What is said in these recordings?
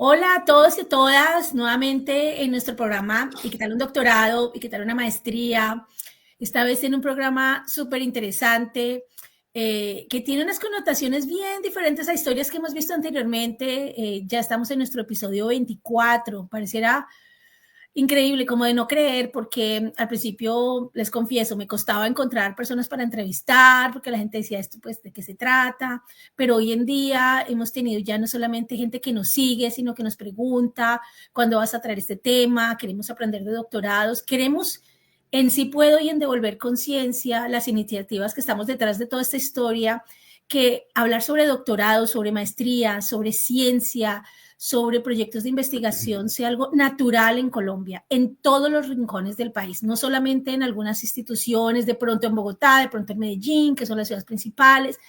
Hola a todos y todas, nuevamente en nuestro programa ¿Y qué tal un doctorado? ¿Y qué tal una maestría? Esta vez en un programa súper interesante que tiene unas connotaciones bien diferentes a historias que hemos visto anteriormente. Ya estamos en nuestro episodio 24. Pareciera increíble, como de no creer, porque al principio, les confieso, me costaba encontrar personas para entrevistar, porque la gente decía esto, pues, ¿de qué se trata? Pero hoy en día hemos tenido ya no solamente gente que nos sigue, sino que nos pregunta, ¿cuándo vas a traer este tema? Queremos aprender de doctorados, queremos en Sí Puedo y en Devolver Conciencia, las iniciativas que estamos detrás de toda esta historia, que hablar sobre doctorados, sobre maestría, sobre ciencia, sobre proyectos de investigación sea algo natural en Colombia, en todos los rincones del país, no solamente en algunas instituciones, de pronto en Bogotá, de pronto en Medellín, que son las ciudades principales,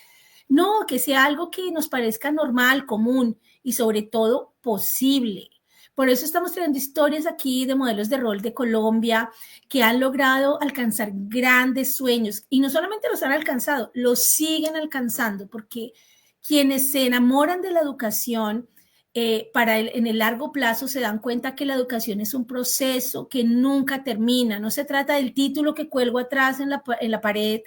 no, que sea algo que nos parezca normal, común y sobre todo posible. Por eso estamos trayendo historias aquí de modelos de rol de Colombia que han logrado alcanzar grandes sueños y no solamente los han alcanzado, los siguen alcanzando porque quienes se enamoran de la educación en el largo plazo se dan cuenta que la educación es un proceso que nunca termina. No se trata del título que cuelgo atrás en la pared,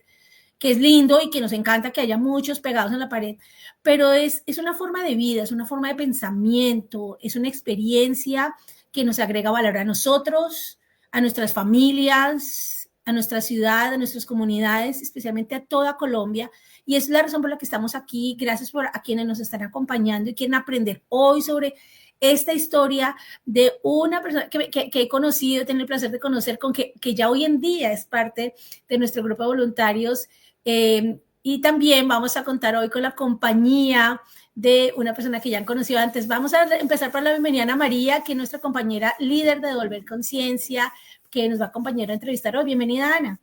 que es lindo y que nos encanta que haya muchos pegados en la pared, pero es una forma de vida, es una forma de pensamiento, es una experiencia que nos agrega valor a nosotros, a nuestras familias, a nuestra ciudad, a nuestras comunidades, especialmente a toda Colombia. Y es la razón por la que estamos aquí. Gracias a quienes nos están acompañando y quieren aprender hoy sobre esta historia de una persona que he conocido, he tenido el placer de conocer, que ya hoy en día es parte de nuestro grupo de voluntarios. Y también vamos a contar hoy con la compañía de una persona que ya han conocido antes. Vamos a empezar por la bienvenida a Ana María, que es nuestra compañera líder de Devolver Conciencia, que nos va a acompañar a entrevistar hoy. Bienvenida, Ana.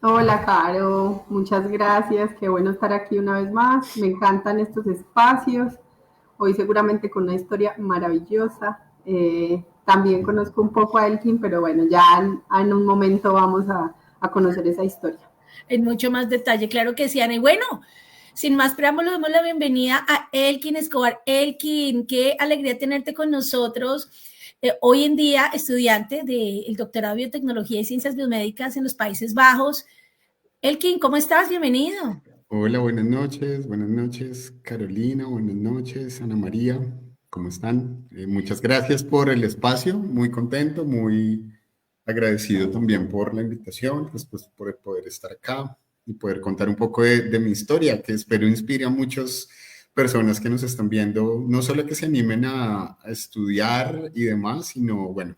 Hola, Caro, muchas gracias. Qué bueno estar aquí una vez más. Me encantan estos espacios. Hoy seguramente con una historia maravillosa. También conozco un poco a Elkin, pero bueno, ya en un momento vamos a conocer esa historia. En mucho más detalle, claro que sí, Ana. Y bueno, sin más preámbulos, damos la bienvenida a Elkin Escobar. Elkin, qué alegría tenerte con nosotros. Hoy en día, estudiante del doctorado de Biotecnología y Ciencias Biomédicas en los Países Bajos. Elkin, ¿cómo estás? Bienvenido. Hola, buenas noches Carolina, buenas noches Ana María, ¿cómo están? Muchas gracias por el espacio, muy contento, muy agradecido también por la invitación, pues por poder estar acá y poder contar un poco de mi historia, que espero inspire a muchas personas que nos están viendo, no solo que se animen a estudiar y demás, sino bueno,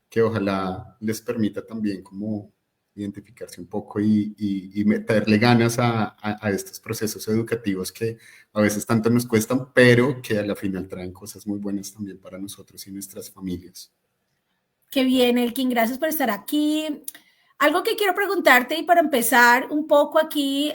que ojalá les permita también como identificarse un poco y meterle ganas a estos procesos educativos que a veces tanto nos cuestan, pero que a la final traen cosas muy buenas también para nosotros y nuestras familias. Qué bien, Elkin, gracias por estar aquí. Algo que quiero preguntarte y para empezar un poco aquí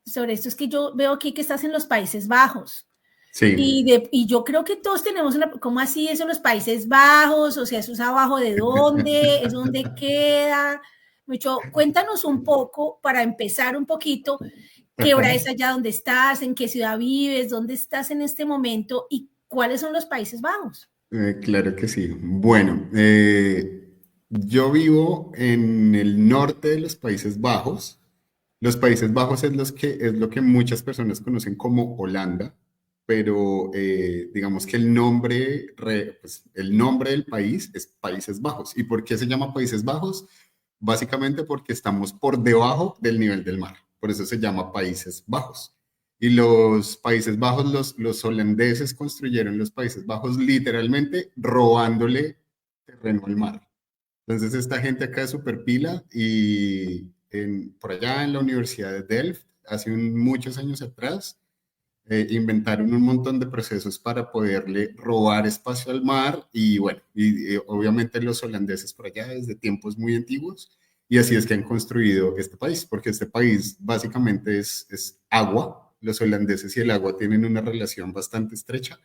sobre esto es que yo veo aquí que estás en los Países Bajos. Sí. Y yo creo que todos tenemos una, ¿cómo así eso, los Países Bajos? O sea, ¿eso es abajo de dónde? ¿Es dónde queda? Mucho, cuéntanos un poco para empezar un poquito, ¿qué hora Ajá. es allá donde estás? ¿En qué ciudad vives? ¿Dónde estás en este momento? ¿Y cuáles son los Países Bajos? Claro que sí. Bueno, yo vivo en el norte de los Países Bajos. Los Países Bajos es lo que muchas personas conocen como Holanda, pero digamos que pues, el nombre del país es Países Bajos. ¿Y por qué se llama Países Bajos? Básicamente porque estamos por debajo del nivel del mar. Por eso se llama Países Bajos. Y los Países Bajos, los holandeses construyeron los Países Bajos literalmente robándole terreno al mar. Entonces esta gente acá es súper pila y por allá en la Universidad de Delft, hace muchos años atrás, inventaron un montón de procesos para poderle robar espacio al mar y bueno, y obviamente los holandeses por allá desde tiempos muy antiguos y así es que han construido este país, porque este país básicamente es agua, los holandeses y el agua tienen una relación bastante estrecha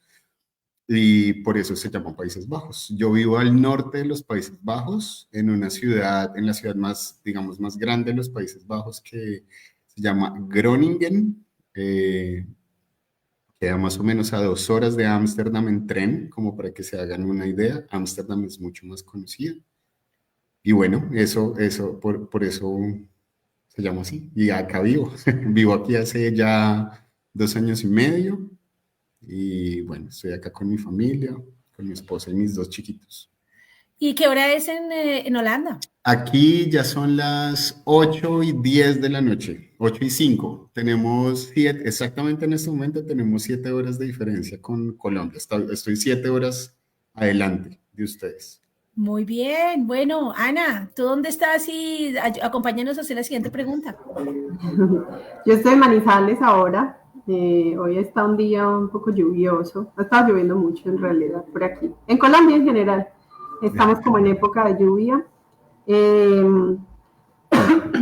y por eso se llaman Países Bajos. Yo vivo al norte de los Países Bajos, en una ciudad, en la ciudad más, digamos, más grande de los Países Bajos que se llama Groningen. queda más o menos a 2 horas de Ámsterdam en tren, como para que se hagan una idea. Ámsterdam es mucho más conocida. Y bueno, por eso se llama así. Y acá vivo. Vivo aquí hace ya 2 años y medio. Y bueno, estoy acá con mi familia, con mi esposa y mis dos chiquitos. ¿Y qué hora es en Holanda? Aquí ya son las 8:10 de la noche, 8:05. Tenemos 7, exactamente en este momento tenemos 7 horas de diferencia con Colombia. Estoy 7 horas adelante de ustedes. Muy bien. Bueno, Ana, ¿tú dónde estás? Y acompáñanos a hacer la siguiente pregunta. Yo estoy en Manizales ahora. Hoy está un día un poco lluvioso. Ha estado lloviendo mucho en realidad por aquí. En Colombia en general. Estamos como en época de lluvia. Eh,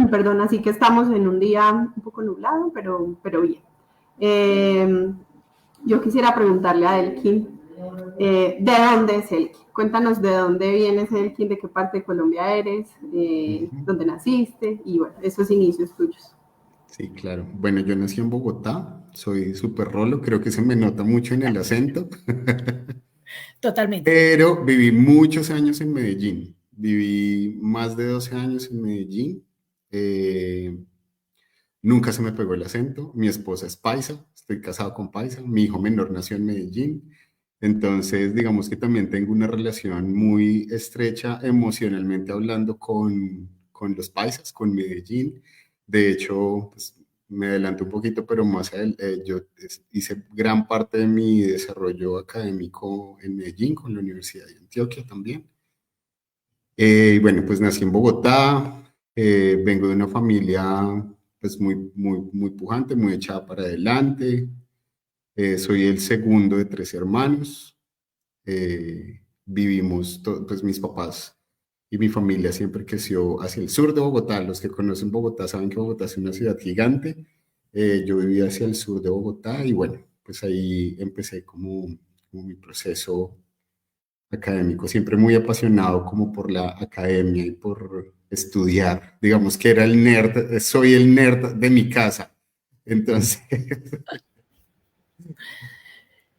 Perdón, así que estamos en un día un poco nublado, pero bien. Eh, yo quisiera preguntarle a Elkin, ¿de dónde es Elkin? Cuéntanos de dónde vienes, Elkin, de qué parte de Colombia eres, Ujú. dónde naciste y bueno, esos inicios tuyos. Sí, claro. Bueno, yo nací en Bogotá, soy súper rolo, creo que se me nota mucho en el acento, Totalmente. pero viví muchos años en Medellín. Viví más de 12 años en Medellín. Eh, Nunca se me pegó el acento. Mi esposa es paisa, estoy casado con paisa. Mi hijo menor nació en Medellín. Entonces, digamos que también tengo una relación muy estrecha emocionalmente hablando con los paisas, con Medellín. De hecho, pues, me adelanto un poquito, pero yo hice gran parte de mi desarrollo académico en Medellín, con la Universidad de Antioquia también. Y bueno, pues nací en Bogotá, vengo de una familia pues muy pujante, muy echada para adelante. Soy el segundo de 3 hermanos. Pues mis papás y mi familia siempre creció hacia el sur de Bogotá. Los que conocen Bogotá saben que Bogotá es una ciudad gigante. Yo vivía hacia el sur de Bogotá y bueno, pues ahí empecé como mi proceso académico, siempre muy apasionado como por la academia y por estudiar. Digamos que era el nerd, soy el nerd de mi casa. Entonces,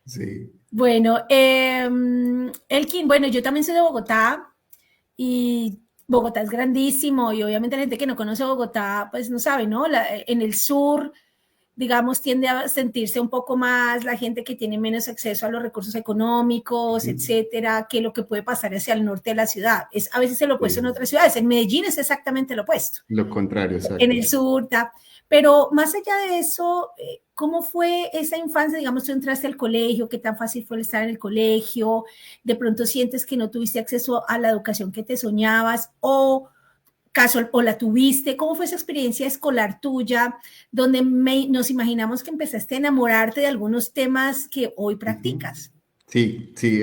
sí. Bueno, Elkin, bueno, yo también soy de Bogotá y Bogotá es grandísimo y obviamente la gente que no conoce Bogotá, pues no sabe, ¿no? En el sur, digamos, tiende a sentirse un poco más la gente que tiene menos acceso a los recursos económicos, etcétera, que lo que puede pasar hacia el norte de la ciudad. Es a veces el opuesto en Sí, otras ciudades. En Medellín es exactamente lo opuesto. lo contrario, En exacto. el sur, pero más allá de eso, ¿cómo fue esa infancia? Digamos, tú entraste al colegio, ¿qué tan fácil fue estar en el colegio? ¿De pronto sientes que no tuviste acceso a la educación que te soñabas o la tuviste? ¿Cómo fue esa experiencia escolar tuya donde nos imaginamos que empezaste a enamorarte de algunos temas que hoy Ujú. practicas? Sí, sí,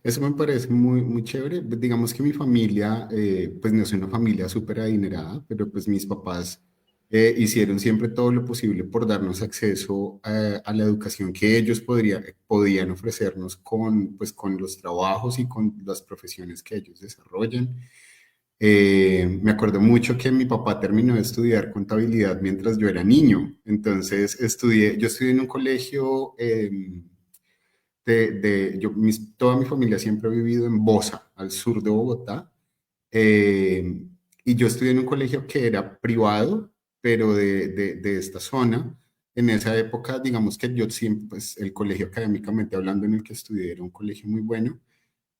eso me parece muy chévere. Digamos que mi familia, pues no es una familia súper adinerada, pero pues mis papás hicieron siempre todo lo posible por darnos acceso a la educación que ellos podían ofrecernos pues, con los trabajos y con las profesiones que ellos desarrollan. Me acuerdo mucho que mi papá terminó de estudiar contabilidad mientras yo era niño. Entonces yo estudié en un colegio toda mi familia siempre ha vivido en Bosa, al sur de Bogotá, eh, y yo estudié en un colegio que era privado, pero de esta zona. En esa época, digamos que yo siempre, pues el colegio académicamente hablando en el que estudié era un colegio muy bueno.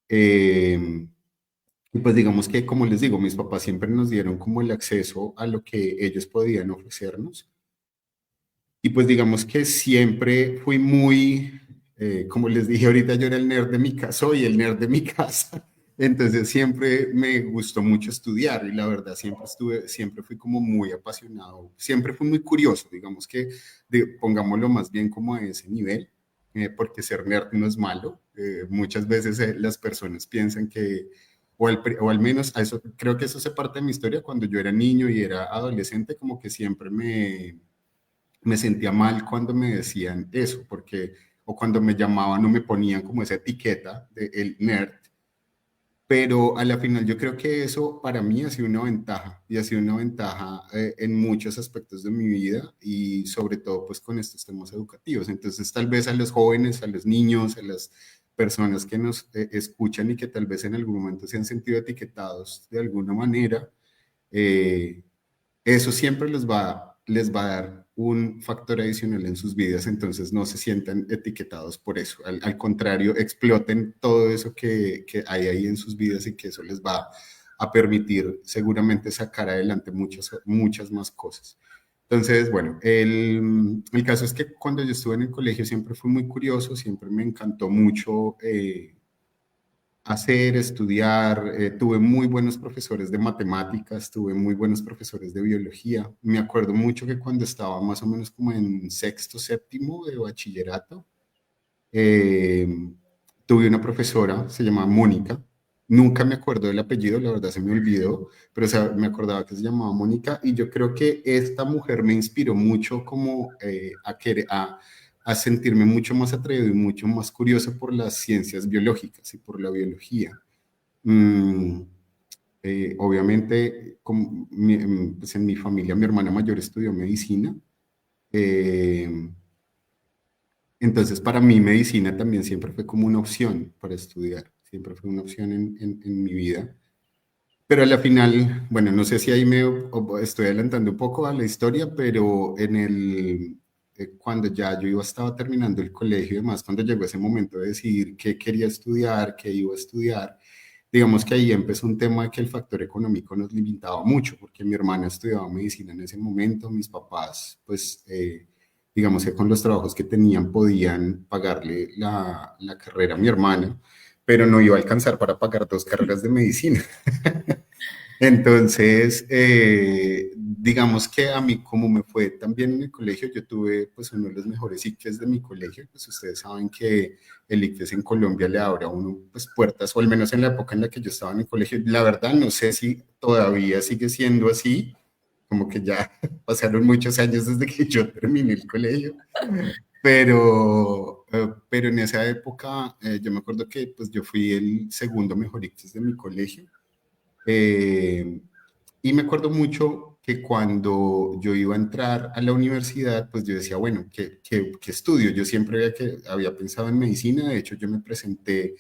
eh, y pues digamos que, como les digo, mis papás siempre nos dieron como el acceso a lo que ellos podían ofrecernos. Y pues digamos que siempre fui como les dije ahorita, yo era el nerd de mi casa, soy el nerd de mi casa. Entonces siempre me gustó mucho estudiar y la verdad siempre fui como muy apasionado, siempre fui muy curioso, digamos que pongámoslo más bien como a ese nivel, porque ser nerd no es malo. Muchas veces las personas piensan que, o al menos creo que eso hace parte de mi historia, cuando yo era niño y era adolescente, como que siempre me sentía mal cuando me decían eso, o cuando me llamaban o me ponían como esa etiqueta de el nerd, pero a la final yo creo que eso para mí ha sido una ventaja y ha sido una ventaja en muchos aspectos de mi vida y sobre todo pues con estos temas educativos. Entonces tal vez a los jóvenes, a los niños, a las personas que nos escuchan y que tal vez en algún momento se han sentido etiquetados de alguna manera, eh, eso siempre les va a dar un factor adicional en sus vidas, entonces no se sientan etiquetados por eso. Al contrario, exploten todo eso que hay ahí en sus vidas y que eso les va a permitir seguramente sacar adelante muchas más cosas. Entonces, bueno, el caso es que cuando yo estuve en el colegio siempre fui muy curioso, siempre me encantó mucho hacer, estudiar, tuve muy buenos profesores de matemáticas, tuve muy buenos profesores de biología. Me acuerdo mucho que cuando estaba más o menos como en sexto, séptimo de bachillerato, eh, tuve una profesora, se llamaba Mónica. Nunca me acuerdo del apellido, la verdad se me olvidó, pero o sea, me acordaba que se llamaba Mónica y yo creo que esta mujer me inspiró mucho como a sentirme mucho más atrevido y mucho más curioso por las ciencias biológicas y por la biología. Mm, obviamente, pues en mi familia, mi hermana mayor estudió medicina. eh, entonces, para mí, medicina también siempre fue como una opción para estudiar, siempre fue una opción en mi vida. Pero a la final, bueno, no sé si ahí estoy adelantando un poco a la historia, pero cuando ya yo estaba terminando el colegio y demás, cuando llegó ese momento de decidir qué quería estudiar, qué iba a estudiar, digamos que ahí empezó un tema de que el factor económico nos limitaba mucho, porque mi hermana estudiaba medicina en ese momento, mis papás, pues, digamos que con los trabajos que tenían podían pagarle la carrera a mi hermana, pero no iba a alcanzar para pagar dos carreras de medicina. Entonces, digamos que a mí, como me fue también en el colegio, yo tuve pues uno de los mejores ICFES de mi colegio, pues ustedes saben que el ICFES en Colombia le abre a uno pues puertas, o al menos en la época en la que yo estaba en el colegio, la verdad no sé si todavía sigue siendo así, como que ya pasaron muchos años desde que yo terminé el colegio, pero en esa época yo me acuerdo que pues yo fui el segundo mejor ICFES de mi colegio. Eh, y me acuerdo mucho que cuando yo iba a entrar a la universidad, pues yo decía, bueno, ¿qué estudio? Yo siempre había pensado en medicina, de hecho yo me presenté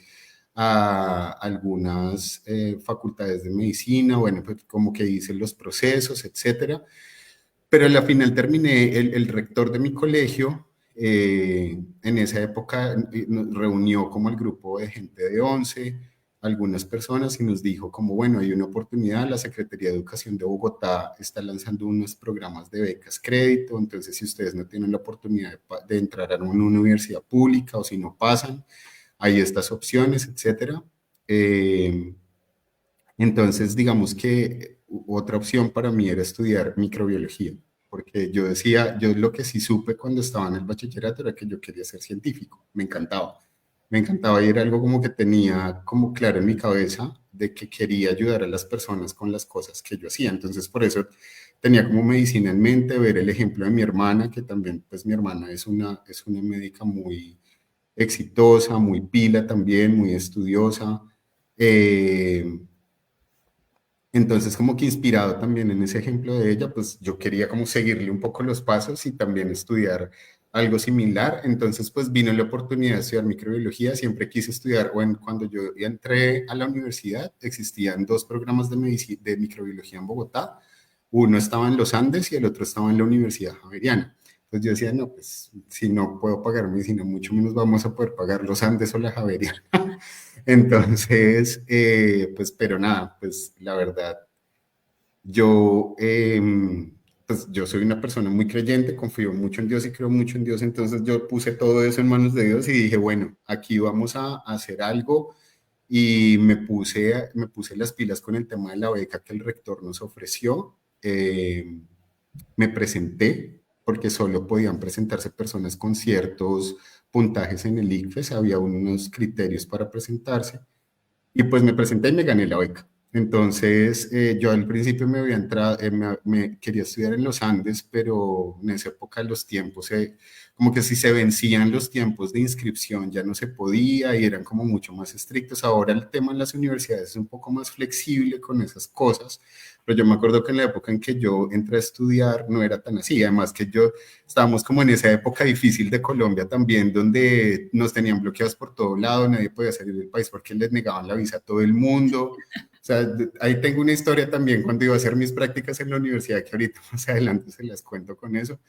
a algunas facultades de medicina, bueno, pues como que hice los procesos, etcétera, pero a la final terminé, el rector de mi colegio, en esa época nos reunió como el grupo de gente de 11 algunas personas y nos dijo como, bueno, hay una oportunidad, la Secretaría de Educación de Bogotá está lanzando unos programas de becas crédito, entonces si ustedes no tienen la oportunidad de entrar a una universidad pública o si no pasan, hay estas opciones, etcétera. Entonces, digamos que otra opción para mí era estudiar microbiología, porque yo decía, yo lo que sí supe cuando estaba en el bachillerato era que yo quería ser científico, me encantaba y era algo como que tenía como claro en mi cabeza de que quería ayudar a las personas con las cosas que yo hacía, entonces por eso tenía como medicina en mente, ver el ejemplo de mi hermana, que también, pues mi hermana es una médica muy exitosa, muy pila también, muy estudiosa. Eh, entonces, como que inspirado también en ese ejemplo de ella, pues yo quería como seguirle un poco los pasos y también estudiar algo similar. Entonces, pues vino la oportunidad de estudiar microbiología. Siempre quise estudiar, bueno, cuando yo entré a la universidad, existían dos programas de microbiología en Bogotá. Uno estaba en los Andes y el otro estaba en la Universidad Javeriana. Entonces yo decía, no, pues si no puedo pagar medicina, mucho menos vamos a poder pagar los Andes o la Javeriana. Entonces, pues, pero nada, pues la verdad, yo, pues yo soy una persona muy creyente, confío mucho en Dios y creo mucho en Dios, entonces yo puse todo eso en manos de Dios y dije, bueno, aquí vamos a hacer algo y me puse las pilas con el tema de la beca que el rector nos ofreció. Me presenté porque solo podían presentarse personas con ciertos puntajes en el ICFES, había unos criterios para presentarse y pues me presenté y me gané la beca. Entonces, yo al principio me había entrado, quería estudiar en los Andes, pero en esa época los tiempos, como que si se vencían los tiempos de inscripción ya no se podía y eran como mucho más estrictos. Ahora el tema en las universidades es un poco más flexible con esas cosas, pero yo me acuerdo que en la época en que yo entré a estudiar no era tan así. Además que yo estábamos como en esa época difícil de Colombia también, donde nos tenían bloqueados por todo lado, nadie podía salir del país porque les negaban la visa a todo el mundo. O sea, ahí tengo una historia también cuando iba a hacer mis prácticas en la universidad, que ahorita más adelante se las cuento con eso.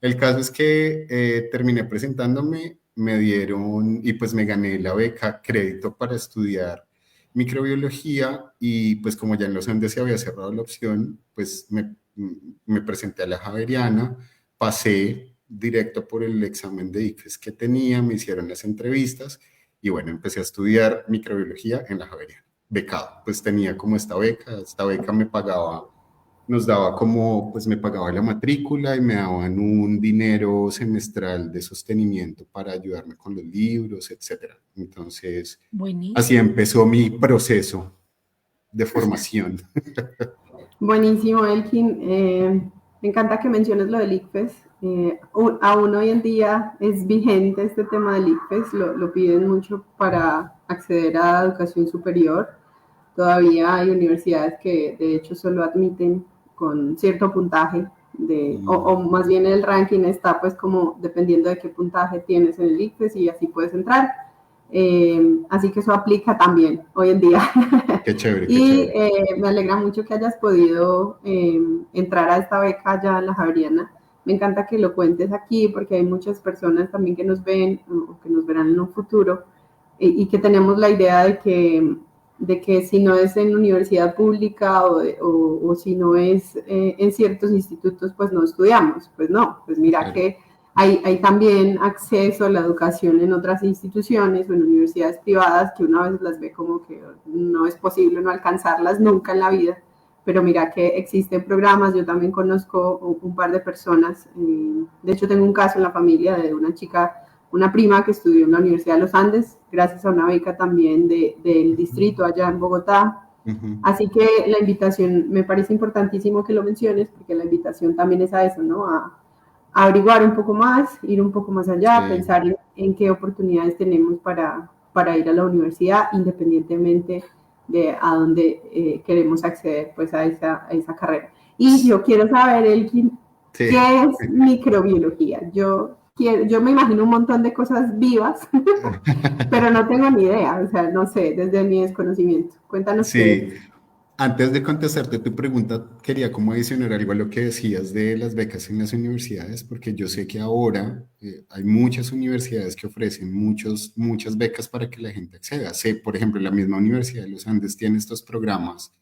El caso es que terminé presentándome, me dieron y pues me gané la beca crédito para estudiar microbiología y pues como ya en los Andes se había cerrado la opción, pues me presenté a la Javeriana, pasé directo por el examen de ICFES que tenía, me hicieron las entrevistas y bueno, empecé a estudiar microbiología en la Javeriana, becado, pues tenía como esta beca me pagaba, nos daba como, pues me pagaba la matrícula y me daban un dinero semestral de sostenimiento para ayudarme con los libros, etcétera. Entonces, así Buenísimo. empezó mi proceso de formación. Buenísimo, Elkin. Me encanta que menciones lo del ICFES. Aún hoy en día es vigente este tema del ICFES, lo piden mucho para acceder a educación superior. Todavía hay universidades que de hecho solo admiten con cierto puntaje, o más bien el ranking está pues como dependiendo de qué puntaje tienes en el ICFES y así puedes entrar. Así que eso aplica también hoy en día. Qué chévere, qué Y chévere. me alegra mucho que hayas podido entrar a esta beca ya en la Javeriana. Me encanta que lo cuentes aquí porque hay muchas personas también que nos ven o que nos verán en un futuro y que tenemos la idea de que si no es en universidad pública o si no es en ciertos institutos, pues no estudiamos. Pues no, pues mira Claro. que hay también acceso a la educación en otras instituciones o en universidades privadas que una vez las ve como que no es posible no alcanzarlas nunca en la vida, pero mira que existen programas, yo también conozco un par de personas, de hecho tengo un caso en la familia de una chica, una prima que estudió en la Universidad de los Andes, gracias a una beca también del distrito allá en Bogotá. Así que la invitación, me parece importantísimo que lo menciones, porque la invitación también es a eso, ¿no? A averiguar un poco más, ir un poco más allá, Sí. pensar en qué oportunidades tenemos para ir a la universidad, independientemente de a dónde queremos acceder pues a esa carrera. Y yo quiero saber, Elkin, Sí. ¿qué es microbiología? Yo me imagino un montón de cosas vivas, pero no tengo ni idea, o sea, no sé, desde mi desconocimiento. Cuéntanos qué Sí. es. Antes de contestarte tu pregunta, quería como adicionar algo a lo que decías de las becas en las universidades, porque yo sé que ahora hay muchas universidades que ofrecen muchas becas para que la gente acceda. Sé, por ejemplo, la misma Universidad de los Andes tiene estos programas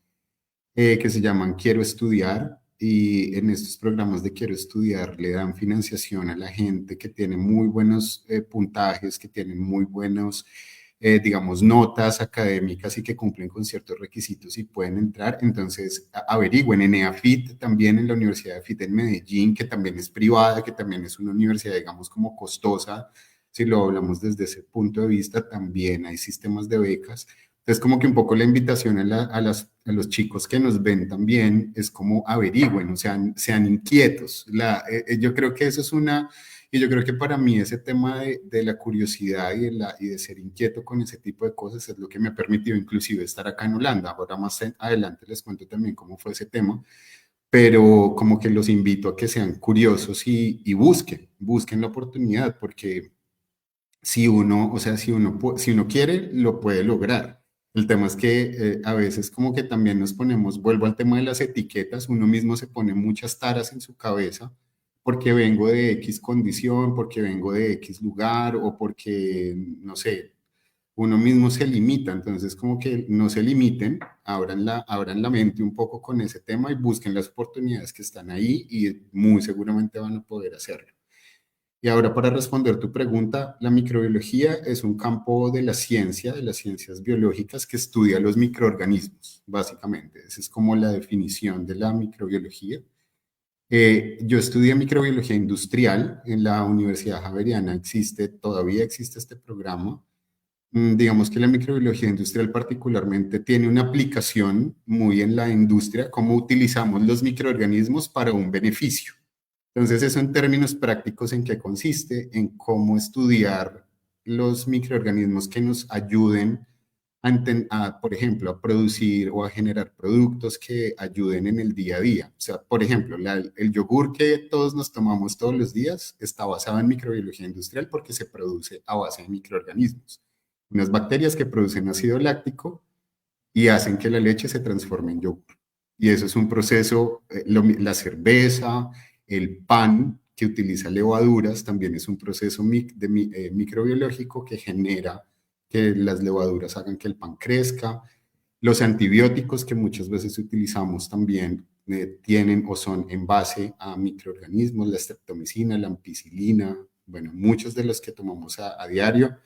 que se llaman Quiero Estudiar y en estos programas de Quiero Estudiar le dan financiación a la gente que tiene muy buenos puntajes, que tienen muy buenos, digamos, notas académicas y que cumplen con ciertos requisitos y pueden entrar. Entonces, averigüen en EAFIT, también en la Universidad de EAFIT en Medellín, que también es privada, que también es una universidad, digamos, como costosa. Si lo hablamos desde ese punto de vista, también hay sistemas de becas. Entonces, como que un poco la invitación a los chicos que nos ven también es como averigüen, o sea, sean inquietos. Yo creo que eso es y yo creo que para mí ese tema de la curiosidad y de ser inquieto con ese tipo de cosas es lo que me ha permitido inclusive estar acá en Holanda. Ahora más adelante les cuento también cómo fue ese tema, pero como que los invito a que sean curiosos y busquen la oportunidad, porque si uno, o sea, si uno quiere, lo puede lograr. El tema es que a veces como que también nos ponemos, vuelvo al tema de las etiquetas, uno mismo se pone muchas taras en su cabeza porque vengo de X condición, porque vengo de X lugar o porque, no sé, uno mismo se limita. Entonces como que no se limiten, abran la mente un poco con ese tema y busquen las oportunidades que están ahí y muy seguramente van a poder hacerlo. Y ahora para responder tu pregunta, la microbiología es un campo de la ciencia, de las ciencias biológicas que estudia los microorganismos, básicamente. Esa es como la definición de la microbiología. Yo estudié microbiología industrial en la Universidad Javeriana, todavía existe este programa. digamos que la microbiología industrial particularmente tiene una aplicación muy en la industria, cómo utilizamos los microorganismos para un beneficio. Entonces, eso en términos prácticos, ¿en qué consiste? En cómo estudiar los microorganismos que nos ayuden por ejemplo, a producir o a generar productos que ayuden en el día a día. O sea, por ejemplo, el yogur que todos nos tomamos todos los días está basado en microbiología industrial porque se produce a base de microorganismos. Unas bacterias que producen ácido láctico y hacen que la leche se transforme en yogur. Y eso es un proceso, la cerveza, el pan que utiliza levaduras, también es un proceso microbiológico que genera que las levaduras hagan que el pan crezca. Los antibióticos que muchas veces utilizamos también tienen o son en base a microorganismos, la streptomicina, la ampicilina, bueno, muchos de los que tomamos a diario.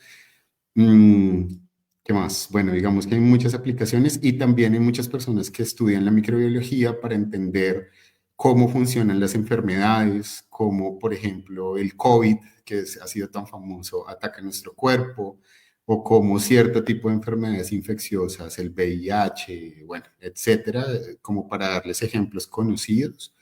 ¿Qué más? Bueno, digamos que hay muchas aplicaciones y también hay muchas personas que estudian la microbiología para entender cómo funcionan las enfermedades, como por ejemplo el COVID, que ha sido tan famoso, ataca nuestro cuerpo, o cómo cierto tipo de enfermedades infecciosas, el VIH, bueno, etcétera, como para darles ejemplos conocidos,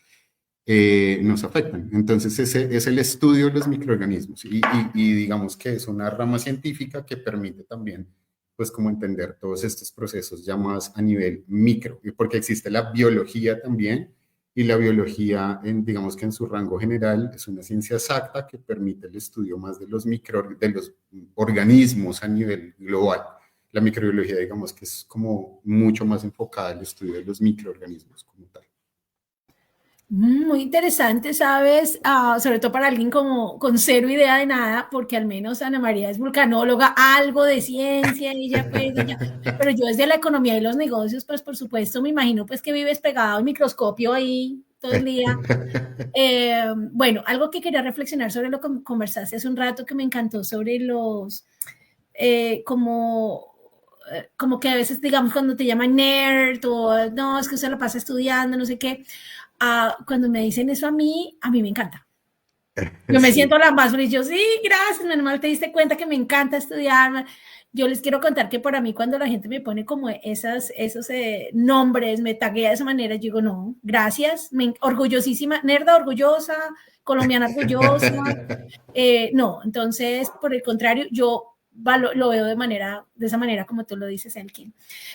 nos afectan. Entonces, ese es el estudio de los microorganismos y digamos que es una rama científica que permite también, pues, como entender todos estos procesos ya más a nivel micro, porque existe la biología también, y la biología, digamos que en su rango general, es una ciencia exacta que permite el estudio más de los organismos a nivel global. La microbiología, digamos que es como mucho más enfocada al estudio de los microorganismos como tal. Muy interesante, ¿sabes? Sobre todo para alguien como con cero idea de nada, porque al menos Ana María es vulcanóloga, algo de ciencia, pero yo desde la economía y los negocios, pues por supuesto me imagino pues que vives pegado al microscopio ahí todo el día. Bueno, algo que quería reflexionar sobre lo que conversaste hace un rato que me encantó sobre los, como que a veces, digamos, cuando te llaman nerd o no, es que usted lo pasa estudiando, no sé qué. Cuando me dicen eso a mí me encanta. Yo me siento la más feliz. Yo, sí, gracias, menos mal te diste cuenta que me encanta estudiar. Yo les quiero contar que para mí cuando la gente me pone como esos nombres, me taguea de esa manera, yo digo, no, gracias, orgullosísima, nerda orgullosa, colombiana orgullosa. No, entonces, por el contrario, yo lo veo de esa manera como tú lo dices, Elkin.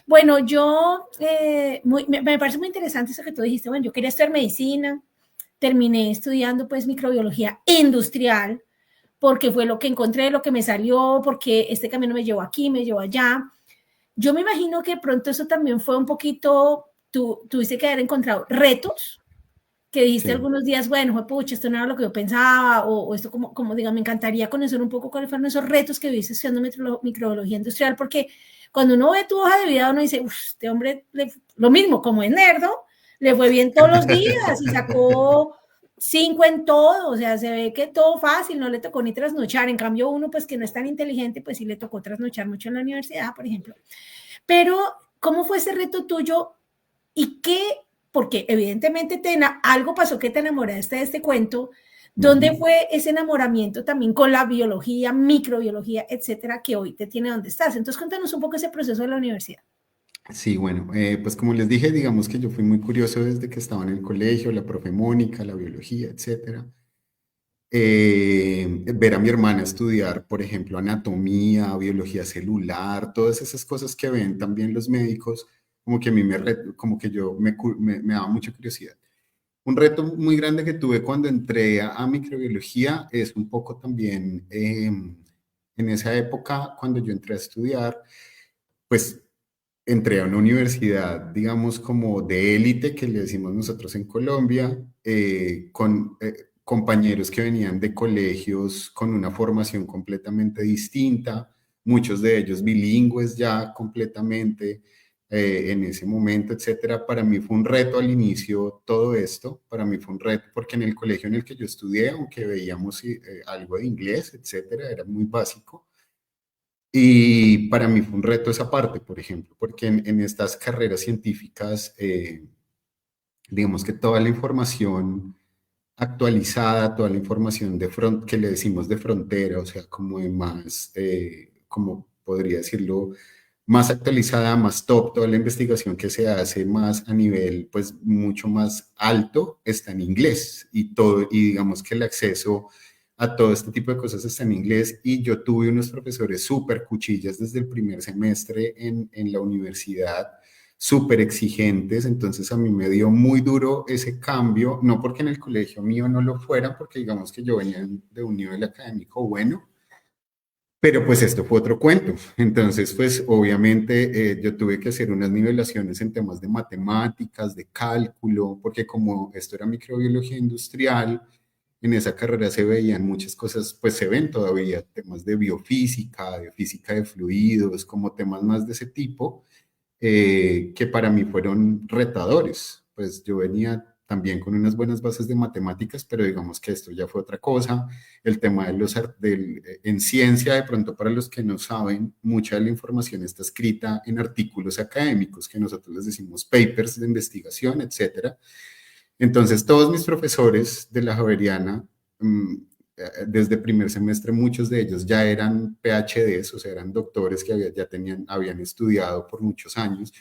Bueno, yo, me parece muy interesante eso que tú dijiste. Bueno, yo quería estudiar medicina, terminé estudiando pues microbiología industrial, porque fue lo que encontré, lo que me salió, porque este camino me llevó aquí, me llevó allá. Yo me imagino que pronto eso también fue un poquito, tuviste que haber encontrado retos, que dijiste algunos días, bueno, pucha, esto no era lo que yo pensaba, o esto como diga, me encantaría conocer un poco cuáles fueron esos retos que viste estudiando microbiología industrial, porque cuando uno ve tu hoja de vida, uno dice, este hombre, lo mismo, como es nerdo, le fue bien todos los días y sacó 5 en todo, o sea, se ve que todo fácil, no le tocó ni trasnochar, en cambio uno, pues que no es tan inteligente, pues sí le tocó trasnochar mucho en la universidad, por ejemplo. Pero, ¿cómo fue ese reto tuyo y qué? Porque evidentemente algo pasó que te enamoraste de este cuento. ¿Dónde fue ese enamoramiento también con la biología, microbiología, etcétera, que hoy te tiene donde estás? Entonces, cuéntanos un poco ese proceso de la universidad. Sí, bueno, pues como les dije, digamos que yo fui muy curioso desde que estaba en el colegio, la profe Mónica, la biología, etcétera. Ver a mi hermana estudiar, por ejemplo, anatomía, biología celular, todas esas cosas que ven también los médicos, como que a mí como que me daba mucha curiosidad. Un reto muy grande que tuve cuando entré a microbiología es un poco también en esa época, cuando yo entré a estudiar, pues entré a una universidad, digamos, como de élite, que le decimos nosotros en Colombia, con compañeros que venían de colegios con una formación completamente distinta, muchos de ellos bilingües ya completamente en ese momento, etcétera. Para mí fue un reto al inicio todo esto, para mí fue un reto porque en el colegio en el que yo estudié, aunque veíamos algo de inglés, etcétera, era muy básico. Y para mí fue un reto esa parte, por ejemplo, porque en estas carreras científicas, digamos que toda la información actualizada, toda la información que le decimos de frontera, o sea, como de más, como podría decirlo, más actualizada, más top, toda la investigación que se hace más a nivel, pues, mucho más alto está en inglés y todo, y digamos que el acceso a todo este tipo de cosas está en inglés y yo tuve unos profesores súper cuchillas desde el primer semestre en la universidad, súper exigentes, entonces a mí me dio muy duro ese cambio, no porque en el colegio mío no lo fuera, porque digamos que yo venía de un nivel académico bueno, pero pues esto fue otro cuento. Entonces, pues obviamente yo tuve que hacer unas nivelaciones en temas de matemáticas, de cálculo, porque como esto era microbiología industrial, en esa carrera se veían muchas cosas, pues se ven todavía temas de física de fluidos, como temas más de ese tipo, que para mí fueron retadores. Pues yo venía también con unas buenas bases de matemáticas, pero digamos que esto ya fue otra cosa. El tema de en ciencia, de pronto para los que no saben, mucha de la información está escrita en artículos académicos, que nosotros les decimos papers de investigación, etcétera. Entonces, todos mis profesores de la Javeriana, desde primer semestre, muchos de ellos ya eran PhDs, o sea, eran doctores que habían estudiado por muchos años.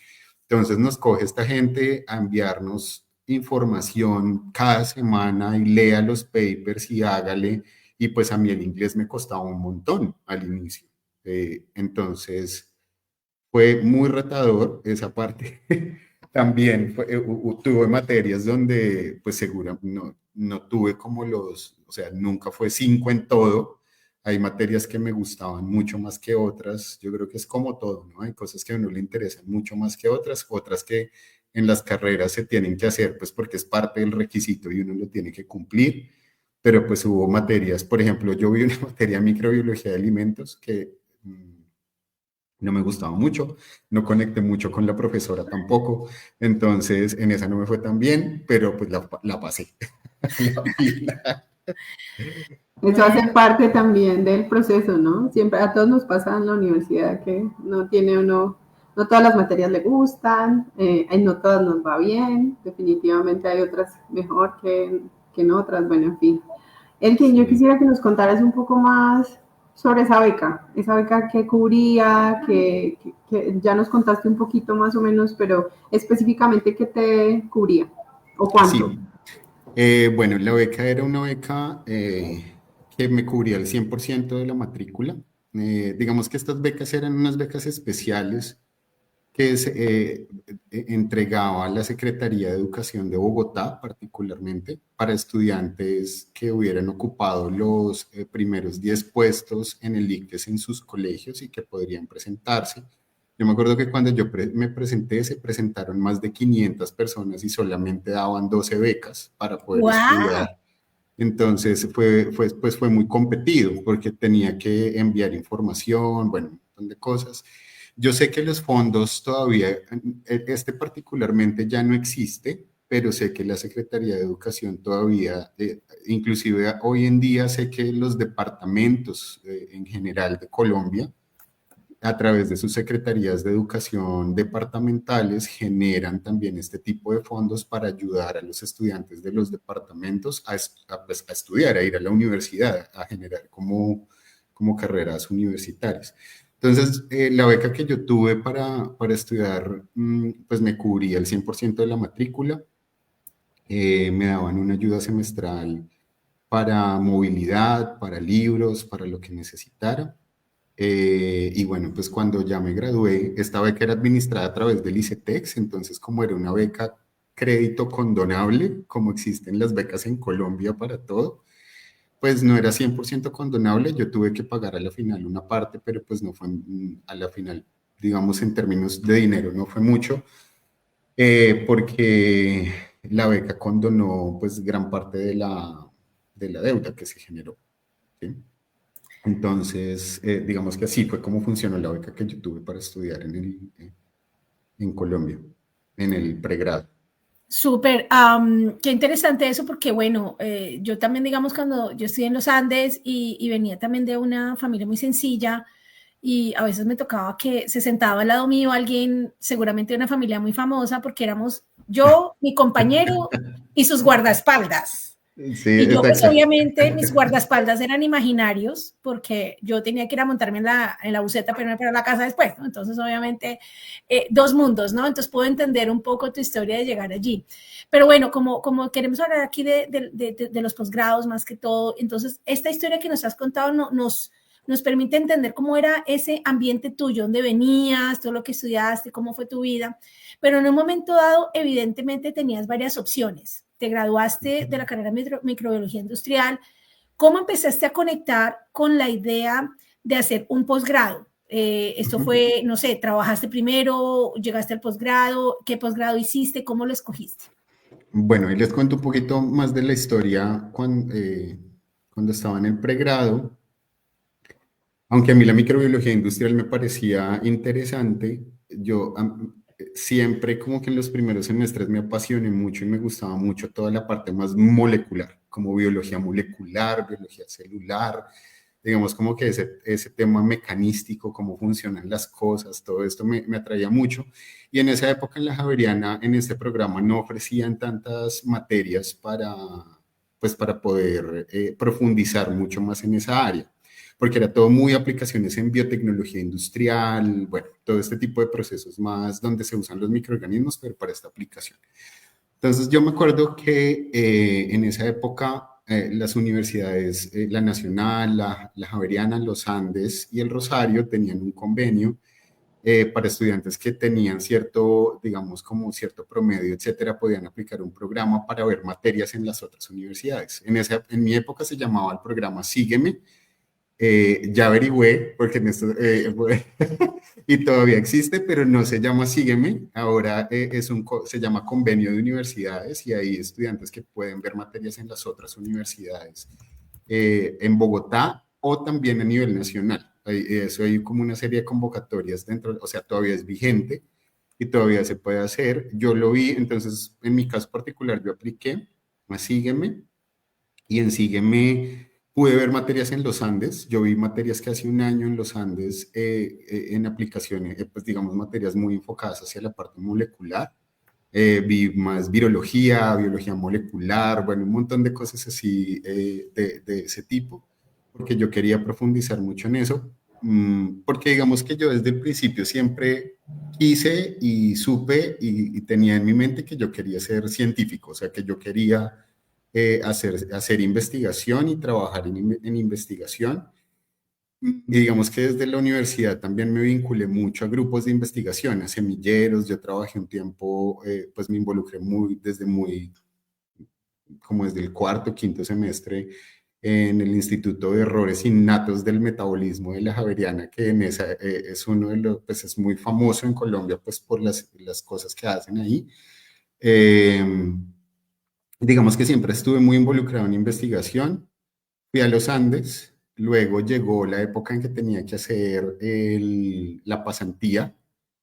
Entonces, nos coge esta gente a enviarnos información cada semana y lea los papers y hágale. Y pues a mí el inglés me costaba un montón al inicio. Entonces, fue muy retador esa parte. También tuve materias donde, pues seguro, no tuve como o sea, nunca fue 5 en todo. Hay materias que me gustaban mucho más que otras. Yo creo que es como todo, ¿no? Hay cosas que a uno le interesan mucho más que otras que en las carreras se tienen que hacer, pues porque es parte del requisito y uno lo tiene que cumplir. Pero pues hubo materias, por ejemplo, yo vi una materia de microbiología de alimentos que no me gustaba mucho, no conecté mucho con la profesora tampoco, entonces en esa no me fue tan bien, pero pues la pasé. Eso hace parte también del proceso, ¿no? Siempre a todos nos pasa en la universidad que no tiene uno, no todas las materias le gustan, no todas nos va bien, definitivamente hay otras mejor que en otras, bueno, en fin. Elkin, yo quisiera que nos contaras un poco más sobre esa beca que cubría, que ya nos contaste un poquito más o menos, pero específicamente qué te cubría o cuánto. Sí, bueno, la beca era una beca que me cubría el 100% de la matrícula. Digamos que estas becas eran unas becas especiales que entregaba la Secretaría de Educación de Bogotá, particularmente para estudiantes que hubieran ocupado los primeros 10 puestos en el ICFES en sus colegios y que podrían presentarse. Yo me acuerdo que cuando me presenté, se presentaron más de 500 personas y solamente daban 12 becas para poder estudiar. Entonces pues fue muy competido porque tenía que enviar información, bueno, un montón de cosas. Yo sé que los fondos todavía, este particularmente ya no existe, pero sé que la Secretaría de Educación todavía, inclusive hoy en día sé que los departamentos en general de Colombia, a través de sus secretarías de educación departamentales, generan también este tipo de fondos para ayudar a los estudiantes de los departamentos pues, a estudiar, a ir a la universidad, a generar como carreras universitarias. Entonces, la beca que yo tuve para estudiar, pues me cubría el 100% de la matrícula, me daban una ayuda semestral para movilidad, para libros, para lo que necesitara. Y bueno, pues cuando ya me gradué, esta beca era administrada a través del ICETEX, entonces como era una beca crédito condonable, como existen las becas en Colombia para todo, pues no era 100% condonable, yo tuve que pagar a la final una parte, pero pues no fue a la final, digamos en términos de dinero, no fue mucho, porque la beca condonó pues gran parte de la deuda que se generó. ¿Sí? Entonces, digamos que así fue como funcionó la beca que yo tuve para estudiar en Colombia, en el pregrado. Súper, qué interesante eso porque bueno, yo también digamos cuando yo estudié en los Andes y venía también de una familia muy sencilla y a veces me tocaba que se sentaba al lado mío alguien seguramente de una familia muy famosa porque éramos yo, mi compañero y sus guardaespaldas. Sí, Y yo, pues exacto. obviamente, mis guardaespaldas eran imaginarios, porque yo tenía que ir a montarme en la buseta, pero me para la casa después, ¿no? Entonces, obviamente, dos mundos, ¿no? Entonces, puedo entender un poco tu historia de llegar allí. Pero bueno, como queremos hablar aquí de los posgrados más que todo, entonces, esta historia que nos has contado nos permite entender cómo era ese ambiente tuyo, dónde venías, todo lo que estudiaste, cómo fue tu vida. Pero en un momento dado, evidentemente, tenías varias opciones. Te graduaste de la carrera de microbiología industrial. ¿Cómo empezaste a conectar con la idea de hacer un posgrado? Esto fue, no sé, ¿trabajaste primero? ¿Llegaste al posgrado? ¿Qué posgrado hiciste? ¿Cómo lo escogiste? Bueno, y les cuento un poquito más de la historia cuando estaba en el pregrado. Aunque a mí la microbiología industrial me parecía interesante, siempre como que en los primeros semestres me apasioné mucho y me gustaba mucho toda la parte más molecular, como biología molecular, biología celular, digamos como que ese tema mecanístico, cómo funcionan las cosas, todo esto me atraía mucho. Y en esa época en la Javeriana, en este programa, no ofrecían tantas materias pues, para poder profundizar mucho más en esa área, porque era todo muy aplicaciones en biotecnología industrial, bueno, todo este tipo de procesos más donde se usan los microorganismos, pero para esta aplicación. Entonces yo me acuerdo que en esa época las universidades, la Nacional, la Javeriana, los Andes y el Rosario tenían un convenio para estudiantes que tenían cierto, digamos, como cierto promedio, etcétera, podían aplicar un programa para ver materias en las otras universidades. En mi época se llamaba el programa Sígueme, ya averigüé, porque en esto, y todavía existe, pero no se llama Sígueme, ahora se llama Convenio de Universidades y hay estudiantes que pueden ver materias en las otras universidades, en Bogotá o también a nivel nacional. Eso hay como una serie de convocatorias dentro, o sea, todavía es vigente y todavía se puede hacer. Yo lo vi, entonces en mi caso particular yo apliqué a Sígueme y en Sígueme pude ver materias en los Andes. Yo vi materias que hace un año en los Andes en aplicaciones, pues digamos materias muy enfocadas hacia la parte molecular. Vi más virología, biología molecular, bueno, un montón de cosas así de ese tipo, porque yo quería profundizar mucho en eso, porque digamos que yo desde el principio siempre quise y supe y tenía en mi mente que yo quería ser científico, o sea, que yo quería hacer investigación y trabajar en investigación. Y digamos que desde la universidad también me vinculé mucho a grupos de investigación, a semilleros. Yo trabajé un tiempo, pues me involucré como desde el cuarto, quinto semestre en el Instituto de Errores Innatos del Metabolismo de la Javeriana, que es uno de los, pues es muy famoso en Colombia, pues por las cosas que hacen ahí. Eh, digamos que siempre estuve muy involucrado en investigación. Fui a los Andes, luego llegó la época en que tenía que hacer la pasantía.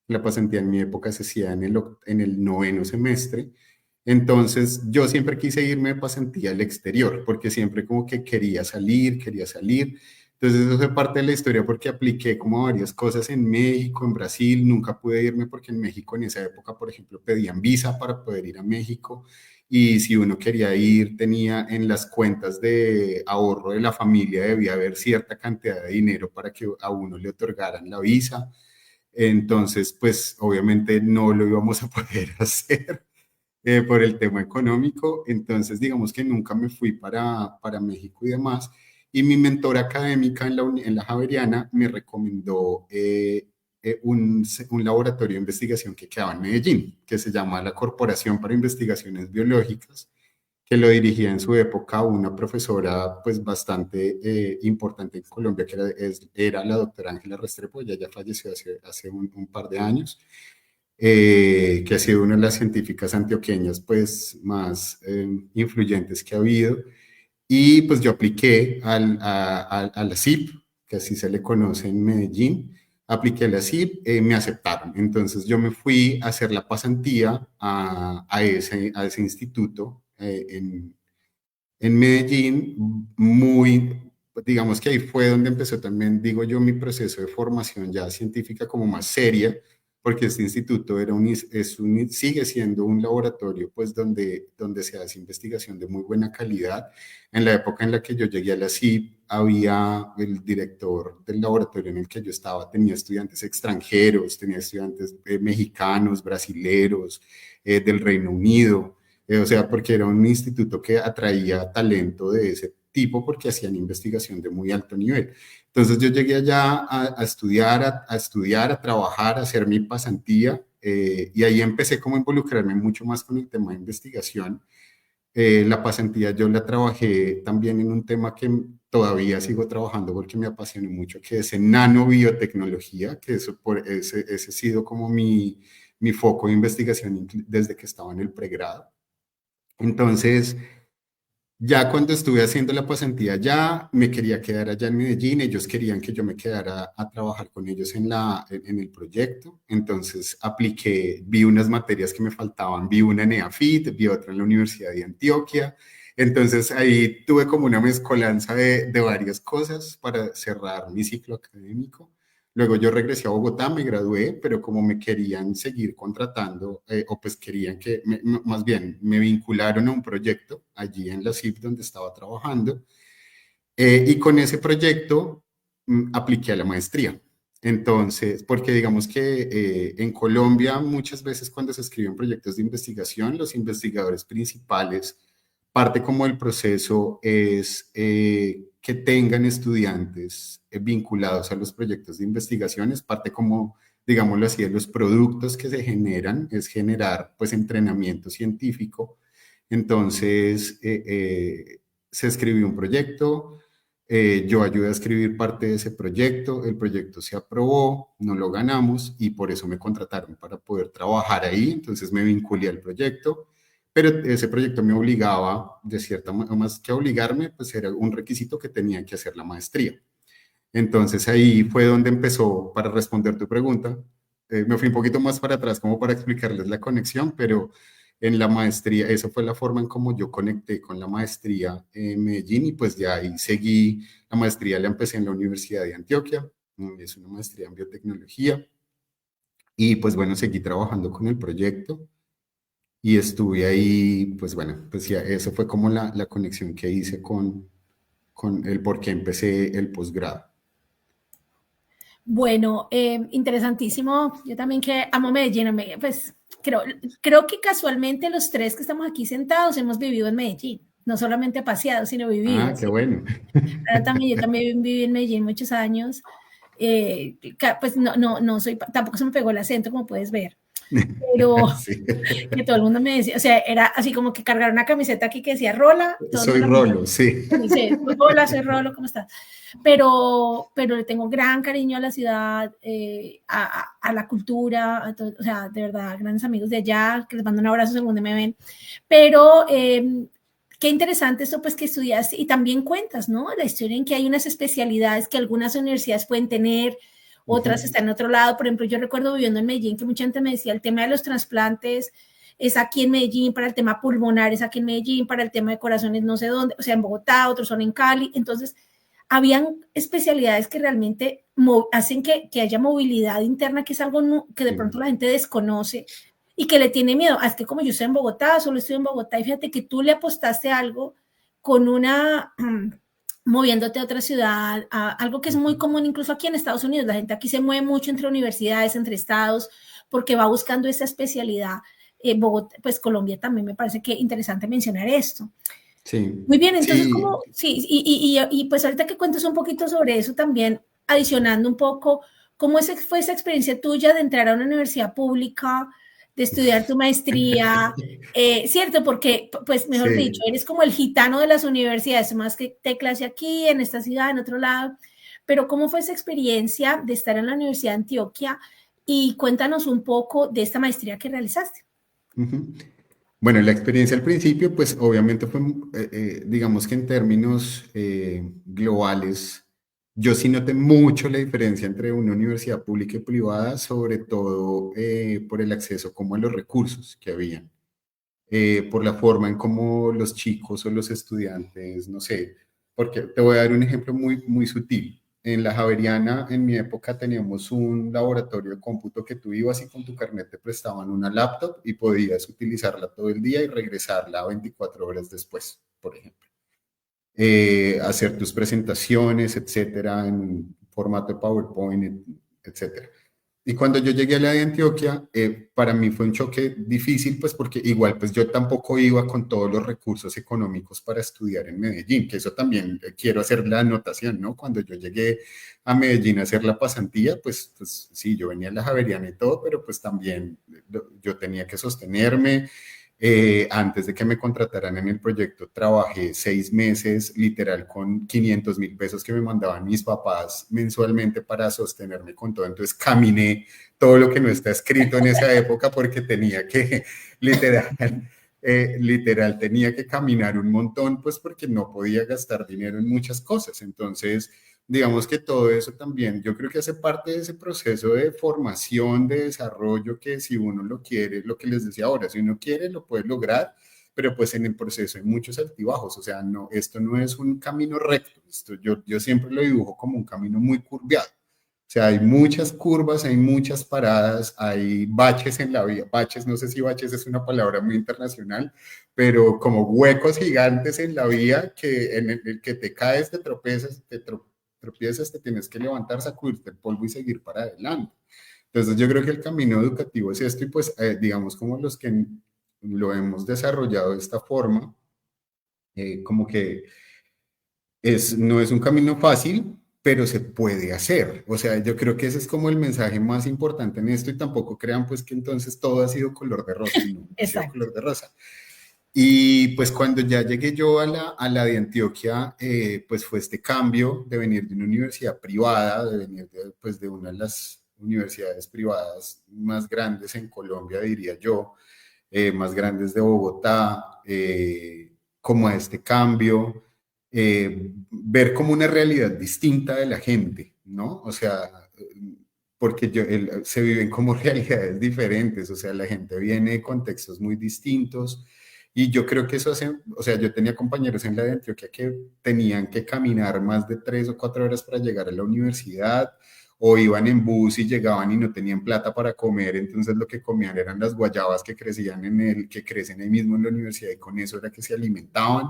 La pasantía en mi época se hacía en el noveno semestre. Entonces yo siempre quise irme de pasantía al exterior, porque siempre como que quería salir, quería salir. Entonces eso fue parte de la historia porque apliqué como varias cosas en México, en Brasil. Nunca pude irme porque en México en esa época, por ejemplo, pedían visa para poder ir a México y si uno quería ir, tenía en las cuentas de ahorro de la familia, debía haber cierta cantidad de dinero para que a uno le otorgaran la visa. Entonces, pues obviamente no lo íbamos a poder hacer por el tema económico. Entonces, digamos que nunca me fui para México y demás. Y mi mentora académica en la Javeriana me recomendó un laboratorio de investigación que quedaba en Medellín, que se llama la Corporación para Investigaciones Biológicas, que lo dirigía en su época una profesora pues bastante importante en Colombia, que era la doctora Ángela Restrepo. Ella ya falleció hace un par de años, que ha sido una de las científicas antioqueñas pues más influyentes que ha habido. Y pues yo apliqué a la CIP, que así se le conoce en Medellín. Apliqué a la CIP, me aceptaron. Entonces yo me fui a hacer la pasantía a ese instituto en Medellín, digamos que ahí fue donde empezó también, digo yo, mi proceso de formación ya científica como más seria, porque este instituto sigue siendo un laboratorio pues donde se hace investigación de muy buena calidad. En la época en la que yo llegué a la CIP, había el director del laboratorio en el que yo estaba, tenía estudiantes extranjeros, tenía estudiantes mexicanos, brasileros, del Reino Unido, o sea, porque era un instituto que atraía talento de ese tipo porque hacían investigación de muy alto nivel. Entonces yo llegué allá a estudiar, a trabajar, a hacer mi pasantía, y ahí empecé como a involucrarme mucho más con el tema de investigación. La pasantía yo la trabajé también en un tema que todavía sigo trabajando porque me apasiona mucho, que es en nanobiotecnología, que ese ha sido como mi foco de investigación desde que estaba en el pregrado. Entonces, ya cuando estuve haciendo la pasantía, ya me quería quedar allá en Medellín. Ellos querían que yo me quedara a trabajar con ellos en el proyecto. Entonces apliqué, vi unas materias que me faltaban, vi una en EAFIT, vi otra en la Universidad de Antioquia. Entonces ahí tuve como una mezcolanza de varias cosas para cerrar mi ciclo académico. Luego yo regresé a Bogotá, me gradué, pero como me querían seguir contratando, o pues querían más bien, me vincularon a un proyecto allí en la CIP donde estaba trabajando, y con ese proyecto apliqué a la maestría. Entonces, porque digamos que en Colombia muchas veces cuando se escriben proyectos de investigación, los investigadores principales, parte como el proceso es que tengan estudiantes vinculados a los proyectos de investigación, es parte como, digámoslo así, de los productos que se generan, es generar pues entrenamiento científico. Entonces, se escribió un proyecto, yo ayudé a escribir parte de ese proyecto, el proyecto se aprobó, no lo ganamos y por eso me contrataron para poder trabajar ahí, entonces me vinculé al proyecto, pero ese proyecto me obligaba, de cierta manera, más que obligarme, pues era un requisito que tenía que hacer la maestría. Entonces ahí fue donde empezó, para responder tu pregunta, me fui un poquito más para atrás como para explicarles la conexión, pero en la maestría, esa fue la forma en cómo yo conecté con la maestría en Medellín y pues de ahí seguí, la maestría la empecé en la Universidad de Antioquia, es una maestría en biotecnología y pues bueno, seguí trabajando con el proyecto y estuve ahí, pues bueno, pues ya, eso fue como la conexión que hice con el por qué empecé el posgrado. Bueno, interesantísimo. Yo también que amo Medellín, pues creo que casualmente los tres que estamos aquí sentados hemos vivido en Medellín, no solamente paseado, sino vivido. Ah, qué ¿Sí? bueno. Yo también viví en Medellín muchos años. Pues no soy, tampoco se me pegó el acento, como puedes ver, pero Sí. que todo el mundo me decía, o sea, era así como que cargar una camiseta aquí que decía Rola, todo el Soy mundo la Rolo, sí. dice, hola, soy Rolo, ¿cómo estás? Pero le tengo gran cariño a la ciudad, a la cultura, a todo, o sea, de verdad, grandes amigos de allá, que les mando un abrazo según me ven. Pero qué interesante esto, pues, que estudiaste y también cuentas, ¿no? La historia en que hay unas especialidades que algunas universidades pueden tener, otras están en otro lado. Por ejemplo, yo recuerdo viviendo en Medellín que mucha gente me decía el tema de los trasplantes es aquí en Medellín, para el tema pulmonar es aquí en Medellín, para el tema de corazones no sé dónde, o sea, en Bogotá, otros son en Cali. Entonces, habían especialidades que realmente hacen que haya movilidad interna, que es algo que de pronto la gente desconoce y que le tiene miedo. Es que como yo estoy en Bogotá, solo estoy en Bogotá, y fíjate que tú le apostaste a algo con una moviéndote a otra ciudad, a algo que es muy común incluso aquí en Estados Unidos. La gente aquí se mueve mucho entre universidades, entre estados, porque va buscando esa especialidad. Bogotá, pues Colombia también me parece que interesante mencionar esto. Sí, Muy bien, entonces sí. como, sí, y pues ahorita que cuentes un poquito sobre eso también, adicionando un poco, ¿cómo fue esa experiencia tuya de entrar a una universidad pública, de estudiar tu maestría? Cierto, porque, pues, mejor dicho, Sí. eres como el gitano de las universidades, más que te clase aquí, en esta ciudad, en otro lado, pero ¿cómo fue esa experiencia de estar en la Universidad de Antioquia? Y cuéntanos un poco de esta maestría que realizaste. Ujú. Bueno, la experiencia al principio, pues obviamente fue, digamos que en términos globales, yo sí noté mucho la diferencia entre una universidad pública y privada, sobre todo por el acceso como a los recursos que habían, por la forma en cómo los chicos o los estudiantes, no sé, porque te voy a dar un ejemplo muy, muy sutil. en la Javeriana, en mi época, teníamos un laboratorio de cómputo que tú ibas y con tu carnet te prestaban una laptop y podías utilizarla todo el día y regresarla 24 horas después, por ejemplo. Hacer tus presentaciones, etcétera, en formato de PowerPoint, etcétera. Y cuando yo llegué a la de Antioquia, para mí fue un choque difícil, pues porque igual pues yo tampoco iba con todos los recursos económicos para estudiar en Medellín, que eso también quiero hacer la anotación, ¿no? Cuando yo llegué a Medellín a hacer la pasantía, pues sí, yo venía a la Javeriana y todo, pero pues también yo tenía que sostenerme. Antes de que me contrataran en el proyecto, trabajé 6 meses, literal, con 500.000 pesos que me mandaban mis papás mensualmente para sostenerme con todo. Entonces caminé todo lo que no está escrito en esa época porque tenía que, literal, literal, tenía que caminar un montón, pues porque no podía gastar dinero en muchas cosas. Entonces, digamos que todo eso también, yo creo que hace parte de ese proceso de formación, de desarrollo, que si uno lo quiere, lo que les decía ahora, si uno quiere, lo puede lograr, pero pues en el proceso hay muchos altibajos, o sea, no, esto no es un camino recto, esto yo siempre lo dibujo como un camino muy curviado. O sea, hay muchas curvas, hay muchas paradas, hay baches en la vía. Baches, no sé si baches es una palabra muy internacional, pero como huecos gigantes en la vía que en el que te caes, te tropiezas, tropiezas, te tienes que levantar, sacudirte el polvo y seguir para adelante. Entonces yo creo que el camino educativo es esto y pues digamos como los que lo hemos desarrollado de esta forma, como que no es un camino fácil, pero se puede hacer. O sea, yo creo que ese es como el mensaje más importante en esto y tampoco crean pues que entonces todo ha sido color de rosa, no ha sido Exacto. color de rosa. Y pues cuando ya llegué yo a la de Antioquia, pues fue este cambio de venir de una universidad privada, de venir pues de una de las universidades privadas más grandes en Colombia, diría yo, más grandes de Bogotá, como a este cambio, ver como una realidad distinta de la gente, ¿no? O sea, porque se viven como realidades diferentes, o sea, la gente viene de contextos muy distintos y yo creo que eso hace, o sea, yo tenía compañeros en la de Antioquia que tenían que caminar más de 3 o 4 horas para llegar a la universidad, o iban en bus y llegaban y no tenían plata para comer, entonces lo que comían eran las guayabas que crecían que crecen ahí mismo en la universidad y con eso era que se alimentaban.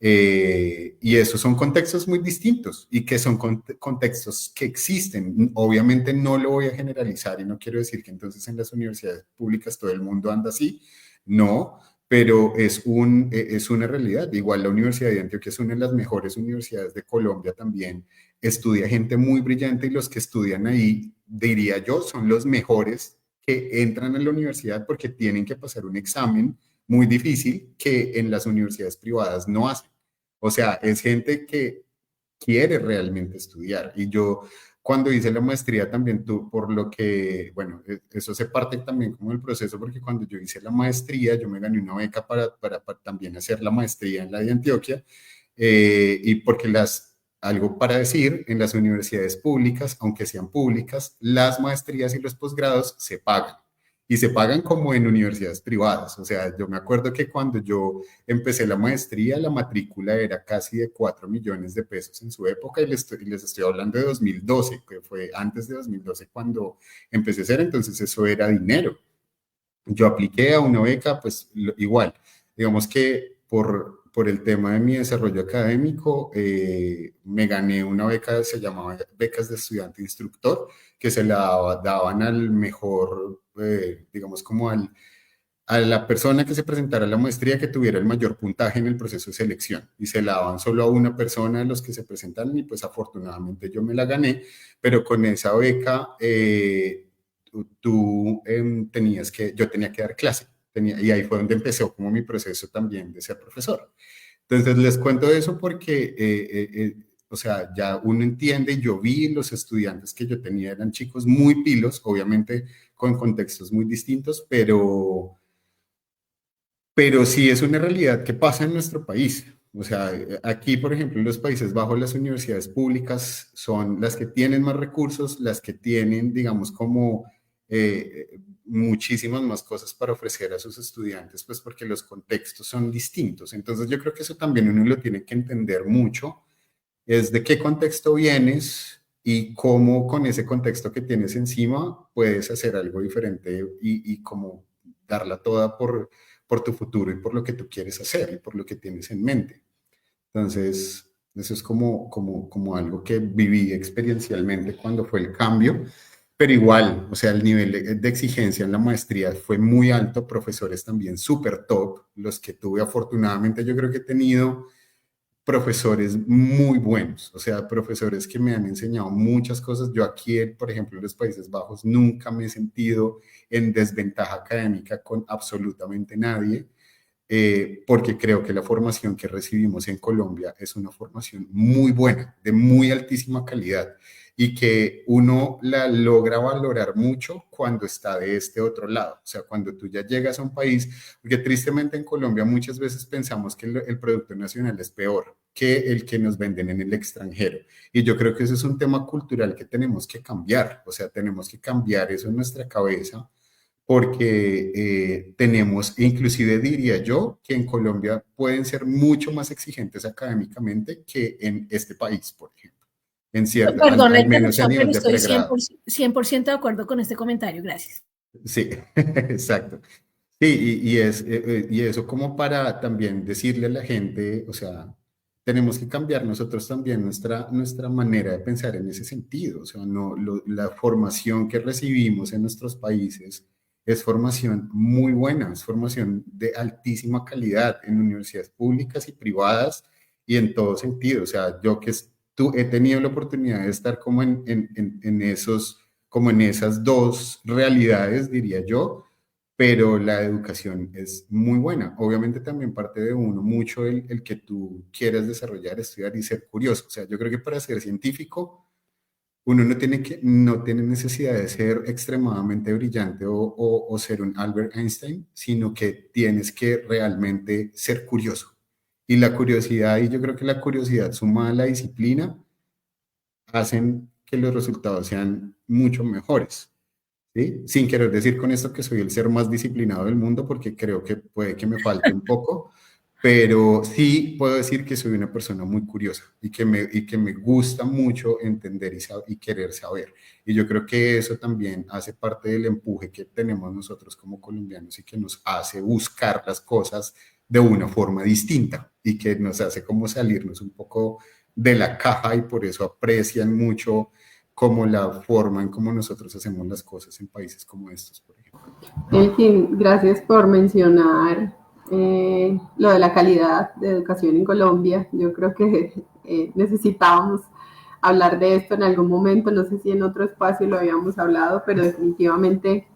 Y esos son contextos muy distintos y que son contextos que existen. Obviamente no lo voy a generalizar y no quiero decir que entonces en las universidades públicas todo el mundo anda así, no, pero es una realidad. Igual la Universidad de Antioquia es una de las mejores universidades de Colombia también. Estudia gente muy brillante y los que estudian ahí, diría yo, son los mejores que entran a la universidad porque tienen que pasar un examen muy difícil que en las universidades privadas no hacen. O sea, es gente que quiere realmente estudiar. Y yo cuando hice la maestría también, por lo que, bueno, eso se parte también como el proceso, porque cuando yo hice la maestría, yo me gané una beca para también hacer la maestría en la de Antioquia, y porque algo para decir, en las universidades públicas, aunque sean públicas, las maestrías y los posgrados se pagan. Y se pagan como en universidades privadas. O sea, yo me acuerdo que cuando yo empecé la maestría, la matrícula era casi de 4 millones de pesos en su época y les estoy hablando de 2012, que fue antes de 2012 cuando empecé a hacer, entonces eso era dinero. Yo apliqué a una beca, pues igual, digamos que por el tema de mi desarrollo académico, me gané una beca, se llamaba becas de estudiante instructor, que se la daban al mejor, digamos como a la persona que se presentara a la maestría que tuviera el mayor puntaje en el proceso de selección y se la daban solo a una persona de los que se presentaron y pues afortunadamente yo me la gané, pero con esa beca yo tenía que dar clase y ahí fue donde empezó como mi proceso también de ser profesor. Entonces les cuento eso porque, o sea, ya uno entiende, y yo vi los estudiantes que yo tenía eran chicos muy pilos, obviamente con contextos muy distintos, pero sí es una realidad que pasa en nuestro país. O sea, aquí, por ejemplo, en los Países Bajos, las universidades públicas son las que tienen más recursos, las que tienen, digamos, como muchísimas más cosas para ofrecer a sus estudiantes, pues porque los contextos son distintos. Entonces, yo creo que eso también uno lo tiene que entender mucho es de qué contexto vienes y cómo con ese contexto que tienes encima puedes hacer algo diferente y cómo darla toda por tu futuro y por lo que tú quieres hacer y por lo que tienes en mente. Entonces, eso es como algo que viví experiencialmente cuando fue el cambio, pero igual, o sea, el nivel de exigencia en la maestría fue muy alto, profesores también súper top, los que tuve afortunadamente, yo creo que he tenido profesores muy buenos, o sea, profesores que me han enseñado muchas cosas. Yo aquí, por ejemplo, en los Países Bajos, nunca me he sentido en desventaja académica con absolutamente nadie, porque creo que la formación que recibimos en Colombia es una formación muy buena, de muy altísima calidad, y que uno la logra valorar mucho cuando está de este otro lado. O sea, cuando tú ya llegas a un país, porque tristemente en Colombia muchas veces pensamos que el producto nacional es peor que el que nos venden en el extranjero. Y yo creo que ese es un tema cultural que tenemos que cambiar. O sea, tenemos que cambiar eso en nuestra cabeza porque tenemos, inclusive diría yo, que en Colombia pueden ser mucho más exigentes académicamente que en este país, por ejemplo, en cierta, Perdón la al menos a interrupción, pero nivel de estoy pregrado. 100% de acuerdo con este comentario. Gracias. Sí, exacto. Sí, y eso como para también decirle a la gente, o sea, tenemos que cambiar nosotros también nuestra manera de pensar en ese sentido. O sea, no, la formación que recibimos en nuestros países es formación muy buena, es formación de altísima calidad en universidades públicas y privadas y en todo sentido. O sea, yo que he tenido la oportunidad de estar como en esos, como en esas dos realidades, diría yo, pero la educación es muy buena. Obviamente también parte de uno mucho el que tú quieras desarrollar, estudiar y ser curioso. O sea, yo creo que para ser científico uno no tiene necesidad de ser extremadamente brillante o ser un Albert Einstein, sino que tienes que realmente ser curioso. Y la curiosidad, y yo creo que la curiosidad sumada a la disciplina, hacen que los resultados sean mucho mejores. ¿Sí? Sin querer decir con esto que soy el ser más disciplinado del mundo, porque creo que puede que me falte un poco, pero sí puedo decir que soy una persona muy curiosa y que me gusta mucho entender y querer saber. Y yo creo que eso también hace parte del empuje que tenemos nosotros como colombianos y que nos hace buscar las cosas de una forma distinta y que nos hace como salirnos un poco de la caja y por eso aprecian mucho como la forma en cómo nosotros hacemos las cosas en países como estos, por ejemplo. Elkin, gracias por mencionar lo de la calidad de educación en Colombia. Yo creo que necesitábamos hablar de esto en algún momento, no sé si en otro espacio lo habíamos hablado, pero definitivamente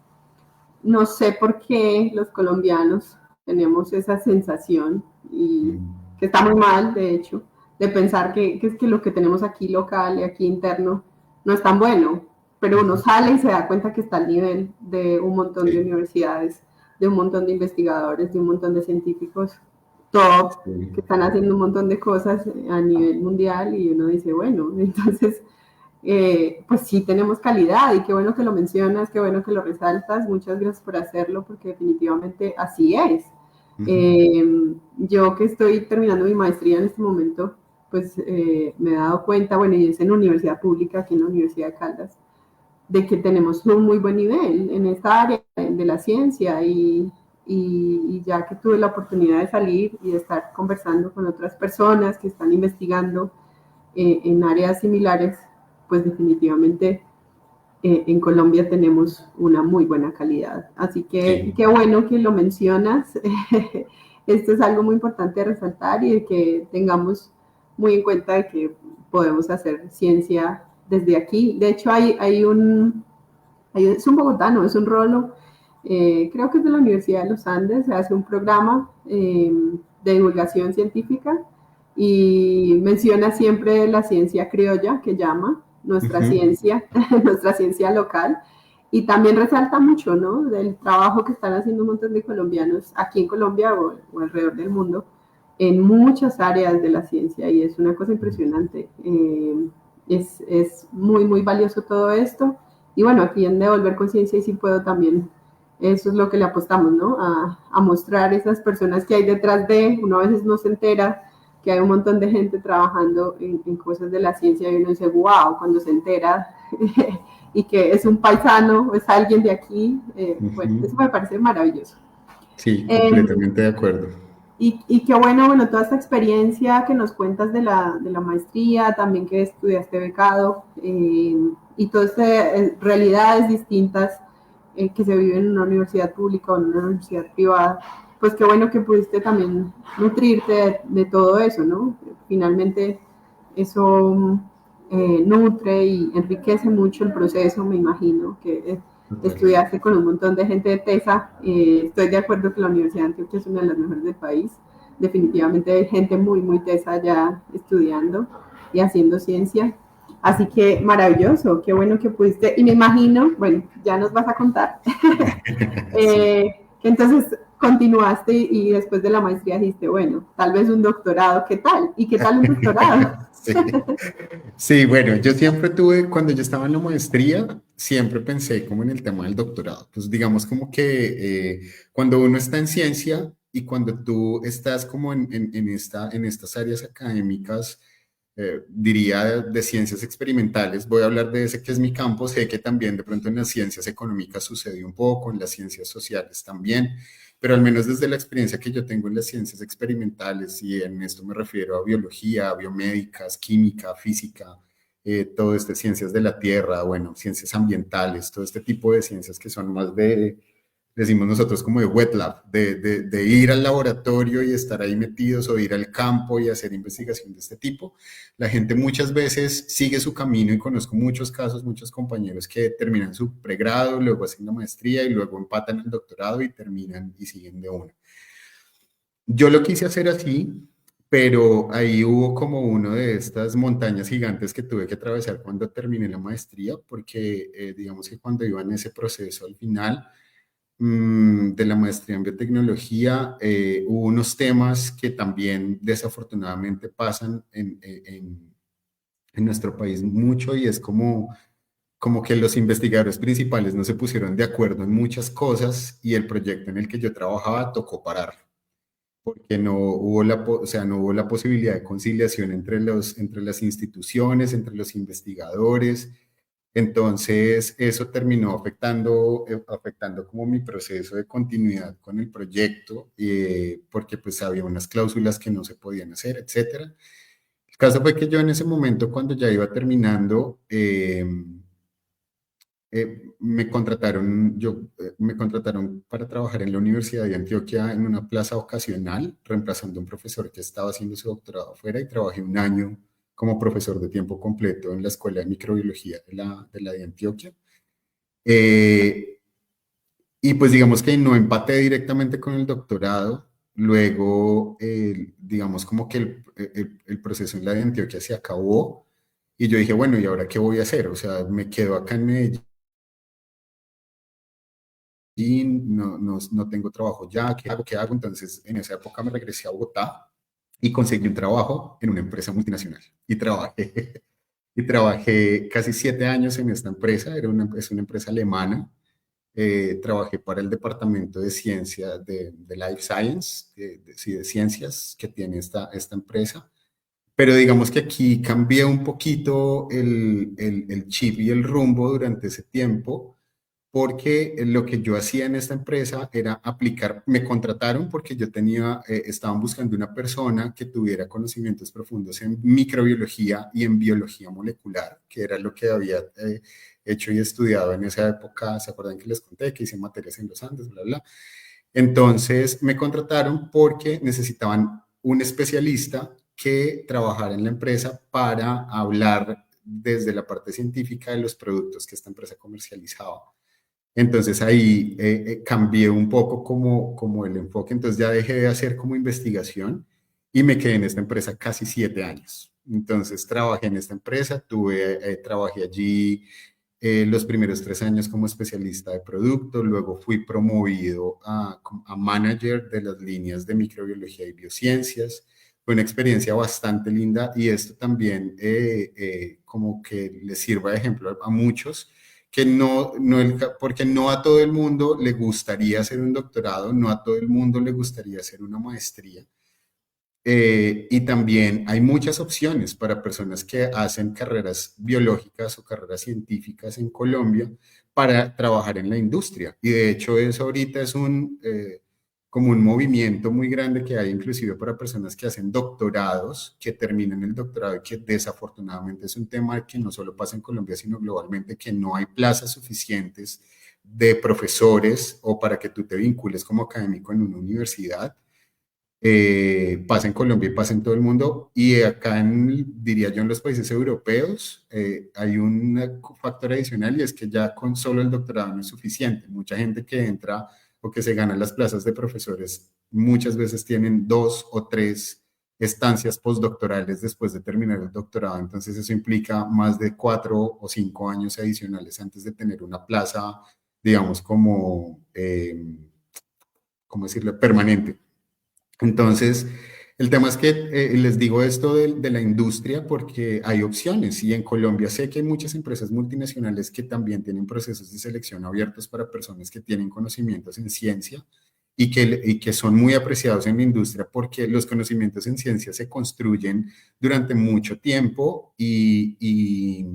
no sé por qué los colombianos tenemos esa sensación y que está muy mal, de hecho, de pensar que es que lo que tenemos aquí local y aquí interno no es tan bueno, pero uno sale y se da cuenta que está al nivel de un montón de Sí, universidades, de un montón de investigadores, de un montón de científicos top que sí, están haciendo un montón de cosas a nivel mundial y uno dice, bueno, entonces pues sí tenemos calidad y qué bueno que lo mencionas, qué bueno que lo resaltas, muchas gracias por hacerlo porque definitivamente así es. Yo que estoy terminando mi maestría en este momento, pues me he dado cuenta, bueno, y es en universidad pública, aquí en la Universidad de Caldas, de que tenemos un muy buen nivel en esta área de la ciencia y ya que tuve la oportunidad de salir y de estar conversando con otras personas que están investigando en áreas similares, pues definitivamente en Colombia tenemos una muy buena calidad. Así que sí, qué bueno que lo mencionas. Esto es algo muy importante de resaltar y de que tengamos muy en cuenta de que podemos hacer ciencia desde aquí. De hecho, es un bogotano, es un rolo, creo que es de la Universidad de los Andes, se hace un programa de divulgación científica y menciona siempre la ciencia criolla, que llama nuestra ujú, ciencia, nuestra ciencia local, y también resalta mucho, ¿no? Del trabajo que están haciendo un montón de colombianos aquí en Colombia o alrededor del mundo en muchas áreas de la ciencia y es una cosa impresionante. Es muy, muy valioso todo esto. Y bueno, aquí en Devolver Conciencia y si puedo también, eso es lo que le apostamos, ¿no? A mostrar esas personas que hay detrás de, uno a veces no se entera que hay un montón de gente trabajando en cosas de la ciencia y uno dice, wow, cuando se entera y que es un paisano, es alguien de aquí, bueno, eso me parece maravilloso. Sí, Eh, completamente de acuerdo. y qué bueno, toda esta experiencia que nos cuentas de la maestría, también que estudiaste becado, y todas realidades distintas que se viven en una universidad pública o en una universidad privada, pues qué bueno que pudiste también nutrirte de todo eso, ¿no? Finalmente eso nutre y enriquece mucho el proceso, me imagino, que Total. estudiaste con un montón de gente de TESA. Estoy de acuerdo que la Universidad de Antioquia es una de las mejores del país. Definitivamente hay gente muy, muy TESA ya estudiando y haciendo ciencia. Así que maravilloso, qué bueno que pudiste. Y me imagino, bueno, ya nos vas a contar, Sí. que entonces continuaste y después de la maestría dijiste, bueno, tal vez un doctorado, ¿qué tal? ¿Y qué tal un doctorado? Sí. Sí, bueno, yo siempre tuve, cuando yo estaba en la maestría, siempre pensé como en el tema del doctorado. Pues digamos como que cuando uno está en ciencia y cuando tú estás como en estas áreas académicas, diría de ciencias experimentales, voy a hablar de ese que es mi campo, sé que también de pronto en las ciencias económicas sucede un poco, en las ciencias sociales también, pero al menos desde la experiencia que yo tengo en las ciencias experimentales, y en esto me refiero a biología, biomédicas, química, física, todo este ciencias de la tierra, bueno, ciencias ambientales, todo este tipo de ciencias que son más de, decimos nosotros como de wet lab, de ir al laboratorio y estar ahí metidos o ir al campo y hacer investigación de este tipo. La gente muchas veces sigue su camino y conozco muchos casos, muchos compañeros que terminan su pregrado, luego hacen la maestría y luego empatan el doctorado y terminan y siguen de una. Yo lo quise hacer así, pero ahí hubo como uno de estas montañas gigantes que tuve que atravesar cuando terminé la maestría, porque digamos que cuando iba en ese proceso al final, de la maestría en biotecnología, hubo unos temas que también desafortunadamente pasan en nuestro país mucho, y es como que los investigadores principales no se pusieron de acuerdo en muchas cosas y el proyecto en el que yo trabajaba tocó parar porque no hubo o sea, no hubo la posibilidad de conciliación entre las instituciones, entre los investigadores. Entonces, eso terminó afectando como mi proceso de continuidad con el proyecto, porque pues había unas cláusulas que no se podían hacer, etcétera. El caso fue que yo en ese momento, cuando ya iba terminando, me contrataron para trabajar en la Universidad de Antioquia en una plaza ocasional, reemplazando a un profesor que estaba haciendo su doctorado afuera, y trabajé un año como profesor de tiempo completo en la Escuela de Microbiología de Antioquia. Eh, y pues digamos que no empaté directamente con el doctorado. Luego, digamos como que el proceso en la de Antioquia se acabó y yo dije, bueno, ¿y ahora qué voy a hacer? O sea, me quedo acá en Medellín, no tengo trabajo ya, ¿qué hago? ¿Qué hago? Entonces, en esa época me regresé a Bogotá y conseguí un trabajo en una empresa multinacional. Y trabajé, y trabajé casi 7 años en esta empresa, es una empresa alemana. Trabajé para el departamento de ciencia, de Life Science, sí, de ciencias que tiene esta empresa. Pero digamos que aquí cambié un poquito el chip y el rumbo durante ese tiempo, porque lo que yo hacía en esta empresa era aplicar, me contrataron porque estaban buscando una persona que tuviera conocimientos profundos en microbiología y en biología molecular, que era lo que había hecho y estudiado en esa época. ¿Se acuerdan que les conté que hice materias en los Andes, bla, bla? Entonces me contrataron porque necesitaban un especialista que trabajara en la empresa para hablar desde la parte científica de los productos que esta empresa comercializaba. Entonces ahí cambié un poco como el enfoque, entonces ya dejé de hacer como investigación y me quedé en esta empresa casi 7 años. Entonces trabajé en esta empresa, trabajé allí los primeros 3 años como especialista de producto, luego fui promovido a manager de las líneas de microbiología y biociencias. Fue una experiencia bastante linda, y esto también como que le sirva de ejemplo a muchos, que porque no a todo el mundo le gustaría hacer un doctorado, no a todo el mundo le gustaría hacer una maestría. Y también hay muchas opciones para personas que hacen carreras biológicas o carreras científicas en Colombia para trabajar en la industria. Y de hecho eso ahorita es como un movimiento muy grande que hay inclusive para personas que hacen doctorados, que terminan el doctorado y que desafortunadamente es un tema que no solo pasa en Colombia, sino globalmente, que no hay plazas suficientes de profesores o para que tú te vincules como académico en una universidad. Pasa en Colombia y pasa en todo el mundo. Y acá, diría yo, en los países europeos, hay un factor adicional y es que ya con solo el doctorado no es suficiente. Mucha gente que entra o que se gana las plazas de profesores muchas veces tienen 2 o 3 estancias postdoctorales después de terminar el doctorado. Entonces eso implica más de 4 o 5 años adicionales antes de tener una plaza, digamos, como, ¿cómo decirlo?, permanente. Entonces, el tema es que les digo esto de la industria porque hay opciones y en Colombia sé que hay muchas empresas multinacionales que también tienen procesos de selección abiertos para personas que tienen conocimientos en ciencia y que son muy apreciados en la industria porque los conocimientos en ciencia se construyen durante mucho tiempo y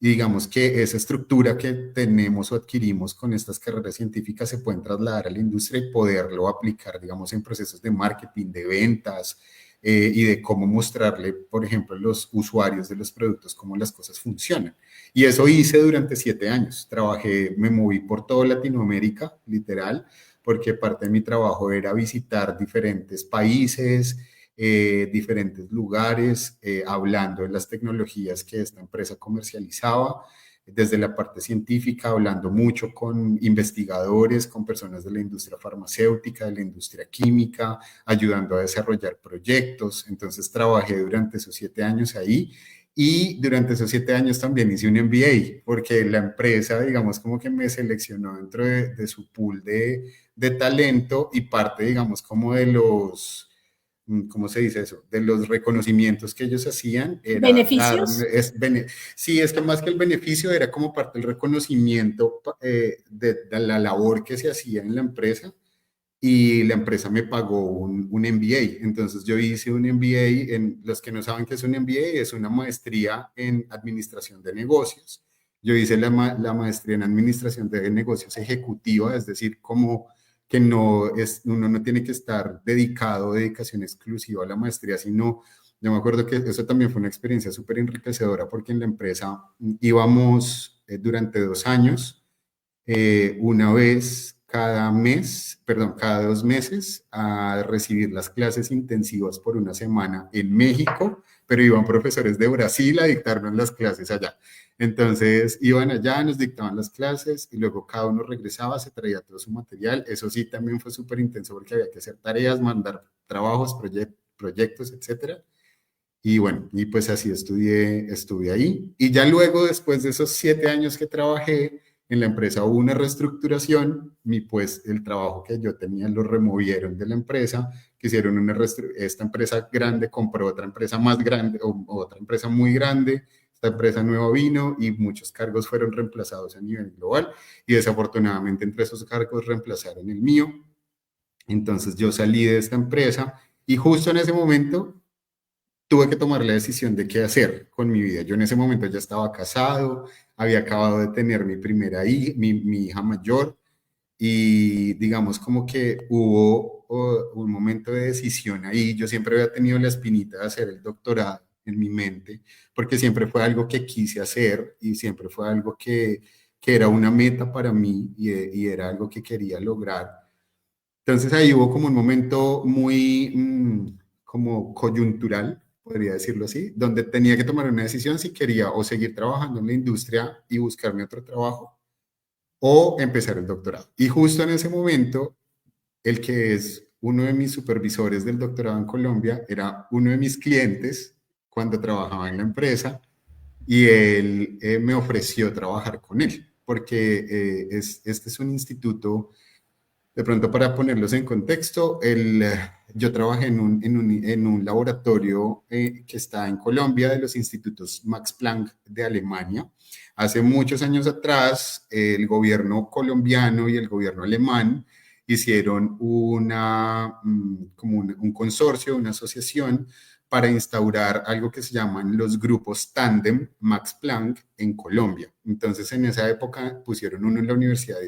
digamos que esa estructura que tenemos o adquirimos con estas carreras científicas se pueden trasladar a la industria y poderlo aplicar, digamos, en procesos de marketing, de ventas y de cómo mostrarle, por ejemplo, a los usuarios de los productos cómo las cosas funcionan. Y eso hice durante 7 años. Trabajé, me moví por toda Latinoamérica, literal, porque parte de mi trabajo era visitar diferentes países, diferentes lugares, hablando de las tecnologías que esta empresa comercializaba, desde la parte científica, hablando mucho con investigadores, con personas de la industria farmacéutica, de la industria química, ayudando a desarrollar proyectos. Entonces trabajé durante esos 7 años ahí. Y durante esos 7 años también hice un MBA, porque la empresa, digamos, como que me seleccionó dentro de su pool de talento y parte, digamos, como de los, ¿cómo se dice eso? De los reconocimientos que ellos hacían era darme, ¿Beneficios? sí, es que más que el beneficio era como parte del reconocimiento de la labor que se hacía en la empresa y la empresa me pagó un MBA. Entonces yo hice un MBA, en los que no saben qué es un MBA, es una maestría en administración de negocios. Yo hice la maestría en administración de negocios ejecutiva, es decir, como que no es, uno no tiene que estar dedicado, dedicación exclusiva a la maestría, sino, yo me acuerdo que eso también fue una experiencia súper enriquecedora porque en la empresa íbamos durante 2 años, una vez cada mes, perdón, cada 2 meses a recibir las clases intensivas por una semana en México, pero iban profesores de Brasil a dictarnos las clases allá. Entonces iban allá, nos dictaban las clases y luego cada uno regresaba, se traía todo su material. Eso sí, también fue súper intenso porque había que hacer tareas, mandar trabajos, proyectos, etcétera. Y bueno, y pues así estuve ahí. Y ya luego, después de esos 7 años que trabajé en la empresa, hubo una reestructuración. Pues el trabajo que yo tenía lo removieron de la empresa, que hicieron esta empresa grande compró otra empresa más grande, o otra empresa muy grande. Esta empresa nueva vino y muchos cargos fueron reemplazados a nivel global. Y desafortunadamente entre esos cargos reemplazaron el mío. Entonces yo salí de esta empresa y justo en ese momento tuve que tomar la decisión de qué hacer con mi vida. Yo en ese momento ya estaba casado, había acabado de tener mi primera hija, mi hija mayor, y digamos como que hubo un momento de decisión ahí. Yo siempre había tenido la espinita de hacer el doctorado en mi mente, porque siempre fue algo que quise hacer y siempre fue algo que era una meta para mí y era algo que quería lograr. Entonces ahí hubo como un momento muy como coyuntural, podría decirlo así, donde tenía que tomar una decisión si quería o seguir trabajando en la industria y buscarme otro trabajo o empezar el doctorado. Y justo en ese momento, el que es uno de mis supervisores del doctorado en Colombia era uno de mis clientes cuando trabajaba en la empresa y él me ofreció trabajar con él, porque este es un instituto. De pronto, para ponerlos en contexto, yo trabajé en un laboratorio que está en Colombia de los institutos Max Planck de Alemania. Hace muchos años atrás, el gobierno colombiano y el gobierno alemán hicieron como un consorcio, una asociación para instaurar algo que se llaman los grupos Tandem Max Planck en Colombia. Entonces, en esa época pusieron uno en la Universidad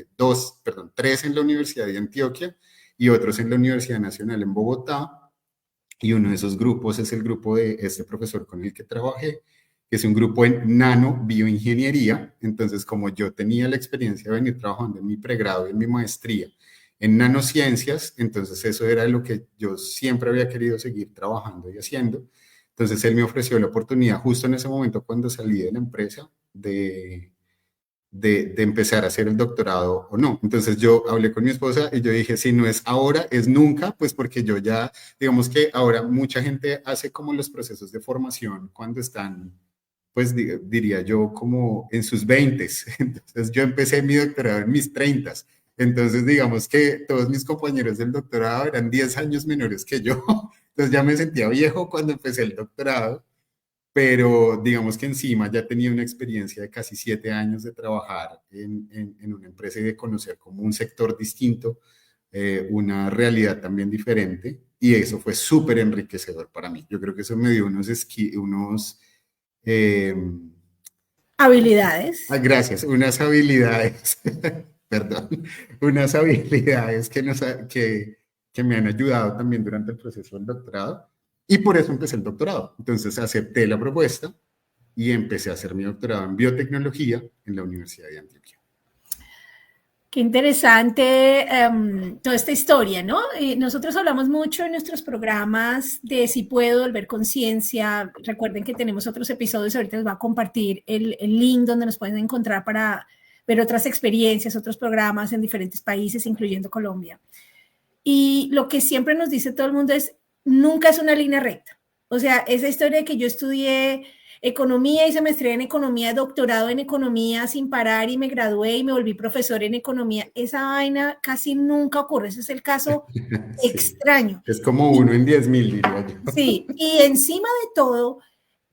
tres en la Universidad de Antioquia y otros en la Universidad Nacional en Bogotá. Y uno de esos grupos es el grupo de este profesor con el que trabajé, que es un grupo en nanobioingeniería. Entonces, como yo tenía la experiencia de venir trabajando en mi pregrado y en mi maestría en nanociencias, entonces eso era lo que yo siempre había querido seguir trabajando y haciendo. Entonces él me ofreció la oportunidad justo en ese momento cuando salí de la empresa de empezar a hacer el doctorado o no. Entonces yo hablé con mi esposa y yo dije, si no es ahora, es nunca, pues porque yo ya, digamos que ahora mucha gente hace como los procesos de formación cuando están, pues diría yo, como en sus 20s. Entonces yo empecé mi doctorado en mis 30s. Entonces digamos que todos mis compañeros del doctorado eran 10 años menores que yo. Entonces ya me sentía viejo cuando empecé el doctorado, pero digamos que encima ya tenía una experiencia de casi 7 años de trabajar en una empresa y de conocer como un sector distinto, una realidad también diferente, y eso fue súper enriquecedor para mí. Yo creo que eso me dio unos eh, Habilidades. gracias, unas habilidades, perdón, unas habilidades que me han ayudado también durante el proceso del doctorado, y por eso empecé el doctorado. Entonces acepté la propuesta y empecé a hacer mi doctorado en biotecnología en la Universidad de Antioquia. Qué interesante toda esta historia, ¿no? Nosotros hablamos mucho en nuestros programas de Si Puedo, volver conciencia. Recuerden que tenemos otros episodios, ahorita les voy a compartir el link donde nos pueden encontrar para ver otras experiencias, otros programas en diferentes países, incluyendo Colombia. Y lo que siempre nos dice todo el mundo es, nunca es una línea recta. O sea, esa historia de que yo estudié economía, hice maestría en economía, doctorado en economía sin parar y me gradué y me volví profesor en economía, esa vaina casi nunca ocurre. Ese es el caso Sí, extraño. es como uno en 10.000, diría yo. Sí, y encima de todo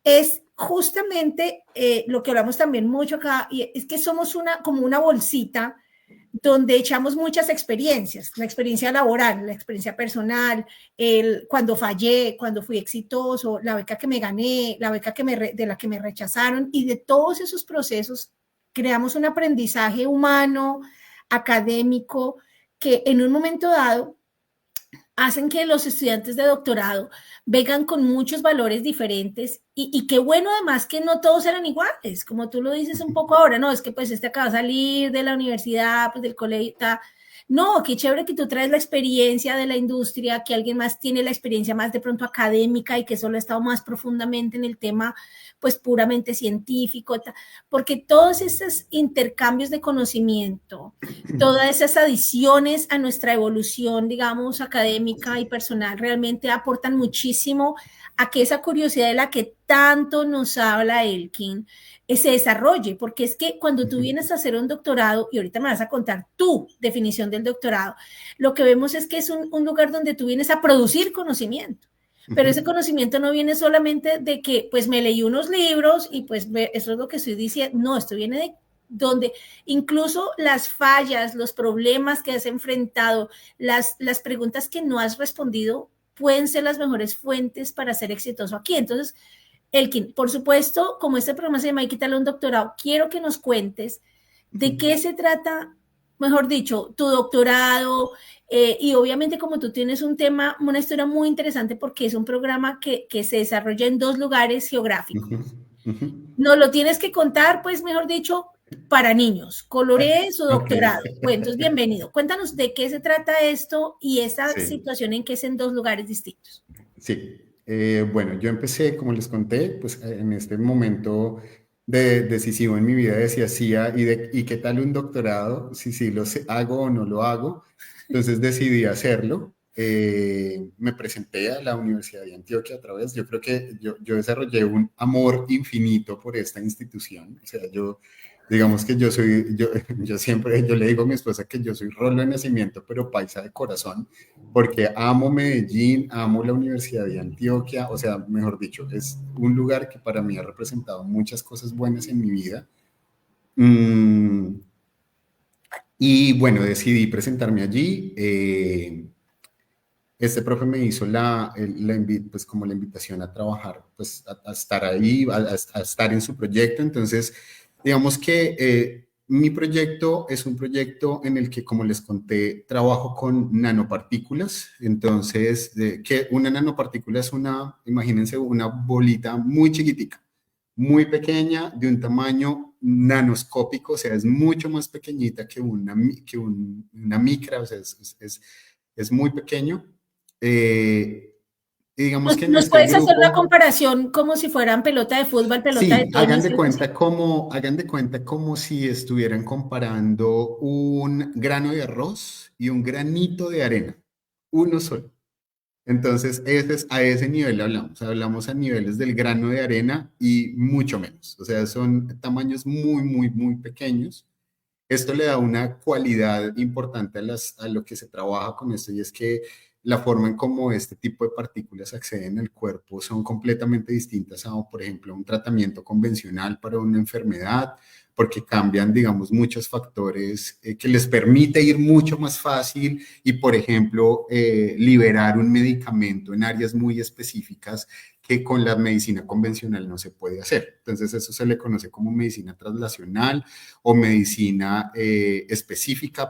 es justamente lo que hablamos también mucho acá, y es que somos como una bolsita donde echamos muchas experiencias, la experiencia laboral, la experiencia personal, cuando fallé, cuando fui exitoso, la beca que me gané, la beca de la que me rechazaron, y de todos esos procesos creamos un aprendizaje humano, académico, que en un momento dado hacen que los estudiantes de doctorado vengan con muchos valores diferentes y qué bueno además que no todos eran iguales, como tú lo dices un poco ahora, no, es que pues este acaba de salir de la universidad, pues del colegio, no, qué chévere que tú traes la experiencia de la industria, que alguien más tiene la experiencia más de pronto académica y que solo ha estado más profundamente en el tema pues puramente científico, porque todos esos intercambios de conocimiento, todas esas adiciones a nuestra evolución, digamos, académica y personal, realmente aportan muchísimo a que esa curiosidad de la que tanto nos habla Elkin se desarrolle, porque es que cuando tú vienes a hacer un doctorado, y ahorita me vas a contar tu definición del doctorado, lo que vemos es que es un lugar donde tú vienes a producir conocimiento. Pero ese conocimiento no viene solamente de que pues me leí unos libros y pues eso es lo que estoy diciendo, no, esto viene de donde incluso las fallas, los problemas que has enfrentado, las preguntas que no has respondido pueden ser las mejores fuentes para ser exitoso aquí. Entonces, Elkin, por supuesto, como este programa se llama Hay que darle un doctorado, quiero que nos cuentes de qué se trata, mejor dicho, tu doctorado, y obviamente como tú tienes un tema, una historia muy interesante porque es un programa que se desarrolla en 2 lugares geográficos. Nos lo tienes que contar, pues, mejor dicho, para niños. Coloré su doctorado. Okay. Bueno, entonces, bienvenido. Cuéntanos de qué se trata esto y esa situación en que es en 2 lugares distintos. Sí. Bueno, yo empecé, como les conté, pues en este momento decisivo en mi vida de si hacía y qué tal un doctorado, si lo hago o no lo hago. Entonces decidí hacerlo. Me presenté a la Universidad de Antioquia otra vez. Yo creo que yo desarrollé un amor infinito por esta institución. O sea, digamos que yo le digo a mi esposa que yo soy rolo de nacimiento, pero paisa de corazón, porque amo Medellín, amo la Universidad de Antioquia. O sea, mejor dicho, es un lugar que para mí ha representado muchas cosas buenas en mi vida. Y bueno, decidí presentarme allí. Este profe me hizo pues como la invitación a trabajar, pues a estar ahí, a estar en su proyecto. Entonces, digamos que mi proyecto es un proyecto en el que, como les conté, trabajo con nanopartículas. Entonces, que una nanopartícula es imagínense, una bolita muy chiquitica, muy pequeña, de un tamaño nanoscópico, o sea, es mucho más pequeñita que una micra, o sea, es muy pequeño. Eh, digamos que en ¿Nos este puedes hacer una grupo, comparación como si fueran pelota de fútbol, pelota de sí, tenis, algo así? hagan de cuenta como si estuvieran comparando un grano de arroz y un granito de arena, uno solo. Entonces, a ese nivel hablamos a niveles del grano de arena y mucho menos. O sea, son tamaños muy, muy, muy pequeños. Esto le da una cualidad importante a lo que se trabaja con esto, y es que la forma en cómo este tipo de partículas acceden al cuerpo son completamente distintas a, por ejemplo, un tratamiento convencional para una enfermedad, porque cambian, digamos, muchos factores que les permite ir mucho más fácil y, por ejemplo, liberar un medicamento en áreas muy específicas que con la medicina convencional no se puede hacer. Entonces, eso se le conoce como medicina translacional o medicina específica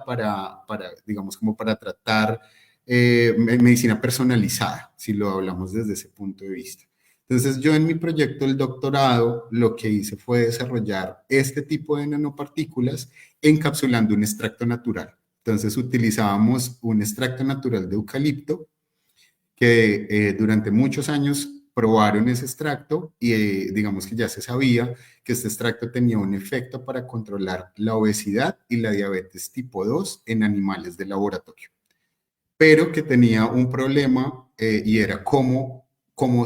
digamos, como para tratar medicina personalizada, si lo hablamos desde ese punto de vista. Entonces, yo en mi proyecto del doctorado lo que hice fue desarrollar este tipo de nanopartículas encapsulando un extracto natural. Entonces, utilizábamos un extracto natural de eucalipto que durante muchos años probaron ese extracto y digamos que ya se sabía que este extracto tenía un efecto para controlar la obesidad y la diabetes tipo 2 en animales de laboratorio, pero que tenía un problema y era cómo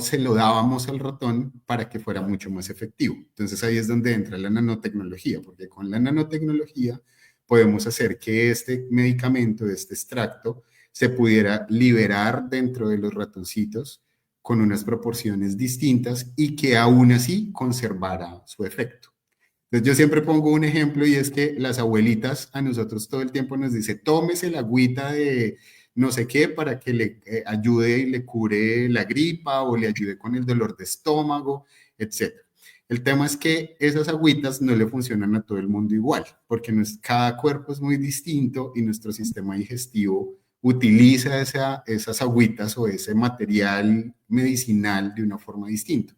se lo dábamos al ratón para que fuera mucho más efectivo. Entonces ahí es donde entra la nanotecnología, porque con la nanotecnología podemos hacer que este medicamento, este extracto, se pudiera liberar dentro de los ratoncitos con unas proporciones distintas y que aún así conservara su efecto. Entonces yo siempre pongo un ejemplo y es que las abuelitas a nosotros todo el tiempo nos dice, tómese la agüita de no sé qué para que le ayude y le cure la gripa o le ayude con el dolor de estómago, etcétera. El tema es que esas agüitas no le funcionan a todo el mundo igual, porque cada cuerpo es muy distinto y nuestro sistema digestivo utiliza esas agüitas o ese material medicinal de una forma distinta.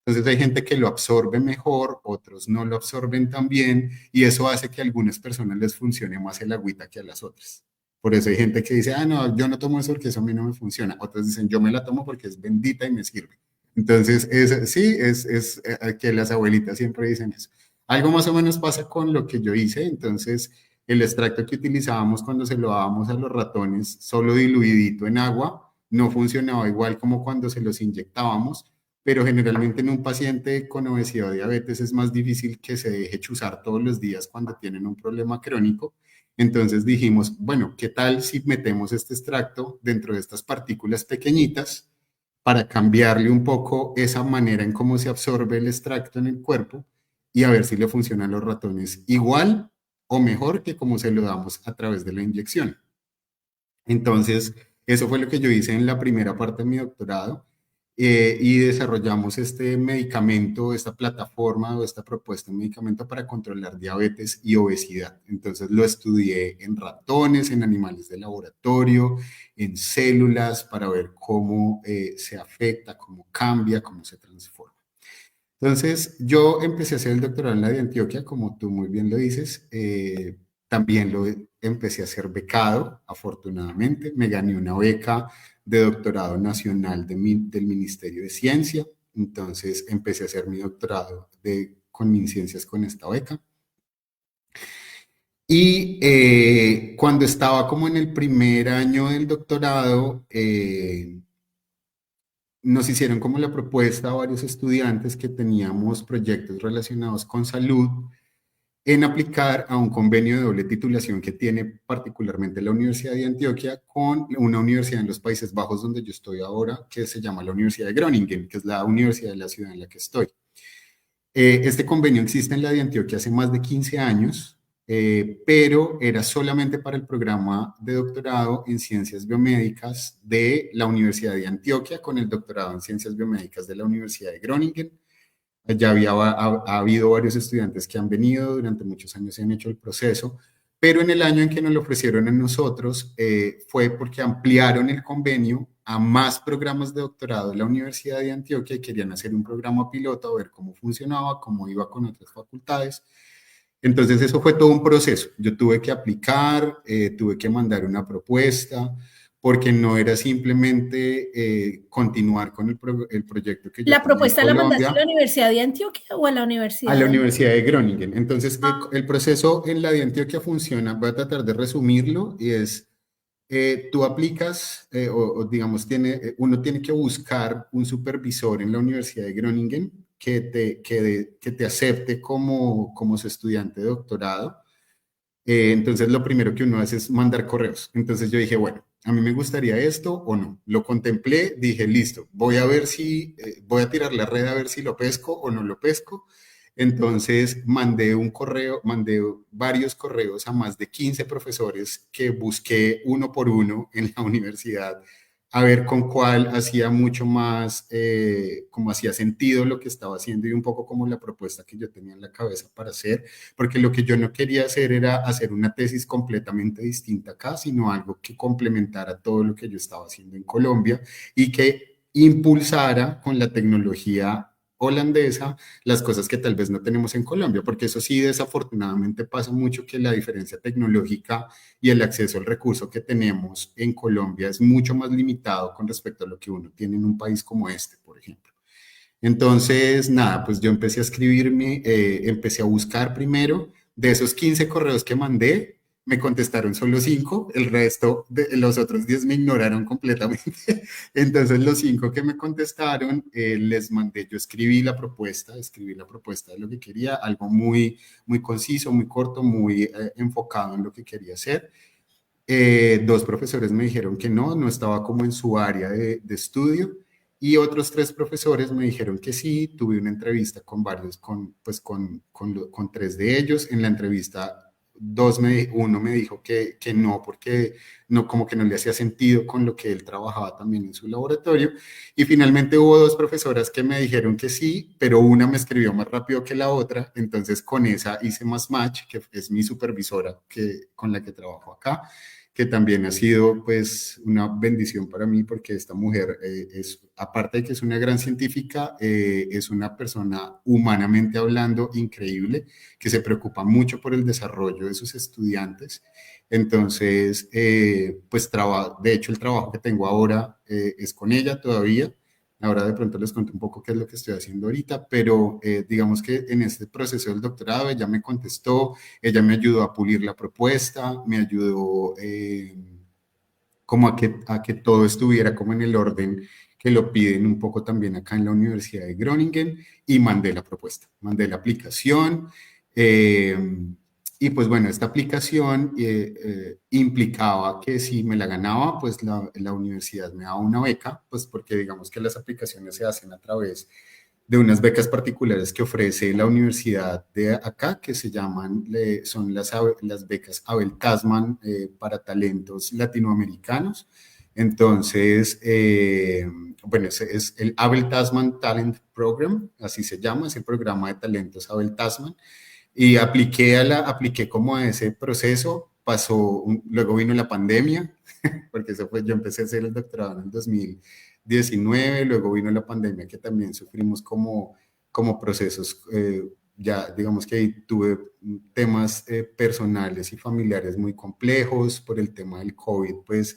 Entonces hay gente que lo absorbe mejor, otros no lo absorben tan bien y eso hace que a algunas personas les funcione más el agüita que a las otras. Por eso hay gente que dice, ah, no, yo no tomo eso porque eso a mí no me funciona. Otros dicen, yo me la tomo porque es bendita y me sirve. Entonces, sí, es que las abuelitas siempre dicen eso. Algo más o menos pasa con lo que yo hice. Entonces, el extracto que utilizábamos cuando se lo dábamos a los ratones, solo diluidito en agua, no funcionaba igual como cuando se los inyectábamos, pero generalmente en un paciente con obesidad o diabetes es más difícil que se deje chuzar todos los días cuando tienen un problema crónico. Entonces dijimos, bueno, ¿qué tal si metemos este extracto dentro de estas partículas pequeñitas para cambiarle un poco esa manera en cómo se absorbe el extracto en el cuerpo y a ver si le funcionan a los ratones igual o mejor que como se lo damos a través de la inyección? Entonces, eso fue lo que yo hice en la primera parte de mi doctorado y desarrollamos este medicamento, esta plataforma o esta propuesta de medicamento para controlar diabetes y obesidad. Entonces, lo estudié en ratones, en animales de laboratorio, en células para ver cómo se afecta, cómo cambia, cómo se transforma. Entonces, yo empecé a hacer el doctorado en la de Antioquia, como tú muy bien lo dices. También lo empecé a hacer becado, afortunadamente. Me gané una beca de doctorado nacional del Ministerio de Ciencia. Entonces, empecé a hacer mi doctorado con MinCiencias con esta beca. Y cuando estaba como en el primer año del doctorado, nos hicieron como la propuesta a varios estudiantes que teníamos proyectos relacionados con salud en aplicar a un convenio de doble titulación que tiene particularmente la Universidad de Antioquia con una universidad en los Países Bajos donde yo estoy ahora, que se llama la Universidad de Groningen, que es la universidad de la ciudad en la que estoy. Este convenio existe en la de Antioquia hace más de 15 años. pero era solamente para el programa de doctorado en ciencias biomédicas de la Universidad de Antioquia con el doctorado en ciencias biomédicas de la Universidad de Groningen. Ya ha habido varios estudiantes que han venido durante muchos años y han hecho el proceso, pero en el año en que nos lo ofrecieron a nosotros fue porque ampliaron el convenio a más programas de doctorado de la Universidad de Antioquia y querían hacer un programa piloto a ver cómo funcionaba, cómo iba con otras facultades. Entonces eso fue todo un proceso. Yo tuve que aplicar, tuve que mandar una propuesta, porque no era simplemente continuar con el proyecto que yo ¿La tenía en propuesta la mandaste a la Colombia Universidad de Antioquia o a la a Universidad la de... Universidad de Groningen. Entonces Ah, el proceso en la de Antioquia funciona, voy a tratar de resumirlo, y es, tú aplicas, o digamos, uno tiene que buscar un supervisor en la Universidad de Groningen que te acepte como su estudiante de doctorado. Entonces, lo primero que uno hace es mandar correos. Entonces yo dije, bueno, a mí me gustaría esto o no. Lo contemplé, dije, listo, voy a ver si, voy a tirar la red a ver si lo pesco o no lo pesco. Entonces mandé un correo, mandé varios correos a más de 15 profesores que busqué uno por uno en la universidad a ver con cuál hacía mucho más, como hacía sentido lo que estaba haciendo y un poco como la propuesta que yo tenía en la cabeza para hacer, porque lo que yo no quería hacer era hacer una tesis completamente distinta acá, sino algo que complementara todo lo que yo estaba haciendo en Colombia y que impulsara con la tecnología holandesa las cosas que tal vez no tenemos en Colombia, porque eso sí, desafortunadamente pasa mucho que la diferencia tecnológica y el acceso al recurso que tenemos en Colombia es mucho más limitado con respecto a lo que uno tiene en un país como este, por ejemplo. Entonces, nada, pues yo empecé a escribirme, empecé a buscar primero. De esos 15 correos que mandé, me contestaron solo 5, el resto de los otros 10 me ignoraron completamente. Entonces, los 5 que me contestaron, les mandé, yo escribí la propuesta de lo que quería, algo muy, muy conciso, muy corto, muy enfocado en lo que quería hacer. Dos profesores me dijeron que no estaba como en su área de estudio, y otros 3 profesores me dijeron que sí. Tuve una entrevista con varios, con 3 de ellos. En la entrevista, uno me dijo que no, porque no, como que no le hacía sentido con lo que él trabajaba también en su laboratorio. Y finalmente hubo 2 profesoras que me dijeron que sí, pero una me escribió más rápido que la otra. Entonces con esa hice más match, que es mi supervisora con la que trabajo acá, que también ha sido pues una bendición para mí, porque esta mujer aparte de que es una gran científica, es una persona humanamente hablando increíble, que se preocupa mucho por el desarrollo de sus estudiantes. Entonces, pues de hecho el trabajo que tengo ahora es con ella todavía. Ahora de pronto les cuento un poco qué es lo que estoy haciendo ahorita, pero digamos que en este proceso del doctorado ella me contestó, ella me ayudó a pulir la propuesta, me ayudó como a que todo estuviera como en el orden que lo piden un poco también acá en la Universidad de Groningen, y mandé la propuesta, mandé la aplicación. eh, y pues bueno, esta aplicación implicaba que si me la ganaba, pues la universidad me daba una beca, pues porque digamos que las aplicaciones se hacen a través de unas becas particulares que ofrece la universidad de acá, que son las becas Abel Tasman para talentos latinoamericanos. Entonces, bueno, ese es el Abel Tasman Talent Program, así se llama, es el programa de talentos Abel Tasman. Y apliqué como a ese proceso. Luego vino la pandemia, porque yo empecé a hacer el doctorado en el 2019, luego vino la pandemia, que también sufrimos como procesos. Ya digamos que ahí tuve temas personales y familiares muy complejos por el tema del COVID, pues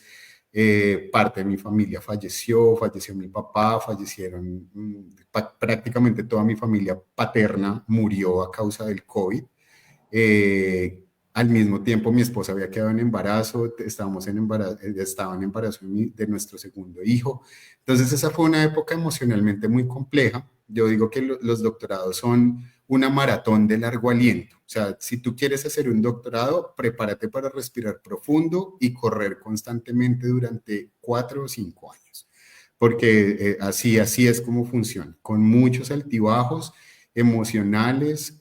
parte de mi familia falleció mi papá, fallecieron prácticamente toda mi familia paterna murió a causa del COVID. Al mismo tiempo, mi esposa había quedado en embarazo, estaba en embarazo de nuestro segundo hijo. Entonces, esa fue una época emocionalmente muy compleja. Yo digo que los doctorados son una maratón de largo aliento. O sea, si tú quieres hacer un doctorado, prepárate para respirar profundo y correr constantemente durante 4 o 5 años, porque así es como funciona, con muchos altibajos. emocionales.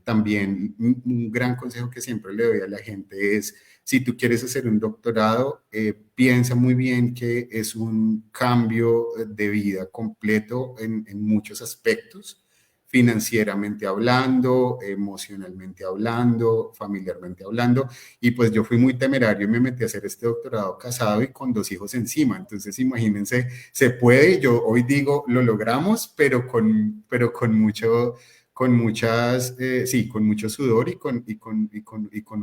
También un gran consejo que siempre le doy a la gente es, si tú quieres hacer un doctorado, piensa muy bien que es un cambio de vida completo en muchos aspectos, financieramente hablando, emocionalmente hablando, familiarmente hablando. Y pues yo fui muy temerario y me metí a hacer este doctorado casado y con 2 hijos encima. Entonces, imagínense, se puede. Yo hoy digo, lo logramos, pero con mucho, con muchas, sí, con mucho sudor y con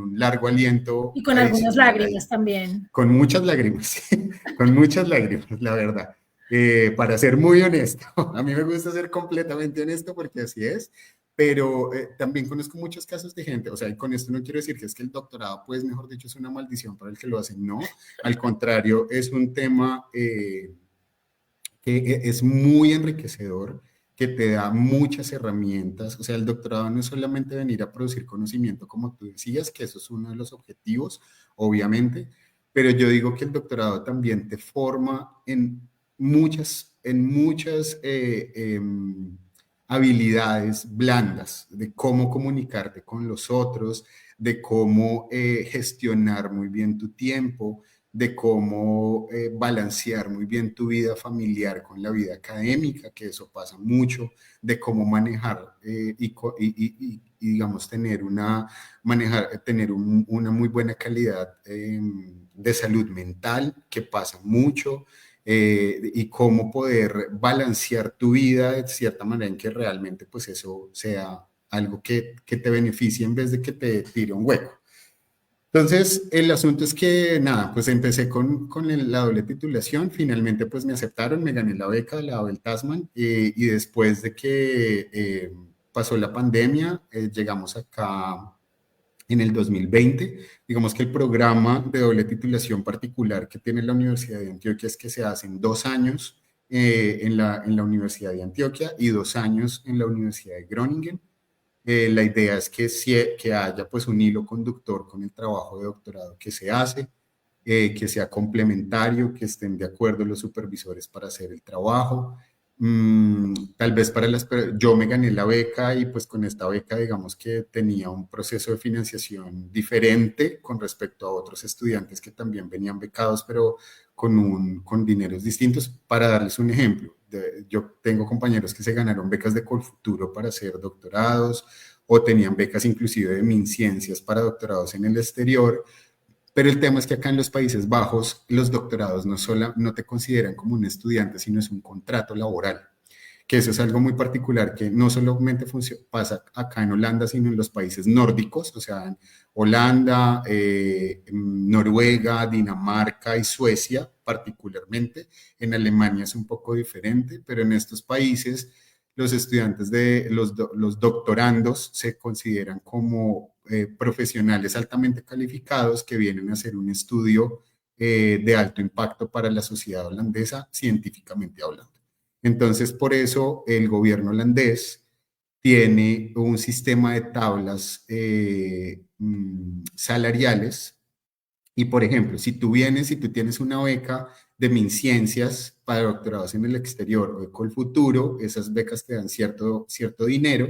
un largo aliento Y con algunas adicional ahí. lágrimas también. Con muchas lágrimas, sí, con muchas lágrimas, la verdad. Para ser muy honesto, a mí me gusta ser completamente honesto porque así es, pero también conozco muchos casos de gente, o sea, y con esto no quiero decir que es que el doctorado, pues, mejor dicho, es una maldición para el que lo hace, no, al contrario, es un tema que es muy enriquecedor, que te da muchas herramientas. O sea, el doctorado no es solamente venir a producir conocimiento, como tú decías, que eso es uno de los objetivos, obviamente, pero yo digo que el doctorado también te forma en muchas habilidades blandas de cómo comunicarte con los otros, de cómo gestionar muy bien tu tiempo, de cómo balancear muy bien tu vida familiar con la vida académica, que eso pasa mucho, de cómo manejar digamos, tener una muy buena calidad de salud mental, que pasa mucho, y cómo poder balancear tu vida de cierta manera en que realmente pues eso sea algo que te beneficie en vez de que te tire un hueco. Entonces, el asunto es que, nada, pues empecé con la doble titulación, finalmente pues me aceptaron, me gané la beca, la Abel Tasman, y después de que pasó la pandemia, llegamos acá en el 2020. Digamos que el programa de doble titulación particular que tiene la Universidad de Antioquia es que se hacen 2 años en la Universidad de Antioquia y 2 años en la Universidad de Groningen. La idea es que haya pues un hilo conductor con el trabajo de doctorado que se hace, que sea complementario, que estén de acuerdo los supervisores para hacer el trabajo. Tal vez yo me gané la beca y pues con esta beca digamos que tenía un proceso de financiación diferente con respecto a otros estudiantes que también venían becados, pero con dineros distintos. Para darles un ejemplo, yo tengo compañeros que se ganaron becas de Colfuturo para hacer doctorados o tenían becas inclusive de MinCiencias para doctorados en el exterior. Pero el tema es que acá en los Países Bajos los doctorados no te consideran como un estudiante, sino es un contrato laboral, que eso es algo muy particular que no solamente pasa acá en Holanda, sino en los países nórdicos, o sea, en Holanda, Noruega, Dinamarca y Suecia particularmente. En Alemania es un poco diferente, pero en estos países los estudiantes los doctorandos se consideran como profesionales altamente calificados que vienen a hacer un estudio de alto impacto para la sociedad holandesa, científicamente hablando. Entonces, por eso el gobierno holandés tiene un sistema de tablas salariales. Y, por ejemplo, si tú tienes una beca de MinCiencias para doctorados en el exterior o de Colfuturo, esas becas te dan cierto dinero,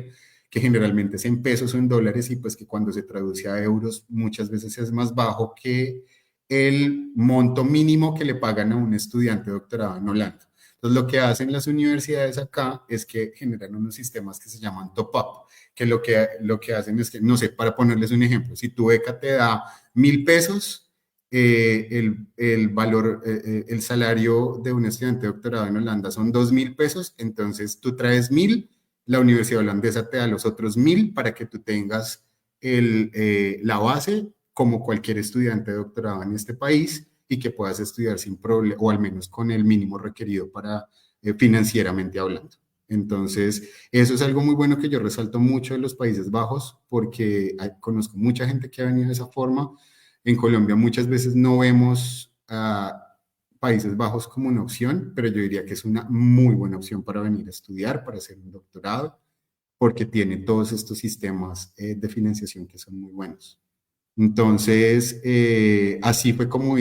que generalmente es en pesos o en dólares, y pues que cuando se traduce a euros muchas veces es más bajo que el monto mínimo que le pagan a un estudiante de doctorado en Holanda. Entonces, lo que hacen las universidades acá es que generan unos sistemas que se llaman top-up, que lo que hacen es que, no sé, para ponerles un ejemplo, si tu beca te da 1.000 pesos, el valor, el salario de un estudiante de doctorado en Holanda son 2.000 pesos, entonces tú traes 1.000, la universidad holandesa te da los otros 1.000 para que tú tengas la base como cualquier estudiante de doctorado en este país y que puedas estudiar sin problema, o al menos con el mínimo requerido para financieramente hablando. Entonces, eso es algo muy bueno que yo resalto mucho de los Países Bajos, porque conozco mucha gente que ha venido de esa forma. En Colombia muchas veces no vemos a Países Bajos como una opción, pero yo diría que es una muy buena opción para venir a estudiar, para hacer un doctorado, porque tiene todos estos sistemas de financiación que son muy buenos. Entonces, así fue como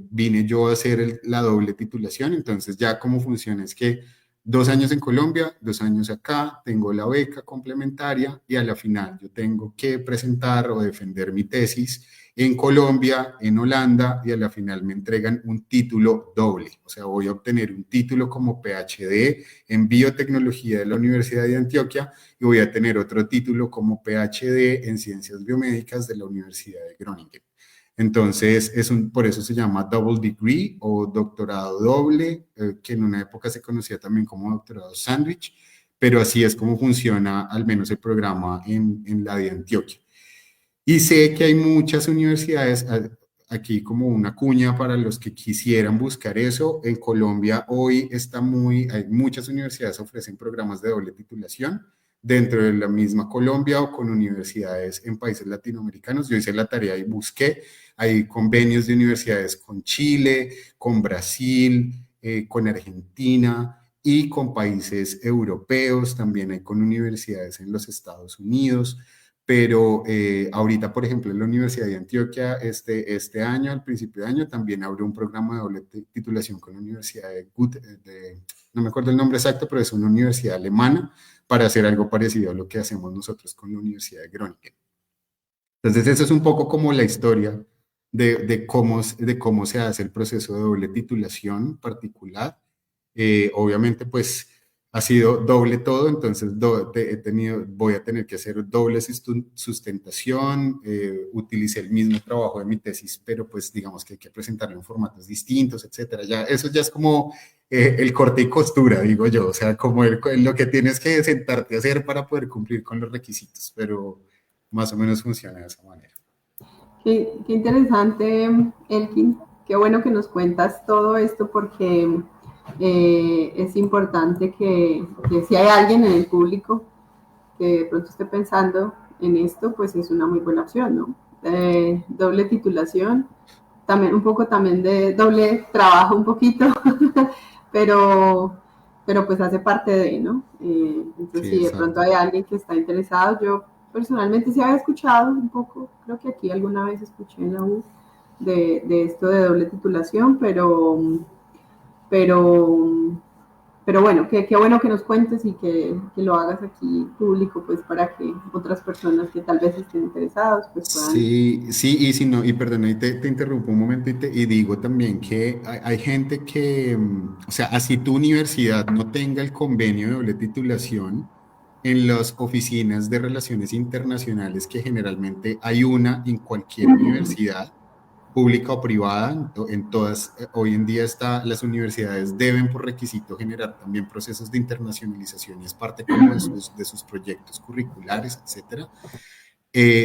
vine yo a hacer la doble titulación. Entonces, ya cómo funciona es que 2 años en Colombia, 2 años acá, tengo la beca complementaria y a la final yo tengo que presentar o defender mi tesis en Colombia, en Holanda y a la final me entregan un título doble. O sea, voy a obtener un título como PhD en biotecnología de la Universidad de Antioquia y voy a tener otro título como PhD en ciencias biomédicas de la Universidad de Groningen. Entonces, por eso se llama double degree o doctorado doble, que en una época se conocía también como doctorado sándwich, pero así es como funciona al menos el programa en la de Antioquia. Y sé que hay muchas universidades, aquí como una cuña para los que quisieran buscar eso. En Colombia hoy hay muchas universidades que ofrecen programas de doble titulación dentro de la misma Colombia o con universidades en países latinoamericanos. Yo hice la tarea y busqué, hay convenios de universidades con Chile, con Brasil, con Argentina y con países europeos, también hay con universidades en los Estados Unidos. Pero ahorita, por ejemplo, en la Universidad de Antioquia, este año, al principio de año, también abrió un programa de doble titulación con la Universidad no me acuerdo el nombre exacto, pero es una universidad alemana para hacer algo parecido a lo que hacemos nosotros con la Universidad de Groningen. Entonces, eso es un poco como la historia de cómo se hace el proceso de doble titulación particular. Obviamente, pues ha sido doble todo, entonces voy a tener que hacer doble sustentación, utilicé el mismo trabajo de mi tesis, pero pues digamos que hay que presentarlo en formatos distintos, etcétera. Eso ya es como el corte y costura, digo yo, o sea, como lo que tienes que sentarte a hacer para poder cumplir con los requisitos, pero más o menos funciona de esa manera. Qué interesante, Elkin. Qué bueno que nos cuentas todo esto porque es importante que si hay alguien en el público que de pronto esté pensando en esto, pues es una muy buena opción, ¿no? Doble titulación, también un poco también de doble trabajo un poquito, pero pues hace parte de, ¿no? Entonces, Sí, si de pronto hay alguien que está interesado, yo personalmente sí había escuchado un poco, creo que aquí alguna vez escuché en la U de esto de doble titulación, pero bueno, qué bueno que nos cuentes y que lo hagas aquí público, pues para que otras personas que tal vez estén interesados, pues puedan. Sí, sí, y si no, y perdona, y te interrumpo un momento y digo también que hay gente que, o sea, así tu universidad no tenga el convenio de doble titulación, en las oficinas de relaciones internacionales, que generalmente hay una en cualquier universidad, pública o privada, en todas, hoy en día las universidades deben por requisito generar también procesos de internacionalización y es parte como de sus proyectos curriculares, etcétera.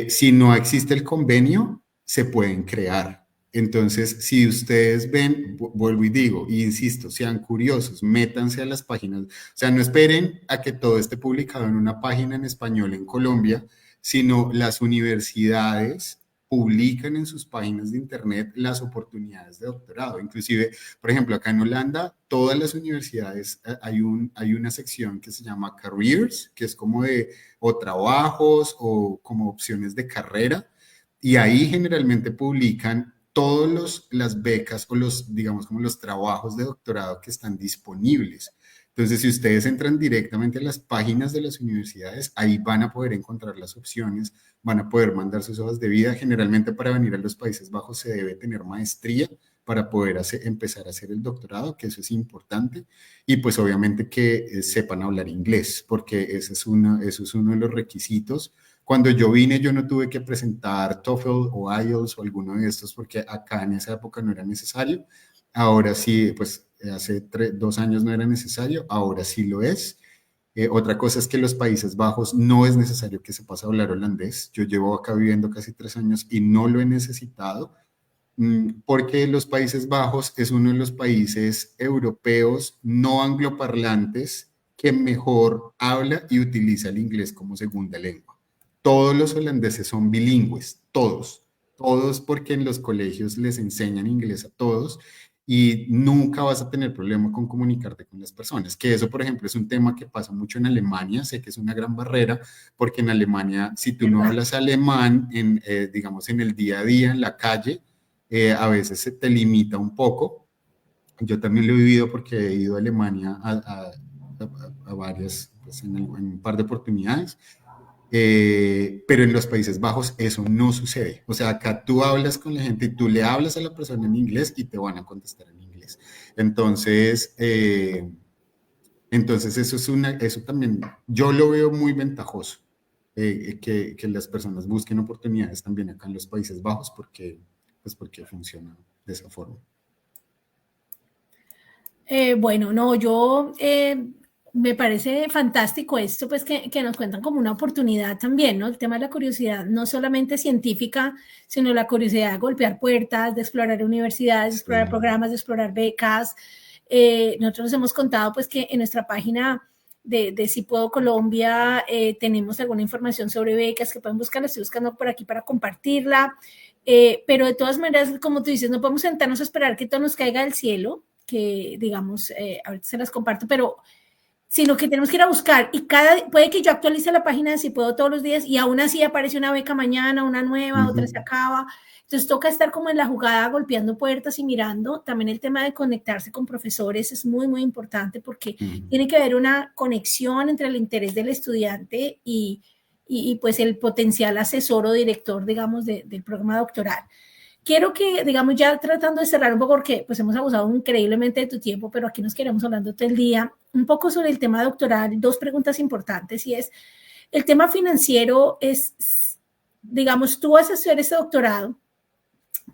Si no existe el convenio, se pueden crear. Entonces, si ustedes ven, vuelvo y digo, e insisto, sean curiosos, métanse a las páginas, o sea, no esperen a que todo esté publicado en una página en español en Colombia, sino las universidades publican en sus páginas de internet las oportunidades de doctorado. Inclusive, por ejemplo, acá en Holanda, todas las universidades hay una sección que se llama Careers, que es como de o trabajos o como opciones de carrera, y ahí generalmente publican todas las becas o digamos, como los trabajos de doctorado que están disponibles. Entonces, si ustedes entran directamente a las páginas de las universidades, ahí van a poder encontrar las opciones, van a poder mandar sus hojas de vida. Generalmente para venir a los Países Bajos se debe tener maestría para poder empezar a hacer el doctorado, que eso es importante, y pues obviamente que sepan hablar inglés, porque eso es uno de los requisitos. Cuando yo vine, yo no tuve que presentar TOEFL o IELTS o alguno de estos, porque acá en esa época no era necesario. Ahora sí, pues hace 2 años no era necesario, ahora sí lo es. Otra cosa es que en los Países Bajos no es necesario que sepas hablar holandés. Yo llevo acá viviendo casi 3 años y no lo he necesitado, porque los Países Bajos es uno de los países europeos no angloparlantes que mejor habla y utiliza el inglés como segunda lengua. Todos los holandeses son bilingües, todos porque en los colegios les enseñan inglés a todos y nunca vas a tener problema con comunicarte con las personas, que eso, por ejemplo, es un tema que pasa mucho en Alemania, sé que es una gran barrera, porque en Alemania, si tú no hablas alemán, digamos, en el día a día, en la calle, a veces se te limita un poco. Yo también lo he vivido porque he ido a Alemania a varias, pues en un par de oportunidades. Pero en los Países Bajos eso no sucede. O sea, acá tú hablas con la gente y tú le hablas a la persona en inglés y te van a contestar en inglés. Entonces, entonces eso también yo lo veo muy ventajoso, que las personas busquen oportunidades también acá en los Países Bajos pues porque funciona de esa forma. Bueno, no, yo me parece fantástico esto, pues que nos cuentan como una oportunidad también, ¿no? El tema de la curiosidad, no solamente científica, sino la curiosidad de golpear puertas, de explorar universidades, de explorar Sí. programas, de explorar becas. Nosotros nos hemos contado, pues, que en nuestra página de Si Puedo Colombia tenemos alguna información sobre becas que pueden buscar, la estoy buscando por aquí para compartirla. Pero de todas maneras, como tú dices, no podemos sentarnos a esperar que todo nos caiga del cielo, que digamos, ahorita se las comparto, pero sino que tenemos que ir a buscar y puede que yo actualice la página de Si Puedo todos los días y aún así aparece una beca mañana, una nueva, otra se acaba. Entonces toca estar como en la jugada, golpeando puertas y mirando. También el tema de conectarse con profesores es muy, muy importante porque tiene que haber una conexión entre el interés del estudiante y pues el potencial asesor o director, digamos, del programa doctoral. Quiero que, digamos, ya tratando de cerrar un poco, porque pues hemos abusado increíblemente de tu tiempo, pero aquí nos queremos hablando todo el día, un poco sobre el tema doctoral, dos preguntas importantes, y es, el tema financiero es, digamos, tú vas a hacer ese doctorado,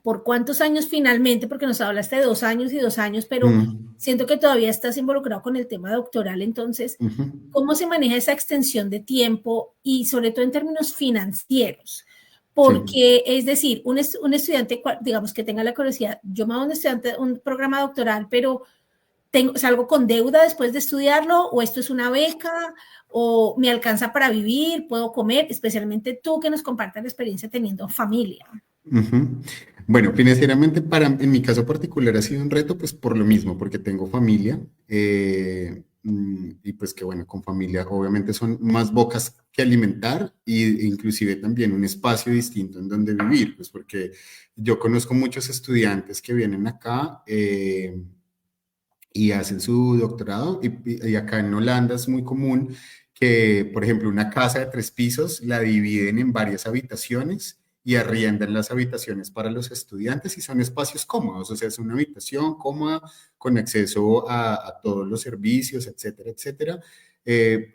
¿por cuántos años finalmente? Porque nos hablaste de 2 años y 2 años, pero siento que todavía estás involucrado con el tema doctoral, entonces, ¿cómo se maneja esa extensión de tiempo y sobre todo en términos financieros? Porque, sí, es decir, un estudiante, digamos, que tenga la curiosidad, yo me hago un programa doctoral, pero salgo con deuda después de estudiarlo, o esto es una beca, o me alcanza para vivir, puedo comer, especialmente tú que nos compartas la experiencia teniendo familia. Bueno, financieramente en mi caso particular ha sido un reto, pues por lo mismo, porque tengo familia, y pues que bueno, con familia obviamente son más bocas que alimentar e inclusive también un espacio distinto en donde vivir, pues porque yo conozco muchos estudiantes que vienen acá y hacen su doctorado y acá en Holanda es muy común que, por ejemplo, una casa de 3 pisos la dividen en varias habitaciones y arriendan las habitaciones para los estudiantes y son espacios cómodos, o sea, es una habitación cómoda con acceso a todos los servicios, etcétera, etcétera.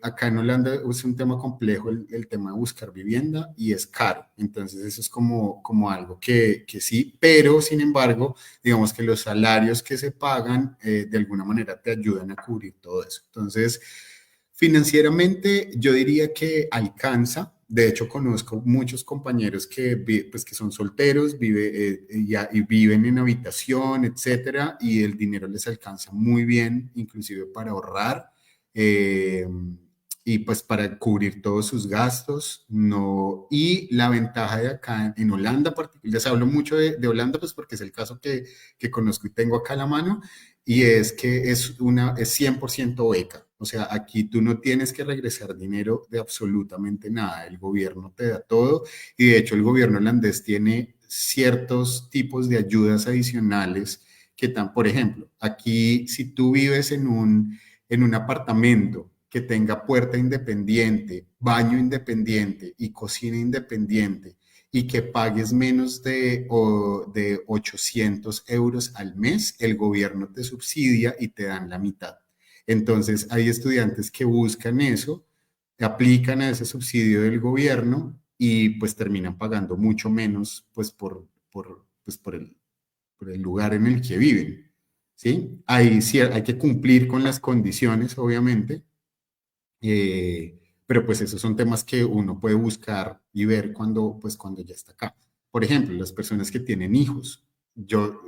Acá en Holanda es un tema complejo el tema de buscar vivienda y es caro, entonces eso es como algo que sí, pero sin embargo, digamos que los salarios que se pagan de alguna manera te ayudan a cubrir todo eso. Entonces, financieramente yo diría que alcanza. De hecho, conozco muchos compañeros pues, que son solteros, y viven en habitación, etcétera, y el dinero les alcanza muy bien, inclusive para ahorrar y pues para cubrir todos sus gastos. No, y la ventaja de acá en Holanda, les hablo mucho de Holanda, pues porque es el caso que conozco y tengo acá a la mano, y es que es 100% beca. O sea, aquí tú no tienes que regresar dinero de absolutamente nada. El gobierno te da todo y de hecho el gobierno holandés tiene ciertos tipos de ayudas adicionales por ejemplo, aquí si tú vives en un apartamento que tenga puerta independiente, baño independiente y cocina independiente y que pagues menos de 800 euros al mes, el gobierno te subsidia y te dan la mitad. Entonces, hay estudiantes que buscan eso, aplican a ese subsidio del gobierno y pues terminan pagando mucho menos pues por el lugar en el que viven, ¿sí? Sí hay que cumplir con las condiciones, obviamente, pero pues esos son temas que uno puede buscar y ver cuando ya está acá. Por ejemplo, las personas que tienen hijos,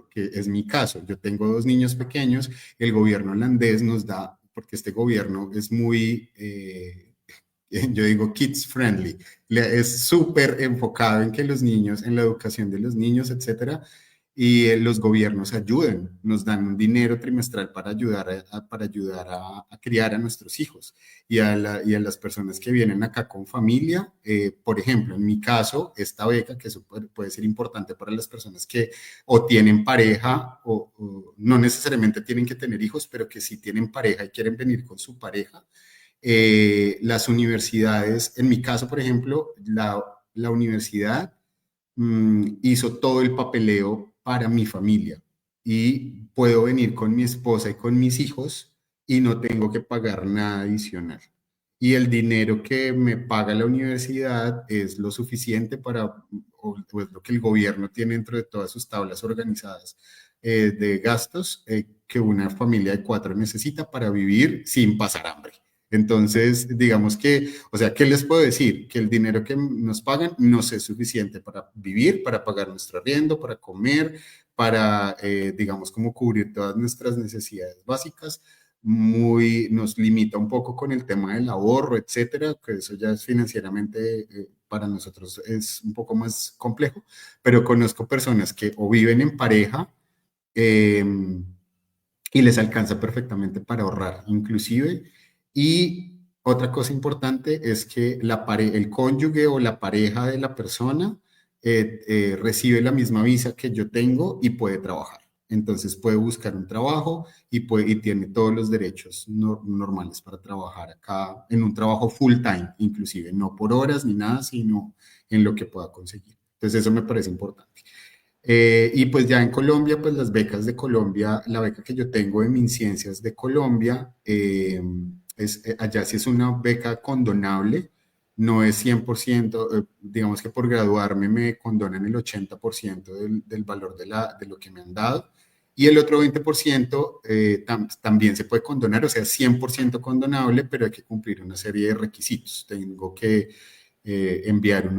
que es mi caso, yo tengo 2 niños pequeños, el gobierno holandés nos da, porque este gobierno es muy, yo digo kids friendly, es súper enfocado en que los niños, en la educación de los niños, etcétera, y los gobiernos ayudan, nos dan un dinero trimestral para a criar a nuestros hijos y a las personas que vienen acá con familia. Por ejemplo, en mi caso, esta beca, que eso puede ser importante para las personas que o tienen pareja o no necesariamente tienen que tener hijos, pero que sí tienen pareja y quieren venir con su pareja. Las universidades, en mi caso, por ejemplo, la universidad hizo todo el papeleo para mi familia y puedo venir con mi esposa y con mis hijos y no tengo que pagar nada adicional. Y el dinero que me paga la universidad es lo suficiente o es lo que el gobierno tiene dentro de todas sus tablas organizadas de gastos que una familia de 4 necesita para vivir sin pasar hambre. Entonces, digamos que, o sea, ¿qué les puedo decir? Que el dinero que nos pagan no es suficiente para vivir, para pagar nuestro arriendo, para comer, para, digamos, como cubrir todas nuestras necesidades básicas. Nos limita un poco con el tema del ahorro, etcétera, que eso ya es financieramente para nosotros es un poco más complejo, pero conozco personas que o viven en pareja, eh, y les alcanza perfectamente para ahorrar, inclusive. Y otra cosa importante es que el cónyuge o la pareja de la persona recibe la misma visa que yo tengo y puede trabajar. Entonces puede buscar un trabajo y tiene todos los derechos normales para trabajar acá en un trabajo full time, inclusive, no por horas ni nada, sino en lo que pueda conseguir. Entonces eso me parece importante. Y pues ya en Colombia, pues las becas de Colombia, la beca que yo tengo de MinCiencias de Colombia, allá sí es una beca condonable, no es 100%, digamos que por graduarme me condonan el 80% del valor de lo que me han dado, y el otro 20% también se puede condonar, o sea, 100% condonable, pero hay que cumplir una serie de requisitos. Tengo que enviar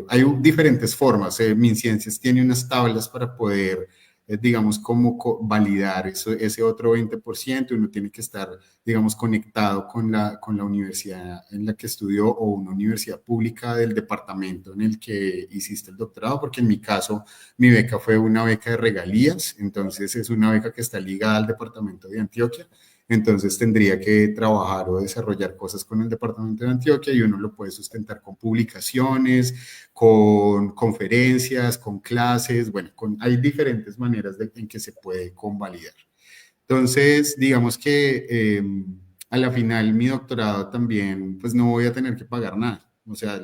hay diferentes formas. MinCiencias tiene unas tablas para poder, digamos, como validar ese otro 20%. Uno tiene que estar, digamos, conectado con la universidad en la que estudió o una universidad pública del departamento en el que hiciste el doctorado, porque en mi caso, mi beca fue una beca de regalías, entonces es una beca que está ligada al departamento de Antioquia. Entonces tendría que trabajar o desarrollar cosas con el departamento de Antioquia y uno lo puede sustentar con publicaciones, con conferencias, con clases, bueno, hay diferentes maneras en que se puede convalidar. Entonces, digamos que a la final mi doctorado también, pues no voy a tener que pagar nada. O sea,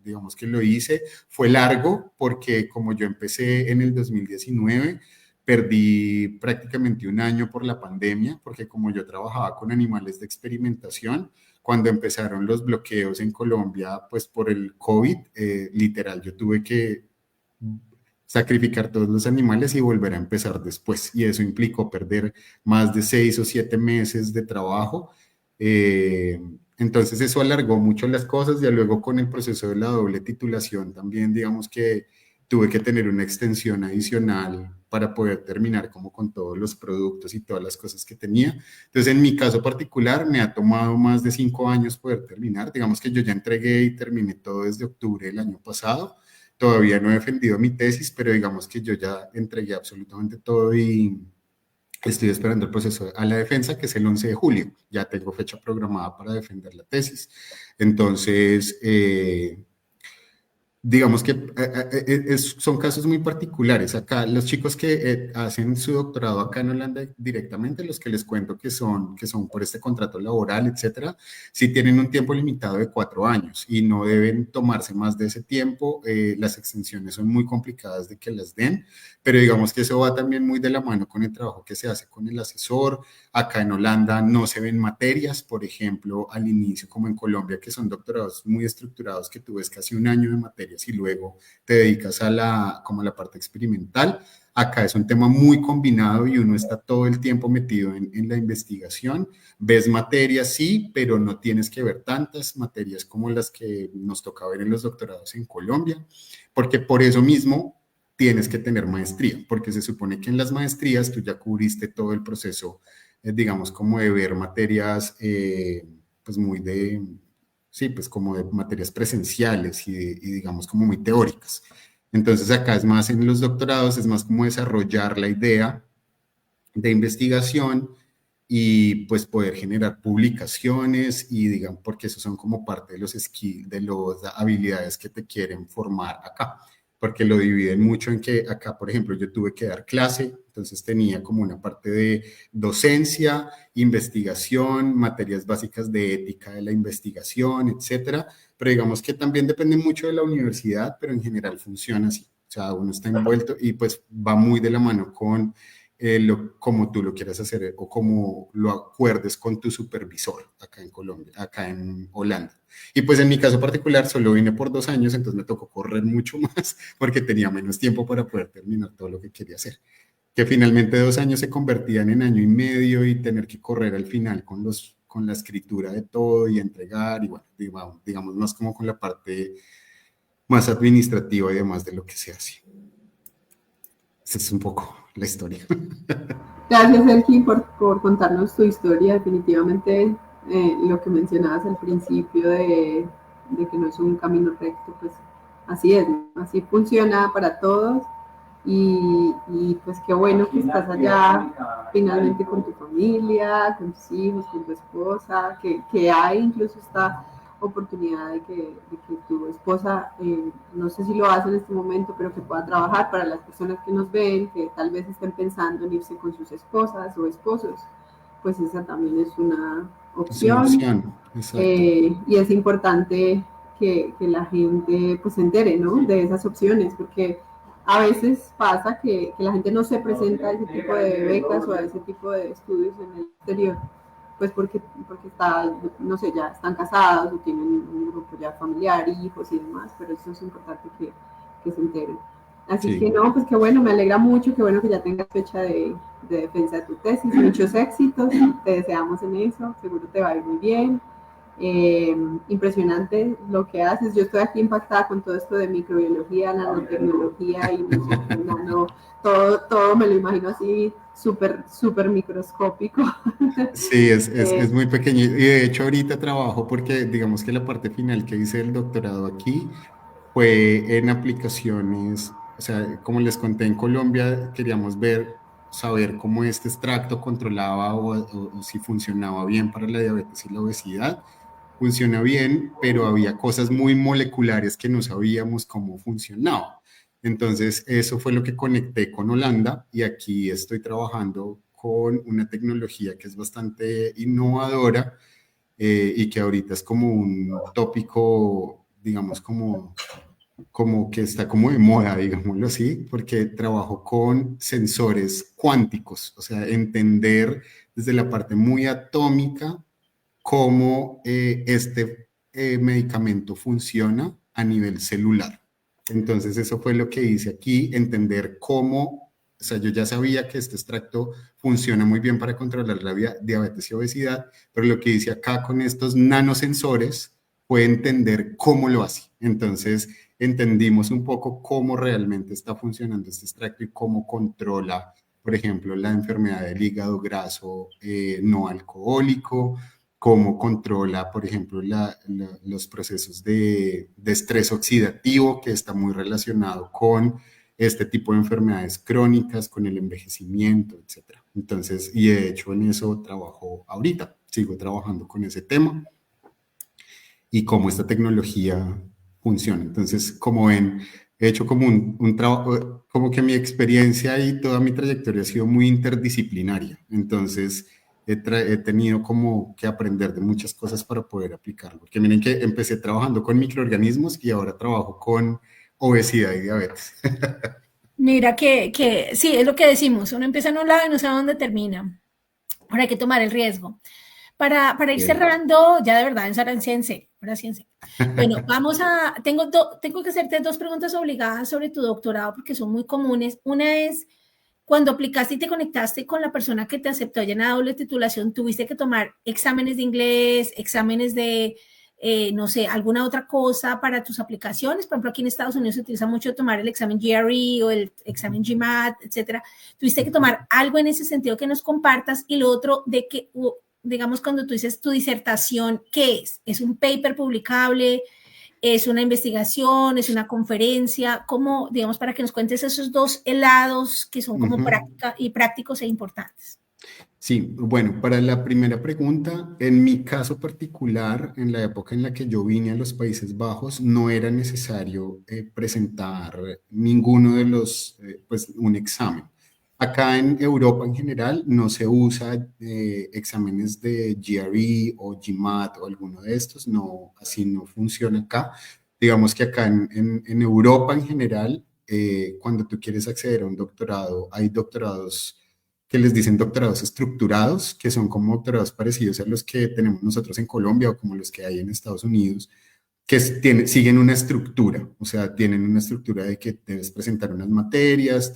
digamos que lo hice, fue largo porque como yo empecé en el 2019, perdí prácticamente un año por la pandemia, porque como yo trabajaba con animales de experimentación, cuando empezaron los bloqueos en Colombia, pues por el COVID, literal, yo tuve que sacrificar todos los animales y volver a empezar después. Y eso implicó perder más de 6 o 7 meses de trabajo. Entonces eso alargó mucho las cosas. Ya luego con el proceso de la doble titulación también, digamos que tuve que tener una extensión adicional para poder terminar como con todos los productos y todas las cosas que tenía. Entonces, en mi caso particular, me ha tomado más de 5 años poder terminar. Digamos que yo ya entregué y terminé todo desde octubre del año pasado. Todavía no he defendido mi tesis, pero digamos que yo ya entregué absolutamente todo y estoy esperando el proceso a la defensa, que es el 11 de julio. Ya tengo fecha programada para defender la tesis. Entonces, digamos que son casos muy particulares. Acá, los chicos que hacen su doctorado acá en Holanda directamente, los que les cuento que son por este contrato laboral, etcétera, sí tienen un tiempo limitado de 4 años y no deben tomarse más de ese tiempo. Las extensiones son muy complicadas de que las den, pero digamos que eso va también muy de la mano con el trabajo que se hace con el asesor. Acá en Holanda no se ven materias, por ejemplo, al inicio, como en Colombia, que son doctorados muy estructurados, que tú ves casi un año de materias y luego te dedicas como a la parte experimental. Acá es un tema muy combinado y uno está todo el tiempo metido en la investigación. Ves materias, sí, pero no tienes que ver tantas materias como las que nos toca ver en los doctorados en Colombia, porque por eso mismo tienes que tener maestría, porque se supone que en las maestrías tú ya cubriste todo el proceso, digamos, como de ver materias, pues sí, pues como de materias presenciales y digamos como muy teóricas. Entonces acá es más en los doctorados, es más como desarrollar la idea de investigación y pues poder generar publicaciones y digan, porque esos son como parte de los skills, de las habilidades que te quieren formar acá, porque lo dividen mucho en que acá, por ejemplo, yo tuve que dar clase, entonces tenía como una parte de docencia, investigación, materias básicas de ética de la investigación, etcétera, pero digamos que también depende mucho de la universidad, pero en general funciona así, o sea, uno está envuelto y pues va muy de la mano con como tú lo quieras hacer o como lo acuerdes con tu supervisor acá en Colombia, acá en Holanda. Y pues en mi caso particular solo vine por 2 años, entonces me tocó correr mucho más porque tenía menos tiempo para poder terminar todo lo que quería hacer. Que finalmente 2 años se convertían en año y medio y tener que correr al final con la escritura de todo y entregar y bueno, digamos más como con la parte más administrativa y demás de lo que se hace. Esa es un poco la historia. Gracias, Elkin, por contarnos tu historia. Definitivamente, lo que mencionabas al principio de que no es un camino recto, pues así es, ¿no? Así funciona para todos. Y pues qué bueno que estás allá finalmente con tu familia, con tus hijos, con tu esposa, que hay incluso esta oportunidad de que tu esposa, no sé si lo hace en este momento, pero que pueda trabajar para las personas que nos ven, que tal vez estén pensando en irse con sus esposas o esposos, pues esa también es una Es una opción. opción, exacto. Y es importante que la gente pues se entere, ¿no? De esas opciones, porque a veces pasa que la gente no se presenta a ese tipo de becas o a ese tipo de estudios en el exterior, pues porque está, no sé, ya están casados o tienen un grupo ya familiar, hijos y demás, pero eso es importante que se enteren. Así que Sí. no, pues qué bueno, me alegra mucho, qué bueno que ya tengas fecha de defensa de tu tesis, muchos éxitos, te deseamos en eso, seguro te va a ir muy bien. Impresionante lo que haces. Yo estoy aquí impactada con todo esto de microbiología, nanotecnología y no sé qué, todo me lo imagino así súper, súper microscópico. Sí, eh, es muy pequeño. Y de hecho ahorita trabajo porque digamos que la parte final que hice el doctorado aquí fue en aplicaciones, o sea, como les conté en Colombia, queríamos saber cómo este extracto controlaba o si funcionaba bien para la diabetes y la obesidad. Funciona bien, pero había cosas muy moleculares que no sabíamos cómo funcionaba. Entonces, eso fue lo que conecté con Holanda y aquí estoy trabajando con una tecnología que es bastante innovadora y que ahorita es como un tópico, digamos, como que está como de moda, digámoslo así, porque trabajo con sensores cuánticos, o sea, entender desde la parte muy atómica cómo este medicamento funciona a nivel celular. Entonces, eso fue lo que hice aquí, entender cómo, o sea, yo ya sabía que este extracto funciona muy bien para controlar la diabetes y obesidad, pero lo que hice acá con estos nanosensores fue entender cómo lo hace. Entonces, entendimos un poco cómo realmente está funcionando este extracto y cómo controla, por ejemplo, la enfermedad del hígado graso no alcohólico, cómo controla, por ejemplo, los procesos de estrés oxidativo, que está muy relacionado con este tipo de enfermedades crónicas, con el envejecimiento, etcétera. Entonces, y de hecho en eso trabajo ahorita, sigo trabajando con ese tema y cómo esta tecnología funciona. Entonces, como ven, he hecho como un trabajo, como que mi experiencia y toda mi trayectoria ha sido muy interdisciplinaria. Entonces, he tenido como que aprender de muchas cosas para poder aplicarlo. Porque miren que empecé trabajando con microorganismos y ahora trabajo con obesidad y diabetes. Mira que sí, es lo que decimos, uno empieza en un lado y no sabe dónde termina. Ahora hay que tomar el riesgo. Para ir Bien. cerrando, ya de verdad, en serio, ahora sí en serio. Bueno, tengo que hacerte dos preguntas obligadas sobre tu doctorado porque son muy comunes. Una es, cuando aplicaste y te conectaste con la persona que te aceptó ya en la doble titulación, ¿tuviste que tomar exámenes de inglés, exámenes de, no sé, alguna otra cosa para tus aplicaciones? Por ejemplo, aquí en Estados Unidos se utiliza mucho tomar el examen GRE o el examen GMAT, etcétera. ¿Tuviste que tomar algo en ese sentido que nos compartas? Y lo otro, de que, digamos, cuando tú dices tu disertación, ¿qué es? ¿Es un paper publicable? ¿Es una investigación? ¿Es una conferencia? ¿Cómo, digamos, para que nos cuentes esos dos lados que son como práctica y prácticos e importantes? Sí, bueno, para la primera pregunta, en mi caso particular, en la época en la que yo vine a los Países Bajos, no era necesario presentar ninguno de los, pues un examen. Acá en Europa en general no se usa exámenes de GRE o GMAT o alguno de estos, no, así no funciona acá. Digamos que acá en Europa en general, cuando tú quieres acceder a un doctorado, hay doctorados que les dicen doctorados estructurados, que son como doctorados parecidos a los que tenemos nosotros en Colombia o como los que hay en Estados Unidos, que siguen una estructura, o sea, tienen una estructura de que debes presentar unas materias,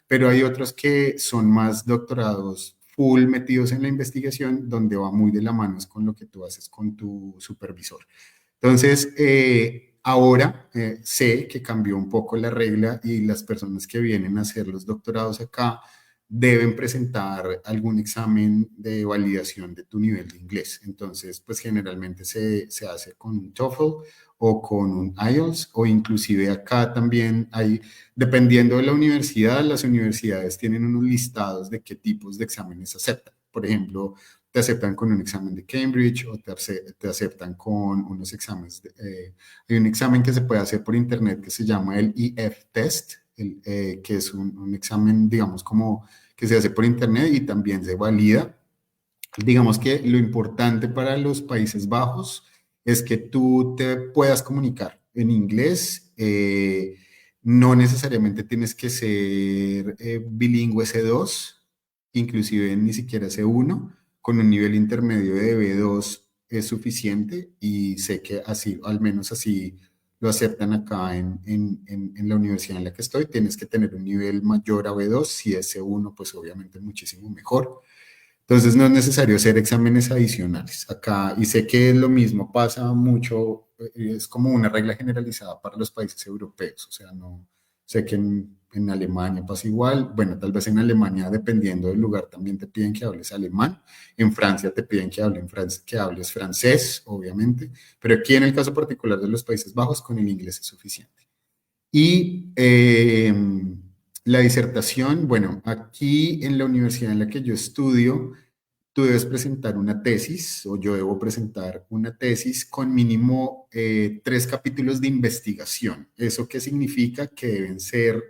pero hay otros que son más doctorados full metidos en la investigación, donde va muy de la mano con lo que tú haces con tu supervisor. Entonces, ahora sé que cambió un poco la regla y las personas que vienen a hacer los doctorados acá deben presentar algún examen de validación de tu nivel de inglés. Entonces, pues generalmente se hace con un TOEFL o con un IELTS, o inclusive acá también hay, dependiendo de la universidad, las universidades tienen unos listados de qué tipos de exámenes aceptan. Por ejemplo, te aceptan con un examen de Cambridge o te aceptan con unos exámenes. Hay un examen que se puede hacer por internet que se llama el EF-Test, que es un examen, digamos, como que se hace por internet y también se valida. Digamos que lo importante para los Países Bajos es que tú te puedas comunicar en inglés. No necesariamente tienes que ser bilingüe C2, inclusive ni siquiera C1, con un nivel intermedio de B2 es suficiente y sé que así, al menos así lo aceptan acá en la universidad en la que estoy. Tienes que tener un nivel mayor a B2, si es C1, pues obviamente muchísimo mejor. Entonces no es necesario hacer exámenes adicionales acá, y sé que lo mismo pasa mucho, es como una regla generalizada para los países europeos, o sea, no sé que en Alemania pasa igual. Bueno, tal vez en Alemania, dependiendo del lugar, también te piden que hables alemán. En Francia te piden que hables francés, obviamente, pero aquí en el caso particular de los Países Bajos, con el inglés es suficiente. Y la disertación, bueno, aquí en la universidad en la que yo estudio, tú debes presentar una tesis, o yo debo presentar una tesis con mínimo 3 capítulos de investigación. ¿Eso qué significa? Que deben ser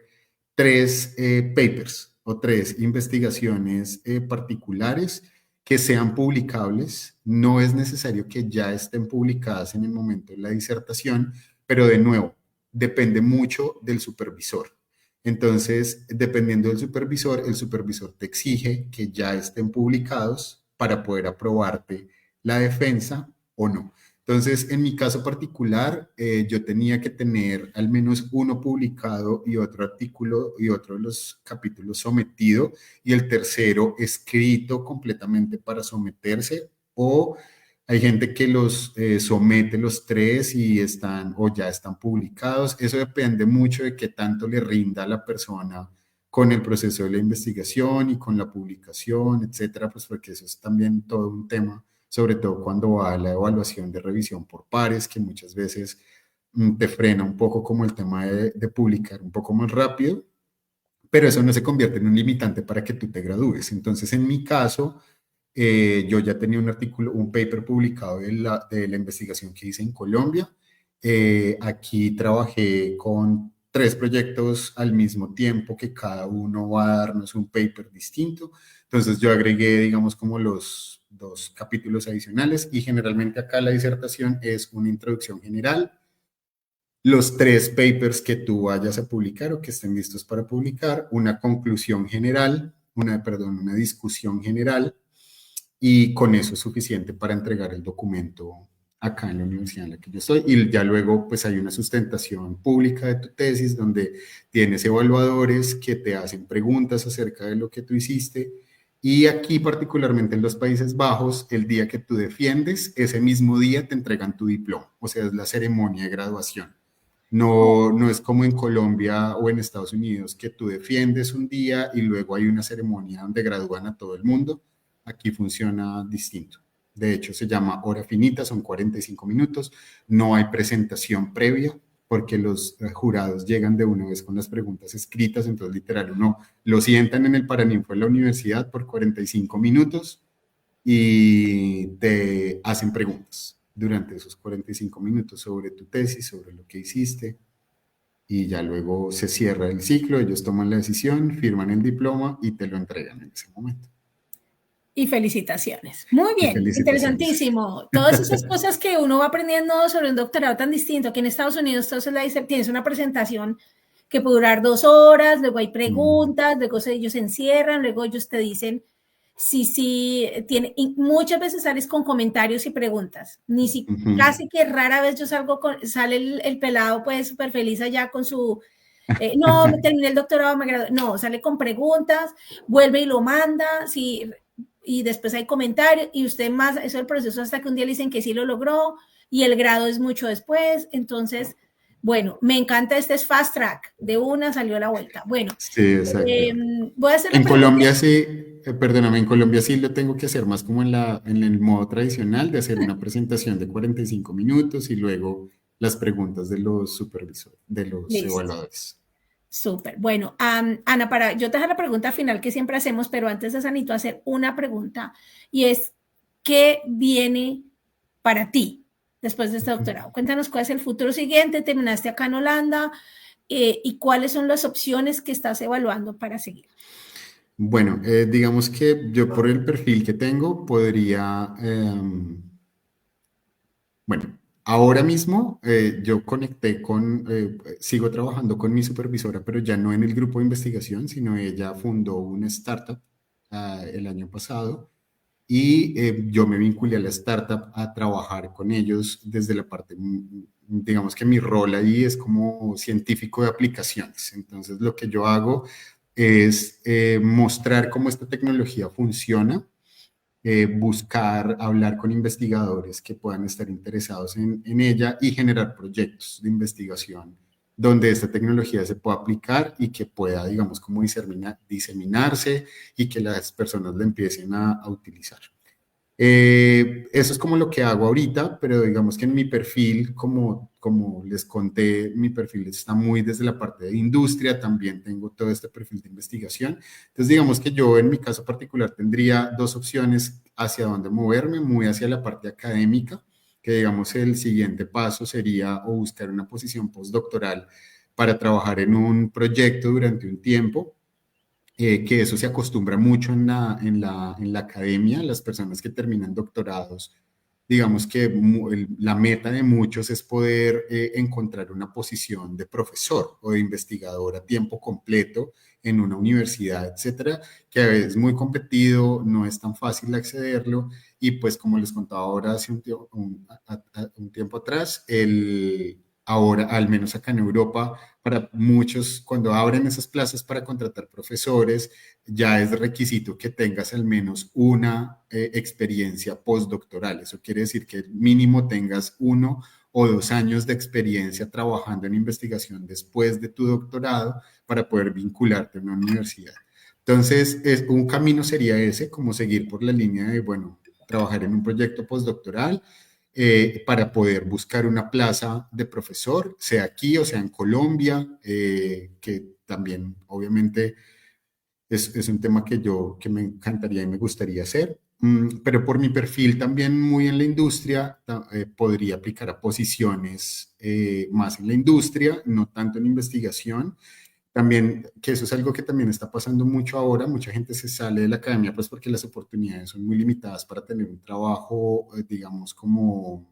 3 papers o 3 investigaciones particulares que sean publicables. No es necesario que ya estén publicadas en el momento de la disertación, pero de nuevo, depende mucho del supervisor. Entonces, dependiendo del supervisor, el supervisor te exige que ya estén publicados para poder aprobarte la defensa o no. Entonces, en mi caso particular, yo tenía que tener al menos uno publicado y otro artículo y otro de los capítulos sometido, y el tercero escrito completamente para someterse, o hay gente que los somete los 3 y están o ya están publicados. Eso depende mucho de qué tanto le rinda a la persona con el proceso de la investigación y con la publicación, etcétera, pues porque eso es también todo un tema, sobre todo cuando va a la evaluación de revisión por pares, que muchas veces te frena un poco como el tema de publicar un poco más rápido, pero eso no se convierte en un limitante para que tú te gradúes. Entonces, en mi caso, yo ya tenía un artículo, un paper publicado de la investigación que hice en Colombia. Aquí trabajé con 3 proyectos al mismo tiempo, que cada uno va a darnos un paper distinto. Entonces yo agregué, digamos, como los 2 capítulos adicionales, y generalmente acá la disertación es una introducción general, los 3 papers que tú vayas a publicar o que estén listos para publicar, una conclusión general, una discusión general, y con eso es suficiente para entregar el documento acá en la universidad en la que yo estoy. Y ya luego pues hay una sustentación pública de tu tesis, donde tienes evaluadores que te hacen preguntas acerca de lo que tú hiciste. Y aquí, particularmente en los Países Bajos, el día que tú defiendes, ese mismo día te entregan tu diploma, o sea, es la ceremonia de graduación. No, no es como en Colombia o en Estados Unidos, que tú defiendes un día y luego hay una ceremonia donde gradúan a todo el mundo. Aquí funciona distinto. De hecho, se llama hora finita, son 45 minutos. No hay presentación previa porque los jurados llegan de una vez con las preguntas escritas, entonces literal uno lo sientan en el Paraninfo de la universidad por 45 minutos y te hacen preguntas durante esos 45 minutos sobre tu tesis, sobre lo que hiciste, y ya luego se cierra el ciclo, ellos toman la decisión, firman el diploma y te lo entregan en ese momento. Y felicitaciones. Muy Y bien, felicitaciones. interesantísimo. Todas esas cosas que uno va aprendiendo sobre un doctorado tan distinto, que en Estados Unidos entonces tienes una presentación que puede durar 2 horas, luego hay preguntas, luego ellos se encierran, luego ellos te dicen sí, tiene, y muchas veces sales con comentarios y preguntas. Casi que rara vez yo salgo sale el pelado pues súper feliz allá con su no, me terminé el doctorado, me gradué. No, sale con preguntas, vuelve y lo manda, sí, y después hay comentarios, y usted más, eso es el proceso hasta que un día le dicen que sí lo logró, y el grado es mucho después. Entonces, bueno, me encanta, este es fast track, de una salió a la vuelta. Bueno, Sí, exacto. Voy a hacer la En pregunta. Colombia sí, perdóname, en Colombia sí lo tengo que hacer más como en el modo tradicional de hacer una presentación de 45 minutos y luego las preguntas de los supervisores, de los Listo. evaluadores. Súper. Bueno, Ana, para yo te dejar la pregunta final que siempre hacemos, pero antes de esa necesito hacer una pregunta, y es, ¿qué viene para ti después de este doctorado? Cuéntanos cuál es el futuro siguiente, terminaste acá en Holanda, y cuáles son las opciones que estás evaluando para seguir. Bueno, digamos que yo por el perfil que tengo podría, bueno, ahora mismo yo conecté sigo trabajando con mi supervisora, pero ya no en el grupo de investigación, sino ella fundó una startup el año pasado y yo me vinculé a la startup a trabajar con ellos desde la parte, digamos que mi rol ahí es como científico de aplicaciones. Entonces lo que yo hago es mostrar cómo esta tecnología funciona, buscar hablar con investigadores que puedan estar interesados en ella y generar proyectos de investigación donde esta tecnología se pueda aplicar y que pueda, digamos, como diseminarse y que las personas la empiecen a utilizar. Eso es como lo que hago ahorita, pero digamos que en mi perfil, como les conté, mi perfil está muy desde la parte de industria, también tengo todo este perfil de investigación. Entonces, digamos que yo en mi caso particular tendría dos opciones hacia dónde moverme, muy hacia la parte académica, que digamos el siguiente paso sería o buscar una posición postdoctoral para trabajar en un proyecto durante un tiempo, que eso se acostumbra mucho en la academia, las personas que terminan doctorados, digamos que la meta de muchos es poder encontrar una posición de profesor o de investigador a tiempo completo en una universidad, etcétera, que a veces es muy competido, no es tan fácil accederlo, y pues como les contaba ahora hace un tiempo atrás, ahora, al menos acá en Europa, para muchos, cuando abren esas plazas para contratar profesores, ya es requisito que tengas al menos una experiencia postdoctoral. Eso quiere decir que mínimo tengas 1 o 2 años de experiencia trabajando en investigación después de tu doctorado para poder vincularte a una universidad. Entonces, un camino sería ese, como seguir por la línea de, bueno, trabajar en un proyecto postdoctoral, para poder buscar una plaza de profesor, sea aquí o sea en Colombia, que también obviamente es un tema que me encantaría y me gustaría hacer. Pero por mi perfil también muy en la industria, podría aplicar a posiciones más en la industria, no tanto en investigación. También, que eso es algo que también está pasando mucho ahora, mucha gente se sale de la academia pues porque las oportunidades son muy limitadas para tener un trabajo, digamos, como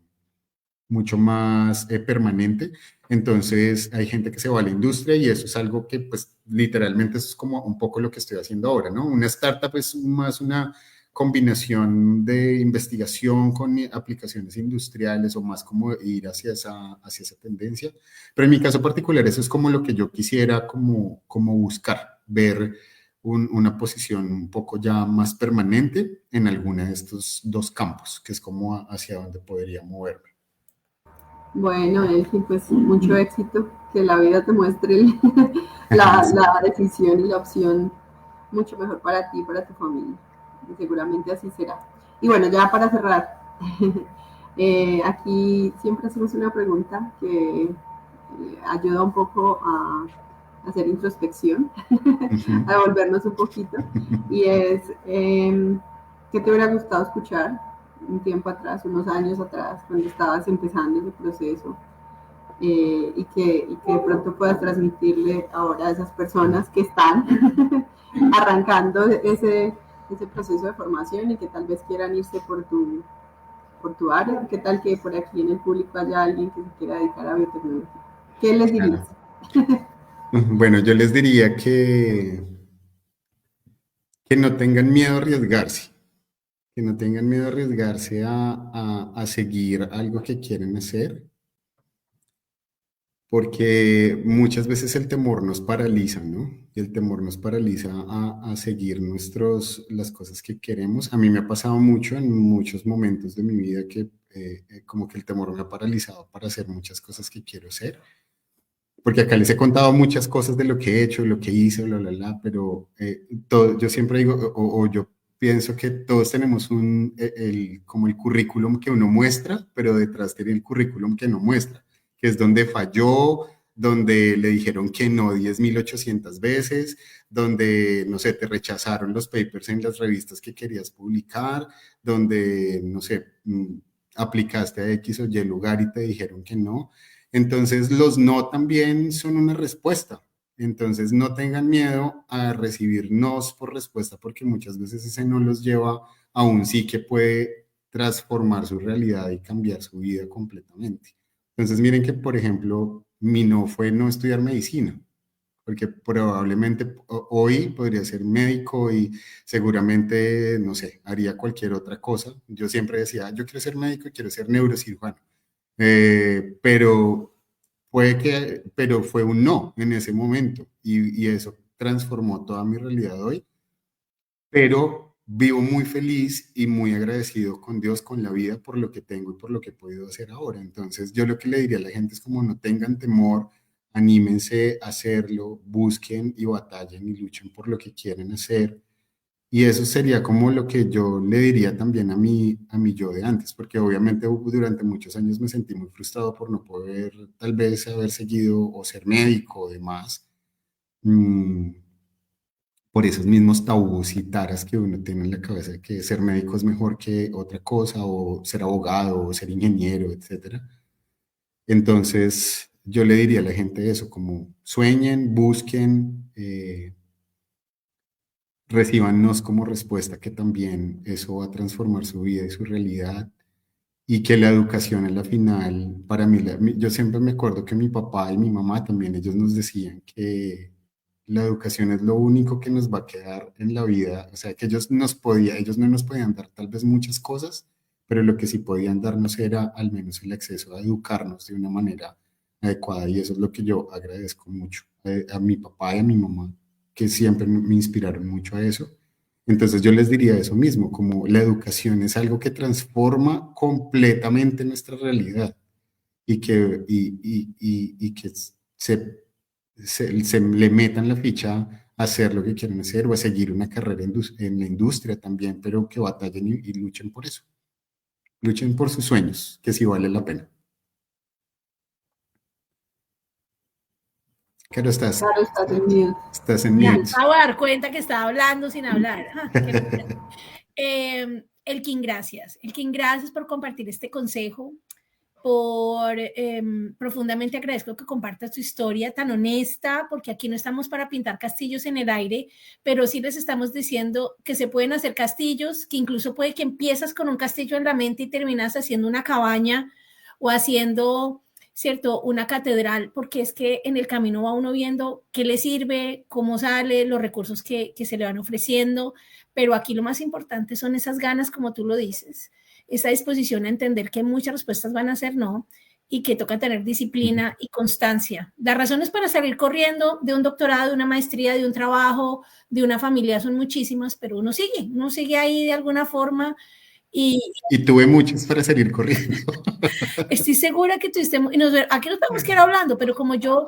mucho más permanente. Entonces hay gente que se va a la industria y eso es algo que pues literalmente eso es como un poco lo que estoy haciendo ahora, ¿no? Una startup es más una combinación de investigación con aplicaciones industriales o más como ir hacia esa tendencia. Pero en mi caso particular eso es como lo que yo quisiera como buscar, ver una posición un poco ya más permanente en alguna de estos dos campos, que es como hacia donde podría moverme. Bueno, Elfi, pues mucho éxito, que la vida te muestre la decisión y la opción mucho mejor para ti y para tu familia. Y seguramente así será. Y bueno, ya para cerrar, aquí siempre hacemos una pregunta que ayuda un poco a hacer introspección, a volvernos un poquito, y es, ¿qué te hubiera gustado escuchar un tiempo atrás, unos años atrás, cuando estabas empezando ese proceso? Y que de pronto puedas transmitirle ahora a esas personas que están arrancando ese proceso de formación y que tal vez quieran irse por tu área. ¿Qué tal que por aquí en el público haya alguien que se quiera dedicar a biotecnología? ¿Qué les dirías? Claro. Bueno, yo les diría que no tengan miedo a arriesgarse, que no tengan miedo a arriesgarse a seguir algo que quieren hacer, porque muchas veces el temor nos paraliza, ¿no? Y el temor nos paraliza a seguir las cosas que queremos. A mí me ha pasado mucho en muchos momentos de mi vida que como que el temor me ha paralizado para hacer muchas cosas que quiero hacer. Porque acá les he contado muchas cosas de lo que he hecho, lo que hice, pero yo siempre digo, o yo pienso que todos tenemos como el currículum que uno muestra, pero detrás tiene el currículum que no muestra, que es donde falló, donde le dijeron que no 10.800 veces, donde, no sé, te rechazaron los papers en las revistas que querías publicar, donde, no sé, aplicaste a X o Y lugar y te dijeron que no. Entonces, los no también son una respuesta. Entonces, no tengan miedo a recibir nos por respuesta, porque muchas veces ese no los lleva a un sí que puede transformar su realidad y cambiar su vida completamente. Entonces, miren que, por ejemplo, mi no fue no estudiar medicina, porque probablemente hoy podría ser médico y seguramente, no sé, haría cualquier otra cosa. Yo siempre decía, yo quiero ser médico y quiero ser neurocirujano. Pero pero fue un no en ese momento y eso transformó toda mi realidad hoy, pero vivo muy feliz y muy agradecido con Dios, con la vida, por lo que tengo y por lo que he podido hacer ahora. Entonces, yo lo que le diría a la gente es como no tengan temor, anímense a hacerlo, busquen y batallen y luchen por lo que quieren hacer. Y eso sería como lo que yo le diría también a mi yo de antes, porque obviamente durante muchos años me sentí muy frustrado por no poder tal vez haber seguido o ser médico o demás, mm, por esos mismos tabús y taras que uno tiene en la cabeza de que ser médico es mejor que otra cosa, o ser abogado, o ser ingeniero, etcétera. Entonces, yo le diría a la gente eso, como sueñen, busquen, recíbanos como respuesta que también eso va a transformar su vida y su realidad y que la educación en la final, para mí, yo siempre me acuerdo que mi papá y mi mamá también, ellos nos decían que la educación es lo único que nos va a quedar en la vida, o sea, que ellos no nos podían dar tal vez muchas cosas, pero lo que sí podían darnos era al menos el acceso a educarnos de una manera adecuada y eso es lo que yo agradezco mucho a mi papá y a mi mamá, que siempre me inspiraron mucho a eso. Entonces yo les diría eso mismo, como la educación es algo que transforma completamente nuestra realidad y que se le metan la ficha a hacer lo que quieren hacer o a seguir una carrera en la industria también, pero que batallen y luchen por eso. Luchen por sus sueños, que sí vale la pena. Claro, Claro, estás en mute. estás en Me mute. acabo de dar cuenta que estaba hablando sin hablar. Qué locura. Elkin, gracias. Elkin, gracias por compartir este consejo. Profundamente agradezco que compartas tu historia tan honesta, porque aquí no estamos para pintar castillos en el aire, pero sí les estamos diciendo que se pueden hacer castillos, que incluso puede que empiezas con un castillo en la mente y terminas haciendo una cabaña o haciendo, ¿cierto?, una catedral, porque es que en el camino va uno viendo qué le sirve, cómo sale, los recursos que se le van ofreciendo, pero aquí lo más importante son esas ganas, como tú lo dices, esa disposición a entender que muchas respuestas van a ser no y que toca tener disciplina y constancia. Las razones para salir corriendo de un doctorado, de una maestría, de un trabajo, de una familia son muchísimas, pero uno sigue ahí de alguna forma. Y tuve muchas para salir corriendo. Estoy segura que tuviste, aquí nos podemos quedar hablando, pero como yo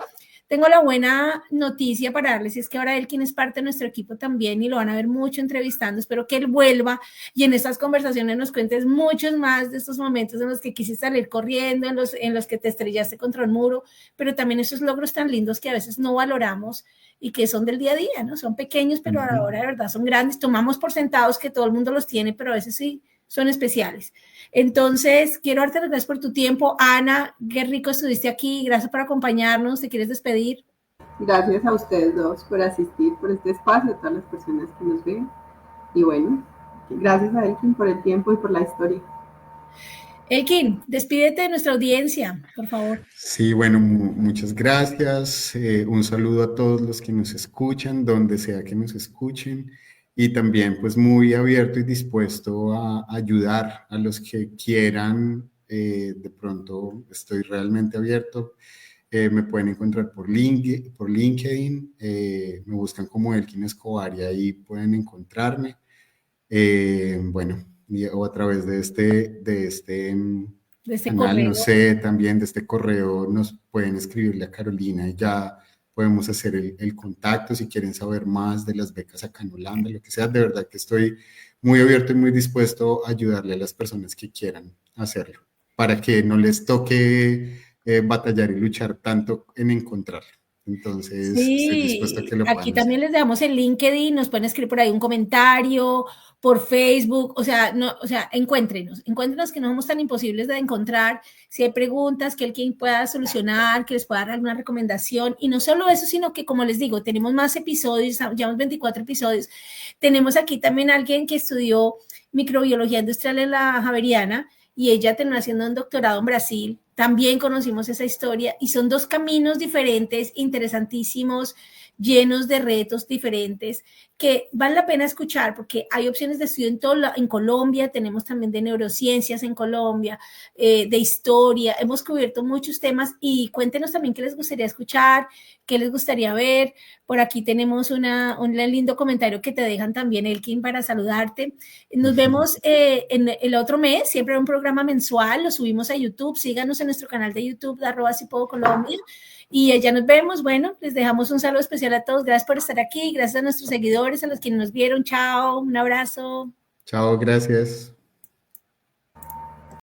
tengo la buena noticia para darles, y es que ahora Elkin es parte de nuestro equipo también y lo van a ver mucho entrevistando. Espero que él vuelva y en estas conversaciones nos cuentes muchos más de estos momentos en los que quisiste salir corriendo, en los que te estrellaste contra el muro, pero también esos logros tan lindos que a veces no valoramos y que son del día a día, ¿no? Son pequeños, pero ahora de verdad son grandes. Tomamos por sentados que todo el mundo los tiene, pero a veces sí son especiales. Entonces, quiero darte las gracias por tu tiempo. Ana, qué rico estuviste aquí. Gracias por acompañarnos. ¿Te quieres despedir? Gracias a ustedes dos por asistir, por este espacio, a todas las personas que nos ven. Y bueno, gracias a Elkin por el tiempo y por la historia. Elkin, despídete de nuestra audiencia, por favor. Sí, bueno, muchas gracias. Un saludo a todos los que nos escuchan, donde sea que nos escuchen. Y también pues muy abierto y dispuesto a ayudar a los que quieran. De pronto estoy realmente abierto. Me pueden encontrar por LinkedIn. Me buscan como Elkin Escobar y ahí pueden encontrarme. Bueno, o a través de este canal, correo. no sé, también de este correo nos pueden escribirle a Carolina y ya podemos hacer el contacto si quieren saber más de las becas acá en Holanda, lo que sea. De verdad que estoy muy abierto y muy dispuesto a ayudarle a las personas que quieran hacerlo, para que no les toque batallar y luchar tanto en encontrarlo. Entonces, estoy dispuesto a que lo puedan aquí hacer. también les damos el LinkedIn, nos pueden escribir por ahí un comentario, por Facebook, o sea, encuéntrenos que no somos tan imposibles de encontrar. Si hay preguntas que alguien pueda solucionar, que les pueda dar alguna recomendación, y no solo eso, sino que, como les digo, tenemos más episodios, llevamos 24 episodios. Tenemos aquí también a alguien que estudió microbiología industrial en la Javeriana, y ella terminó haciendo un doctorado en Brasil. También conocimos esa historia y son dos caminos diferentes, interesantísimos, llenos de retos diferentes, que vale la pena escuchar porque hay opciones de estudio en Colombia, tenemos también de neurociencias en Colombia, de historia, hemos cubierto muchos temas y cuéntenos también qué les gustaría escuchar, qué les gustaría ver. Por aquí tenemos un lindo comentario que te dejan también, Elkin, para saludarte. Nos vemos en el otro mes, siempre hay un programa mensual, lo subimos a YouTube, síganos en nuestro canal de YouTube de @sipuedo_Colombia. Y ya nos vemos. Bueno, les dejamos un saludo especial a todos. Gracias por estar aquí. Gracias a nuestros seguidores, a los que nos vieron. Chao, un abrazo. Chao, gracias.